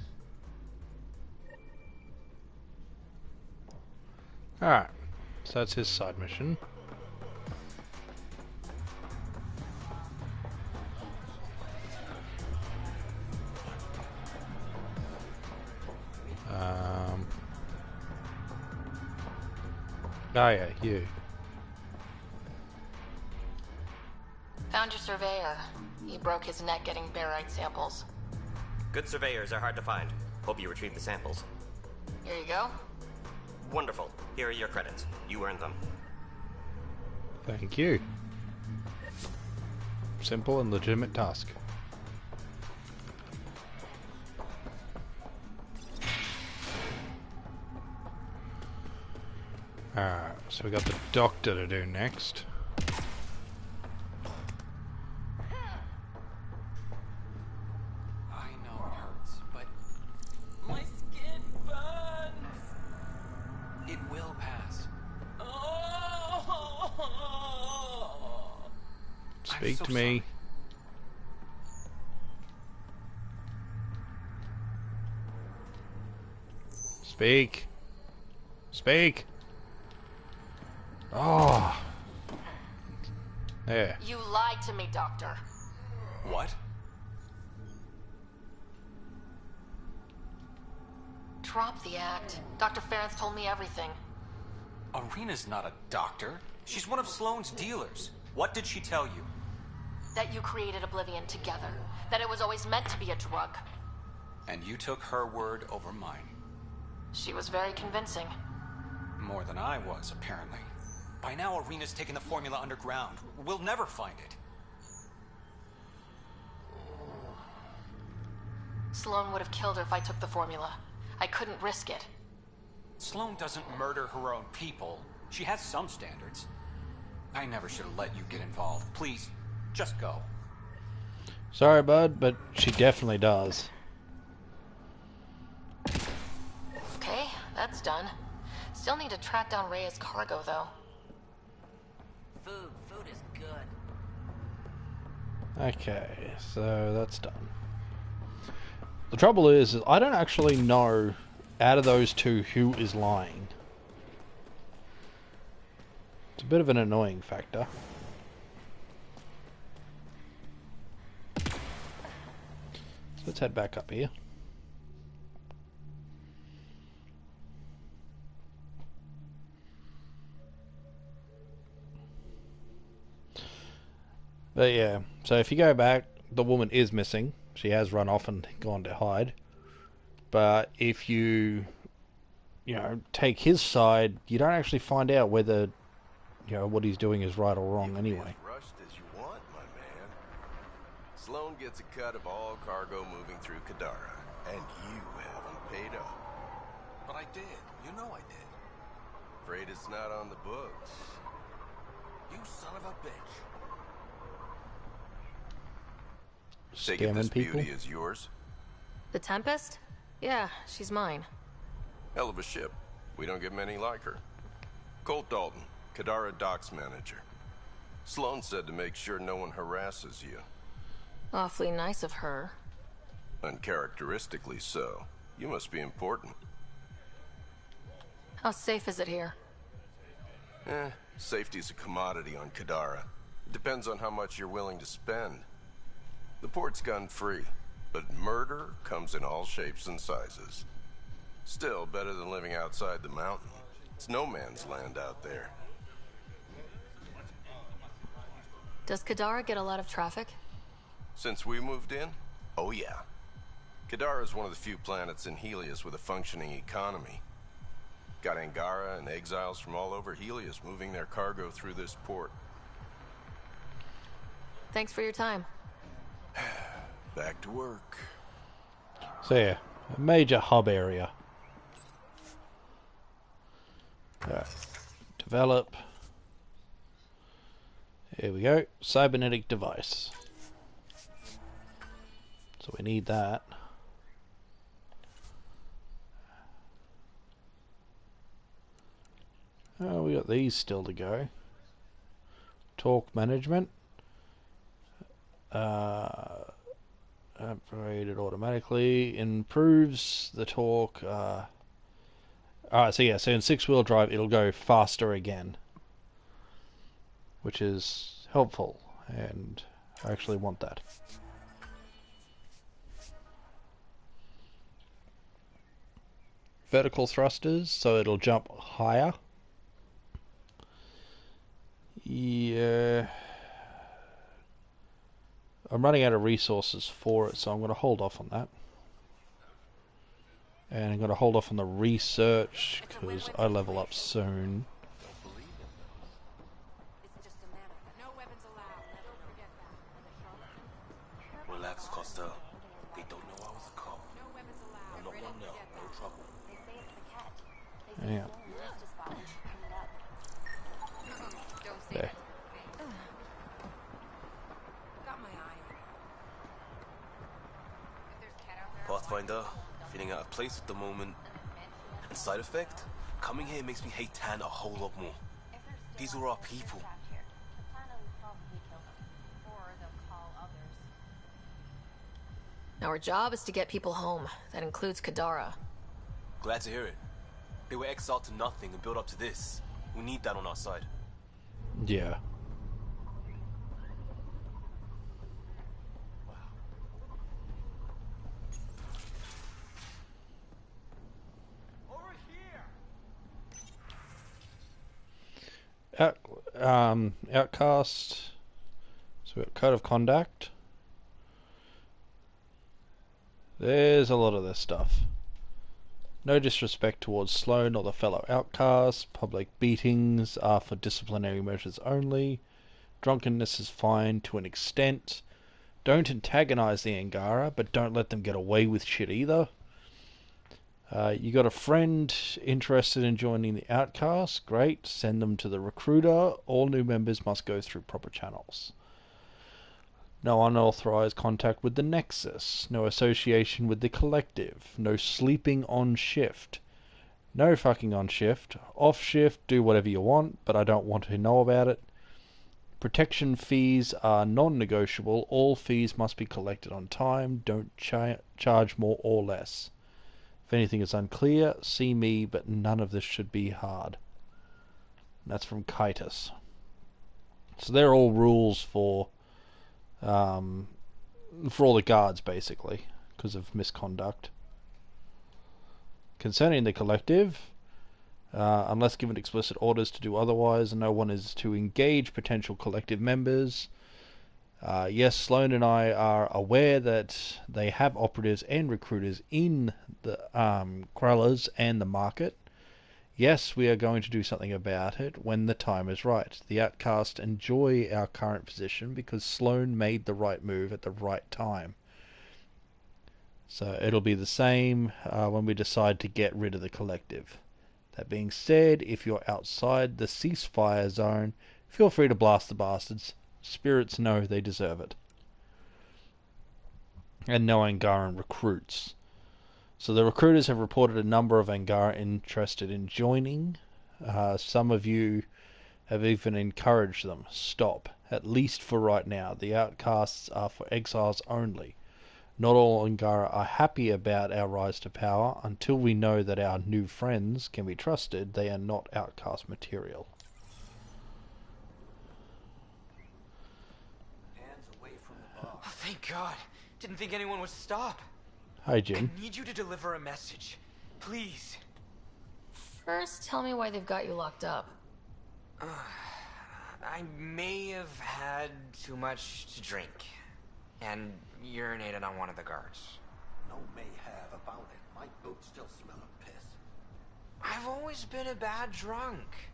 Alright, so that's his side mission. Oh yeah, you. Found your surveyor. He broke his neck getting barite samples. Good surveyors are hard to find. Hope you retrieved the samples. Here you go. Wonderful. Here are your credits. You earned them. Thank you. Simple and legitimate task. Alright, so we got the doctor to do next. I know it hurts, but my skin burns. It will pass. Speak to me. Speak. Speak. Oh. There. You lied to me, Doctor. What? Drop the act. Dr. Ference told me everything. Arena's not a doctor. She's one of Sloane's dealers. What did she tell you? That you created Oblivion together. That it was always meant to be a drug. And you took her word over mine. She was very convincing. More than I was, apparently. By now, Arena's taken the formula underground. We'll never find it. Sloane would have killed her if I took the formula. I couldn't risk it. Sloane doesn't murder her own people. She has some standards. I never should have let you get involved. Please, just go. Sorry, bud, but she definitely does. Okay, that's done. Still need to track down Rhea's cargo, though. Food is good. Okay, so that's done. The trouble is I don't actually know, out of those two, who is lying. It's a bit of an annoying factor. So let's head back up here. But yeah, so if you go back, the woman is missing. She has run off and gone to hide. But if you take his side, you don't actually find out whether, what he's doing is right or wrong anyway. As rushed as you want, my man. Sloane gets a cut of all cargo moving through Kadara, and you haven't paid up. But I did. You know I did. Afraid it's not on the books. You son of a bitch. Take it this Scamming people. beauty is yours? The Tempest? Yeah, she's mine. Hell of a ship. We don't get many like her. Colt Dalton, Kadara Docks Manager. Sloane said to make sure no one harasses you. Awfully nice of her. Uncharacteristically so. You must be important. How safe is it here? Safety's a commodity on Kadara. It depends on how much you're willing to spend. The port's gun-free, but murder comes in all shapes and sizes. Still better than living outside the mountain. It's no man's land out there. Does Kadara get a lot of traffic? Since we moved in? Oh yeah. Kadara is one of the few planets in Helios with a functioning economy. Got Angara and exiles from all over Helios moving their cargo through this port. Thanks for your time. Back to work. So yeah, a major hub area. Develop. Here we go. Cybernetic device. So we need that. Oh, we got these still to go. Torque management. Operated automatically. Improves the torque. Alright, so yeah, so in 6-wheel drive it'll go faster again. Which is helpful, and I actually want that. Vertical thrusters, so it'll jump higher. Yeah. I'm running out of resources for it, so I'm going to hold off on that. And I'm going to hold off on the research, because I level up soon. Relax, Costa. They don't know I was a cop. I'm not one now, no trouble. Yeah. There. Pathfinder, feeling out of place at the moment. And side effect? Coming here makes me hate Tan a whole lot more. These were our people. Our job is to get people home. That includes Kadara. Glad to hear it. They were exiled to nothing and built up to this. We need that on our side. Yeah. Outcast. So we've got Code of Conduct. There's a lot of this stuff. No disrespect towards Sloane or the fellow outcasts. Public beatings are for disciplinary measures only. Drunkenness is fine to an extent. Don't antagonize the Angara, but don't let them get away with shit either. You got a friend interested in joining the outcast? Great, send them to the recruiter. All new members must go through proper channels. No unauthorized contact with the Nexus. No association with the Collective. No sleeping on shift. No fucking on shift. Off shift, do whatever you want, but I don't want to know about it. Protection fees are non-negotiable. All fees must be collected on time. Don't charge more or less. If anything is unclear, see me, but none of this should be hard. And that's from Kitus. So they're all rules for all the guards, basically, because of misconduct. Concerning the Collective, unless given explicit orders to do otherwise, no one is to engage potential Collective members. Yes, Sloane and I are aware that they have operatives and recruiters in the Krallas and the market. Yes, we are going to do something about it when the time is right. The Outcast enjoy our current position because Sloane made the right move at the right time. So it'll be the same when we decide to get rid of the Collective. That being said, if you're outside the ceasefire zone, feel free to blast the bastards. Spirits know they deserve it. And no Angaran recruits. So the recruiters have reported a number of Angara interested in joining. Some of you have even encouraged them. Stop. At least for right now. The outcasts are for exiles only. Not all Angara are happy about our rise to power. Until we know that our new friends can be trusted, they are not outcast material. Oh, thank God. Didn't think anyone would stop. Hi, Jim. I need you to deliver a message. Please. First, tell me why they've got you locked up. I may have had too much to drink. And urinated on one of the guards. no may have about it. My boots still smell of piss. I've always been a bad drunk.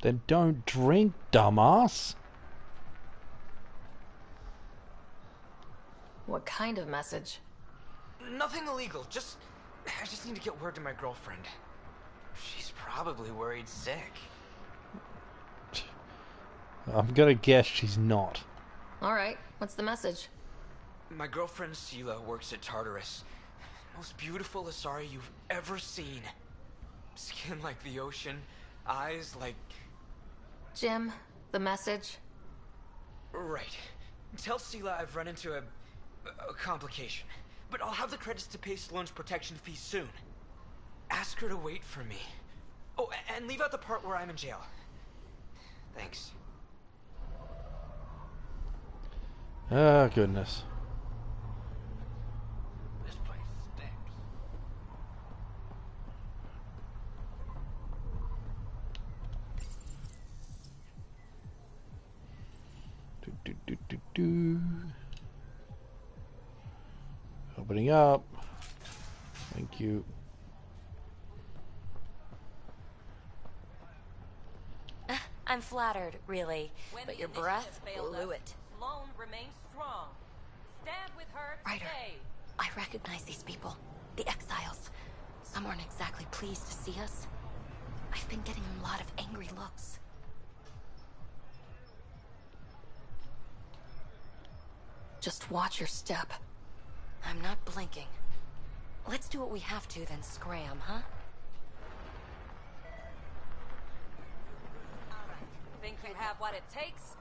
Then don't drink, dumbass. What kind of message? Nothing illegal. I just need to get word to my girlfriend. She's probably worried sick. I'm gonna guess she's not. Alright, what's the message? My girlfriend Sela works at Tartarus. Most beautiful Asari you've ever seen. Skin like the ocean, eyes like... Jim, the message? Right. Tell Sela I've run into a complication. But I'll have the credits to pay Sloane's protection fee soon. Ask her to wait for me. Oh, and leave out the part where I'm in jail. Thanks. Ah, goodness. This place stinks. Opening up. Thank you. I'm flattered, really, but your breath blew it. Sloane remains strong. Stand with her Ryder, today. I recognize these people. The exiles. Some aren't exactly pleased to see us. I've been getting a lot of angry looks. Just watch your step. I'm not blinking. Let's do what we have to, then scram, huh? Think you have what it takes?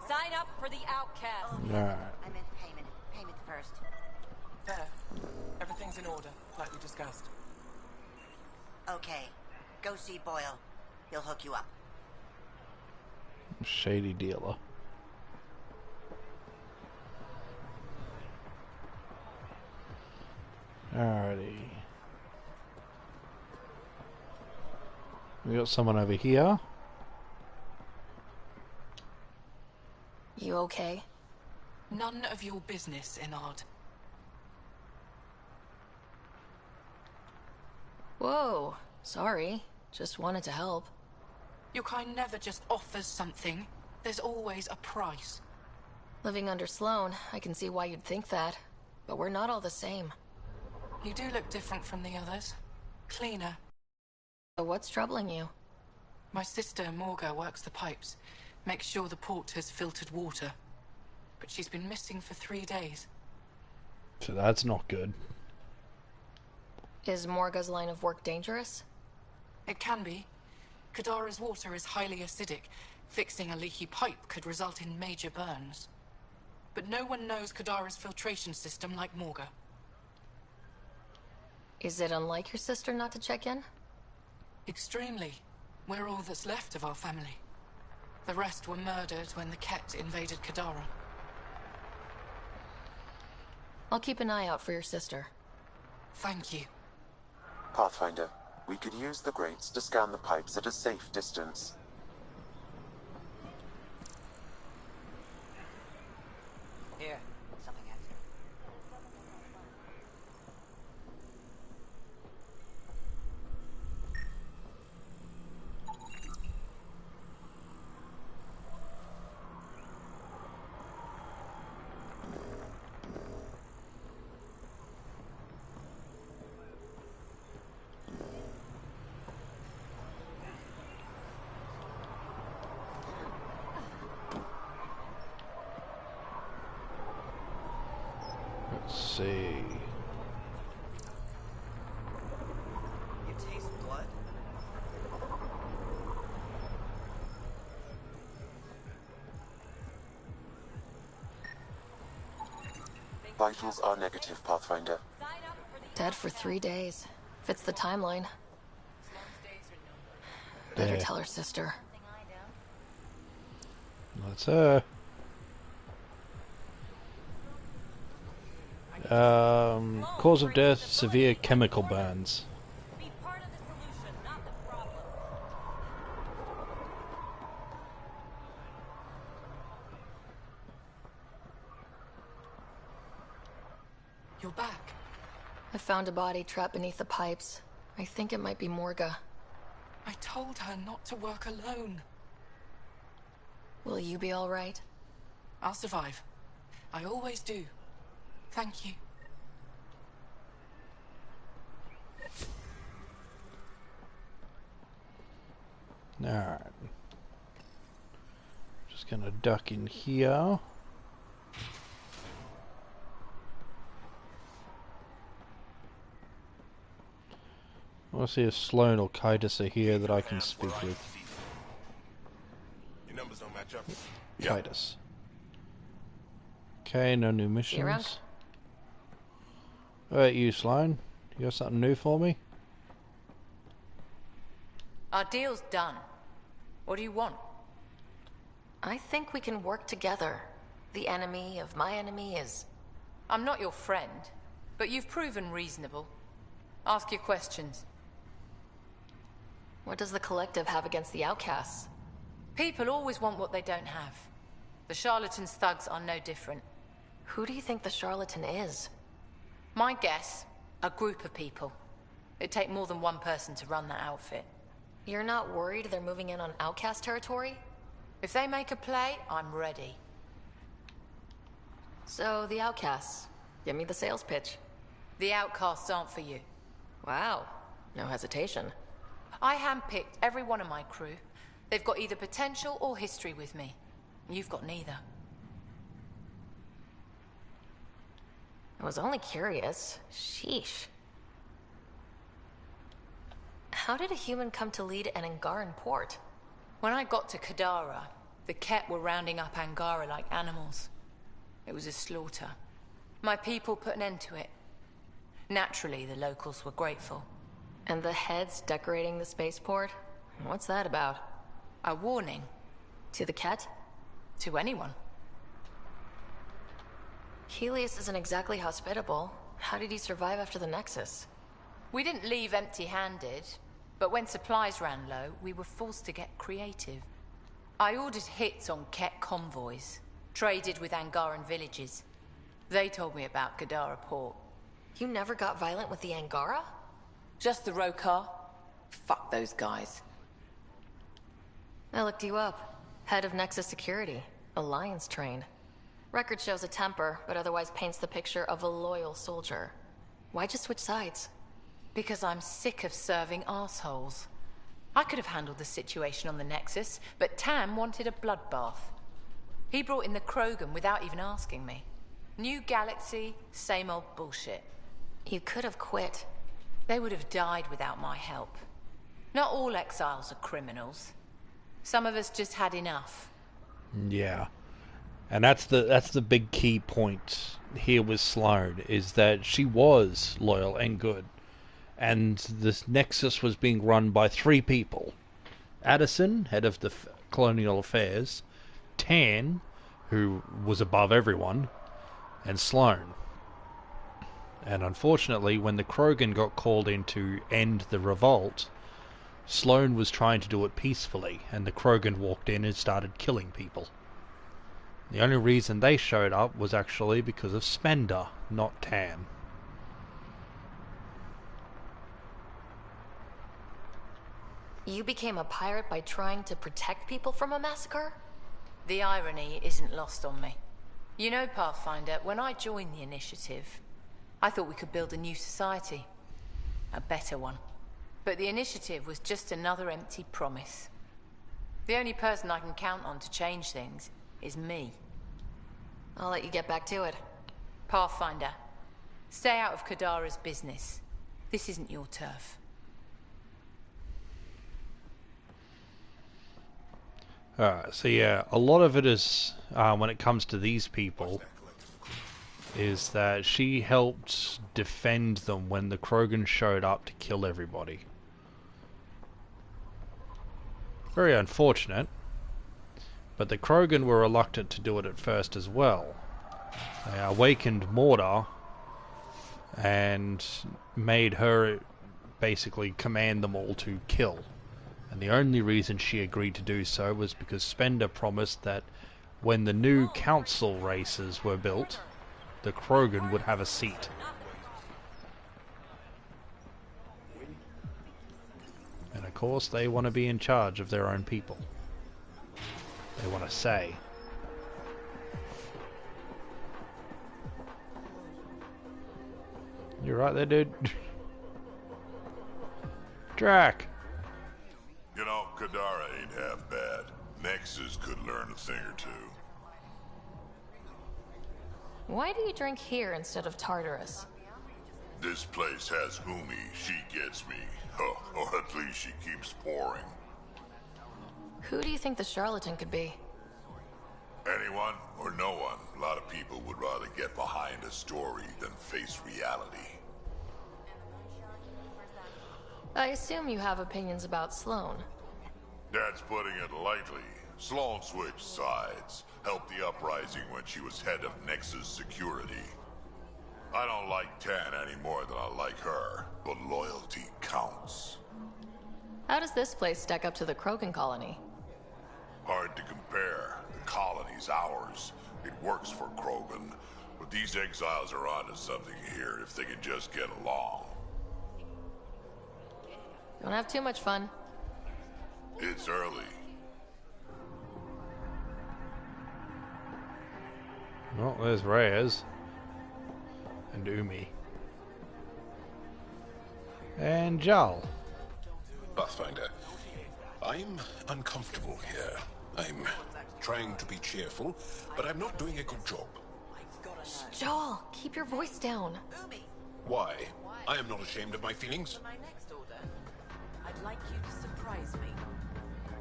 Sign up for the outcast. Alright. I meant payment. Payment first. There. Everything's in order, like we discussed. Okay. Go see Boyle. He'll hook you up. Shady dealer. Alrighty. We got someone over here. You okay? None of your business, Enard. Whoa, sorry. Just wanted to help. Your kind never just offers something. There's always a price. Living under Sloane, I can see why you'd think that. But we're not all the same. You do look different from the others. Cleaner. So what's troubling you? My sister, Morga, works the pipes. Makes sure the port has filtered water. But she's been missing for 3 days. So that's not good. Is Morga's line of work dangerous? It can be. Kadara's water is highly acidic. Fixing a leaky pipe could result in major burns. But no one knows Kadara's filtration system like Morga. Is it unlike your sister not to check in? Extremely. We're all that's left of our family. The rest were murdered when the Ket invaded Kadara. I'll keep an eye out for your sister. Thank you. Pathfinder, we could use the grates to scan the pipes at a safe distance. Here, something extra. Let's see. You taste blood? Vitals are negative, Pathfinder. Dead for 3 days. Fits the timeline. Better Yeah. tell her sister. That's her. Cause of death, severe chemical burns. Be part of the solution, not the problem. You're back. I found a body trapped beneath the pipes. I think it might be Morga. I told her not to work alone. Will you be all right? I'll survive. I always do. Thank you. Alright. Just gonna duck in here. I want to see if Sloan or Kitus are here that I can speak with. Your numbers don't match up. Kitus. Okay, no new You missions. around? Alright, you Sloan. You got something new for me? Our deal's done. What do you want? I think we can work together. The enemy of my enemy is... I'm not your friend, but you've proven reasonable. Ask your questions. What does the Collective have against the outcasts? People always want what they don't have. The charlatans' thugs are no different. Who do you think the charlatan is? My guess, a group of people. It'd take more than one person to run that outfit. You're not worried they're moving in on outcast territory? If they make a play, I'm ready. So, the outcasts. Give me the sales pitch. The outcasts aren't for you. Wow. No hesitation. I handpicked every one of my crew. They've got either potential or history with me. You've got neither. I was only curious. Sheesh. How did a human come to lead an Angaran port? When I got to Kadara, the Ket were rounding up Angara like animals. It was a slaughter. My people put an end to it. Naturally, the locals were grateful. And the heads decorating the spaceport? What's that about? A warning. To the Ket? To anyone. Helios isn't exactly hospitable. How did he survive after the Nexus? We didn't leave empty-handed, but when supplies ran low, we were forced to get creative. I ordered hits on Ket convoys, traded with Angaran villages. They told me about Kadara Port. You never got violent with the Angara? Just the Rokar. Fuck those guys. I looked you up. Head of Nexus Security. Alliance trained. Record shows a temper, but otherwise paints the picture of a loyal soldier. Why'd you switch sides? Because I'm sick of serving assholes. I could have handled the situation on the Nexus, but Tam wanted a bloodbath. He brought in the Krogan without even asking me. New galaxy, same old bullshit. You could have quit. They would have died without my help. Not all exiles are criminals. Some of us just had enough. Yeah. And that's the big key point here with Sloan, is that she was loyal and good. And this Nexus was being run by 3 people. Addison, head of the Colonial Affairs, Tan, who was above everyone, and Sloan. And unfortunately, when the Krogan got called in to end the revolt, Sloan was trying to do it peacefully, and the Krogan walked in and started killing people. The only reason they showed up was actually because of Spender, not Tam. You became a pirate by trying to protect people from a massacre? The irony isn't lost on me. You know, Pathfinder, when I joined the Initiative, I thought we could build a new society. A better one. But the Initiative was just another empty promise. The only person I can count on to change things is me. I'll let you get back to it. Pathfinder, stay out of Kadara's business. This isn't your turf. So yeah, a lot of it is, when it comes to these people, is that she helped defend them when the Krogan showed up to kill everybody. Very unfortunate, but the Krogan were reluctant to do it at first as well. They awakened Morda and made her basically command them all to kill. And the only reason she agreed to do so was because Spender promised that when the new council races were built, the Krogan would have a seat. course, they want to be in charge of their own people. They want to say. You right there, dude? Drac! You know, Kadara ain't half bad. Nexus could learn a thing or two. Why do you drink here instead of Tartarus? This place has Umi. She gets me. Or at least she keeps pouring. Who do you think the charlatan could be? Anyone or no one. A lot of people would rather get behind a story than face reality. I assume you have opinions about Sloane. That's putting it lightly. Sloane switched sides. Helped the uprising when she was head of Nexus security. I don't like Tan any more than I like her, but loyalty counts. How does this place stack up to the Krogan colony? Hard to compare. The colony's ours. It works for Krogan. But these exiles are onto something here if they can just get along. Don't have too much fun. It's early. Well, there's Reyes. And Umi. And Jal. Pathfinder, I'm uncomfortable here. I'm trying to be cheerful, but I'm not doing a good job. Jal, keep your voice down. Why? I am not ashamed of my feelings. I'd like you to surprise me.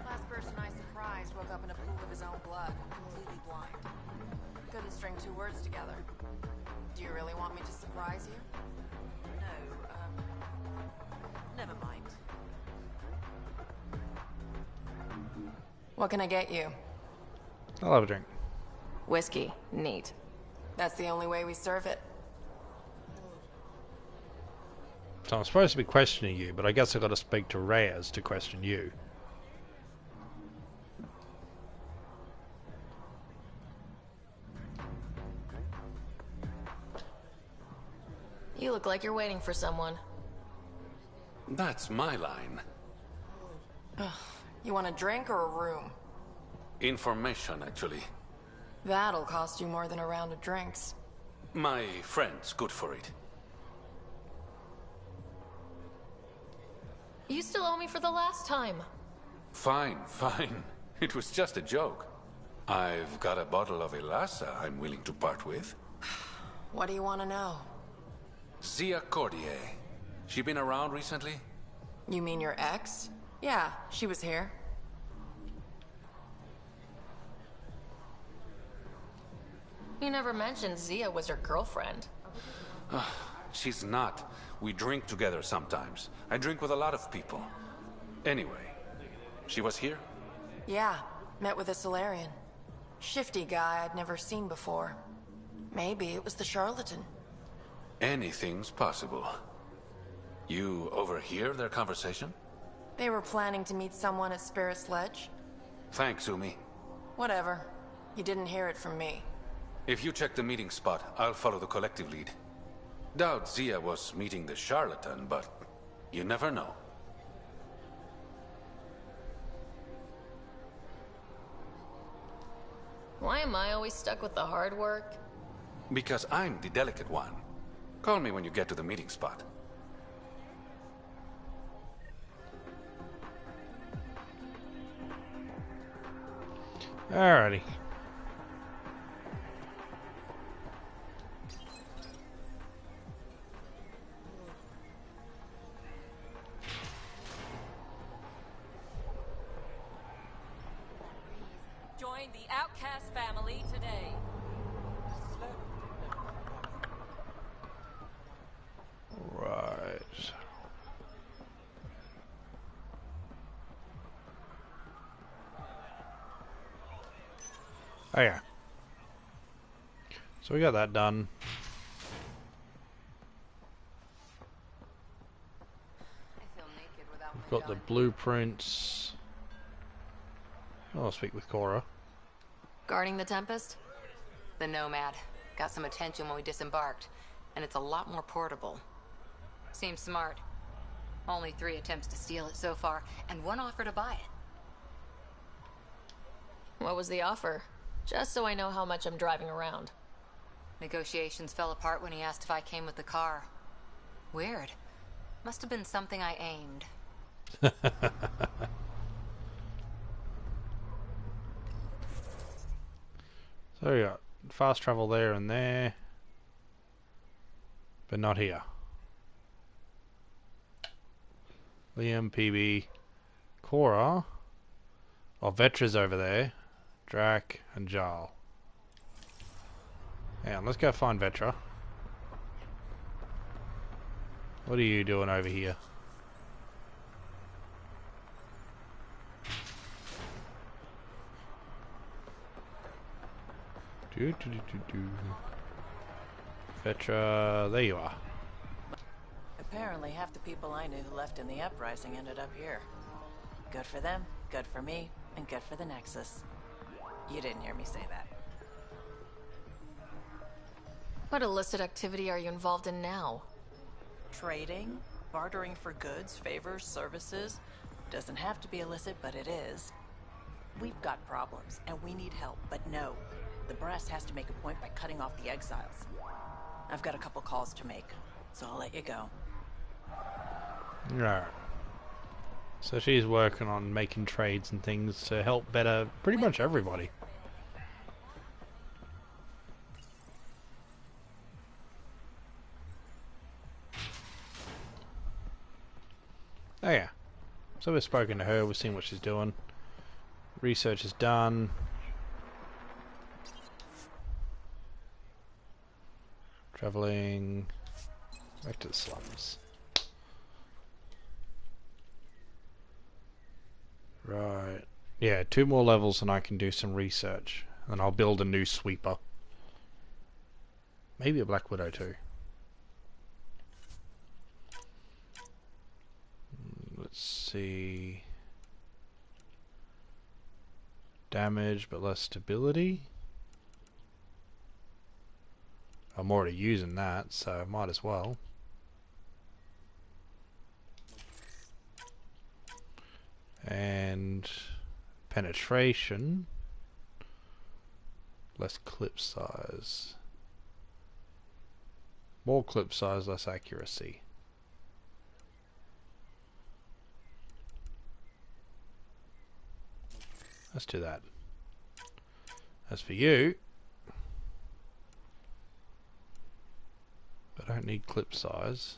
Last person I surprised woke up in a pool of his own blood, completely blind. Couldn't string two words together. Do you really want me to surprise you? No, never mind. What can I get you? I'll have a drink. Whiskey. Neat. That's the only way we serve it. So I'm supposed to be questioning you, but I guess I've got to speak to Reyes to question you. You look like you're waiting for someone. That's my line. Ugh. You want a drink or a room? Information, actually. That'll cost you more than a round of drinks. My friend's good for it. You still owe me for the last time. Fine, fine. It was just a joke. I've got a bottle of Elasa I'm willing to part with. What do you want to know? Zia Cordier. She been around recently? You mean your ex? Yeah, she was here. You never mentioned Zia was your girlfriend. She's not. We drink together sometimes. I drink with a lot of people. Anyway, she was here? Yeah, met with a Solarian. Shifty guy I'd never seen before. Maybe it was the charlatan. Anything's possible. You overhear their conversation? They were planning to meet someone at Spirit's Ledge. Thanks, Umi. Whatever. You didn't hear it from me. If you check the meeting spot, I'll follow the collective lead. Doubt Zia was meeting the charlatan, but you never know. Why am I always stuck with the hard work? Because I'm the delicate one. Call me when you get to the meeting spot. Alrighty. Join the Outcast family today. Right. Oh yeah. So we got that done. We've got the blueprints. I'll speak with Cora. Guarding the Tempest? The Nomad. Got some attention when we disembarked, and it's a lot more portable. Seems smart. Only 3 attempts to steal it so far, and 1 offer to buy it. What was the offer? Just so I know how much I'm driving around. Negotiations fell apart when he asked if I came with the car. Weird. Must have been something I aimed. So we got fast travel there and there, but not here. Liam, PB, Cora. Oh, Vetra's over there. Drac and Jarl. Yeah, let's go find Vetra. What are you doing over here? Vetra, there you are. Apparently half the people I knew who left in the uprising ended up here. Good for them, good for me, and good for the Nexus. You didn't hear me say that. What illicit activity are you involved in now? Trading, bartering for goods, favors, services. Doesn't have to be illicit, but it is. We've got problems, and we need help, but no. The brass has to make a point by cutting off the exiles. I've got a couple calls to make, so I'll let you go. Alright. So she's working on making trades and things to help better pretty much everybody. Oh yeah. So we've spoken to her, we've seen what she's doing. Research is done. Traveling back to the slums. Right. Yeah, 2 more levels and I can do some research. And I'll build a new sweeper. Maybe a Black Widow too. Let's see. Damage but less stability. I'm already using that, so might as well. And penetration. Less clip size. More clip size, less accuracy. Let's do that. As for you, I don't need clip size.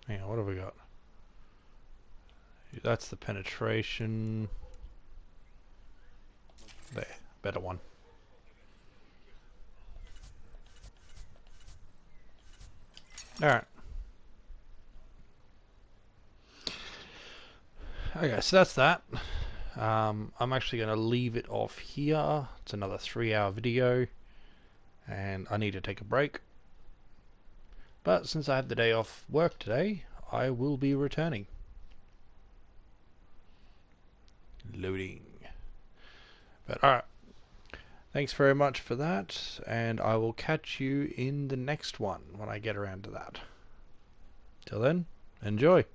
Hang on, what have we got? That's the penetration. There, better one. Alright. Okay, so that's that. I'm actually going to leave it off here. It's another 3-hour video and I need to take a break. But since I have the day off work today, I will be returning. Loading. But alright. Thanks very much for that, and I will catch you in the next one when I get around to that. Till then, enjoy.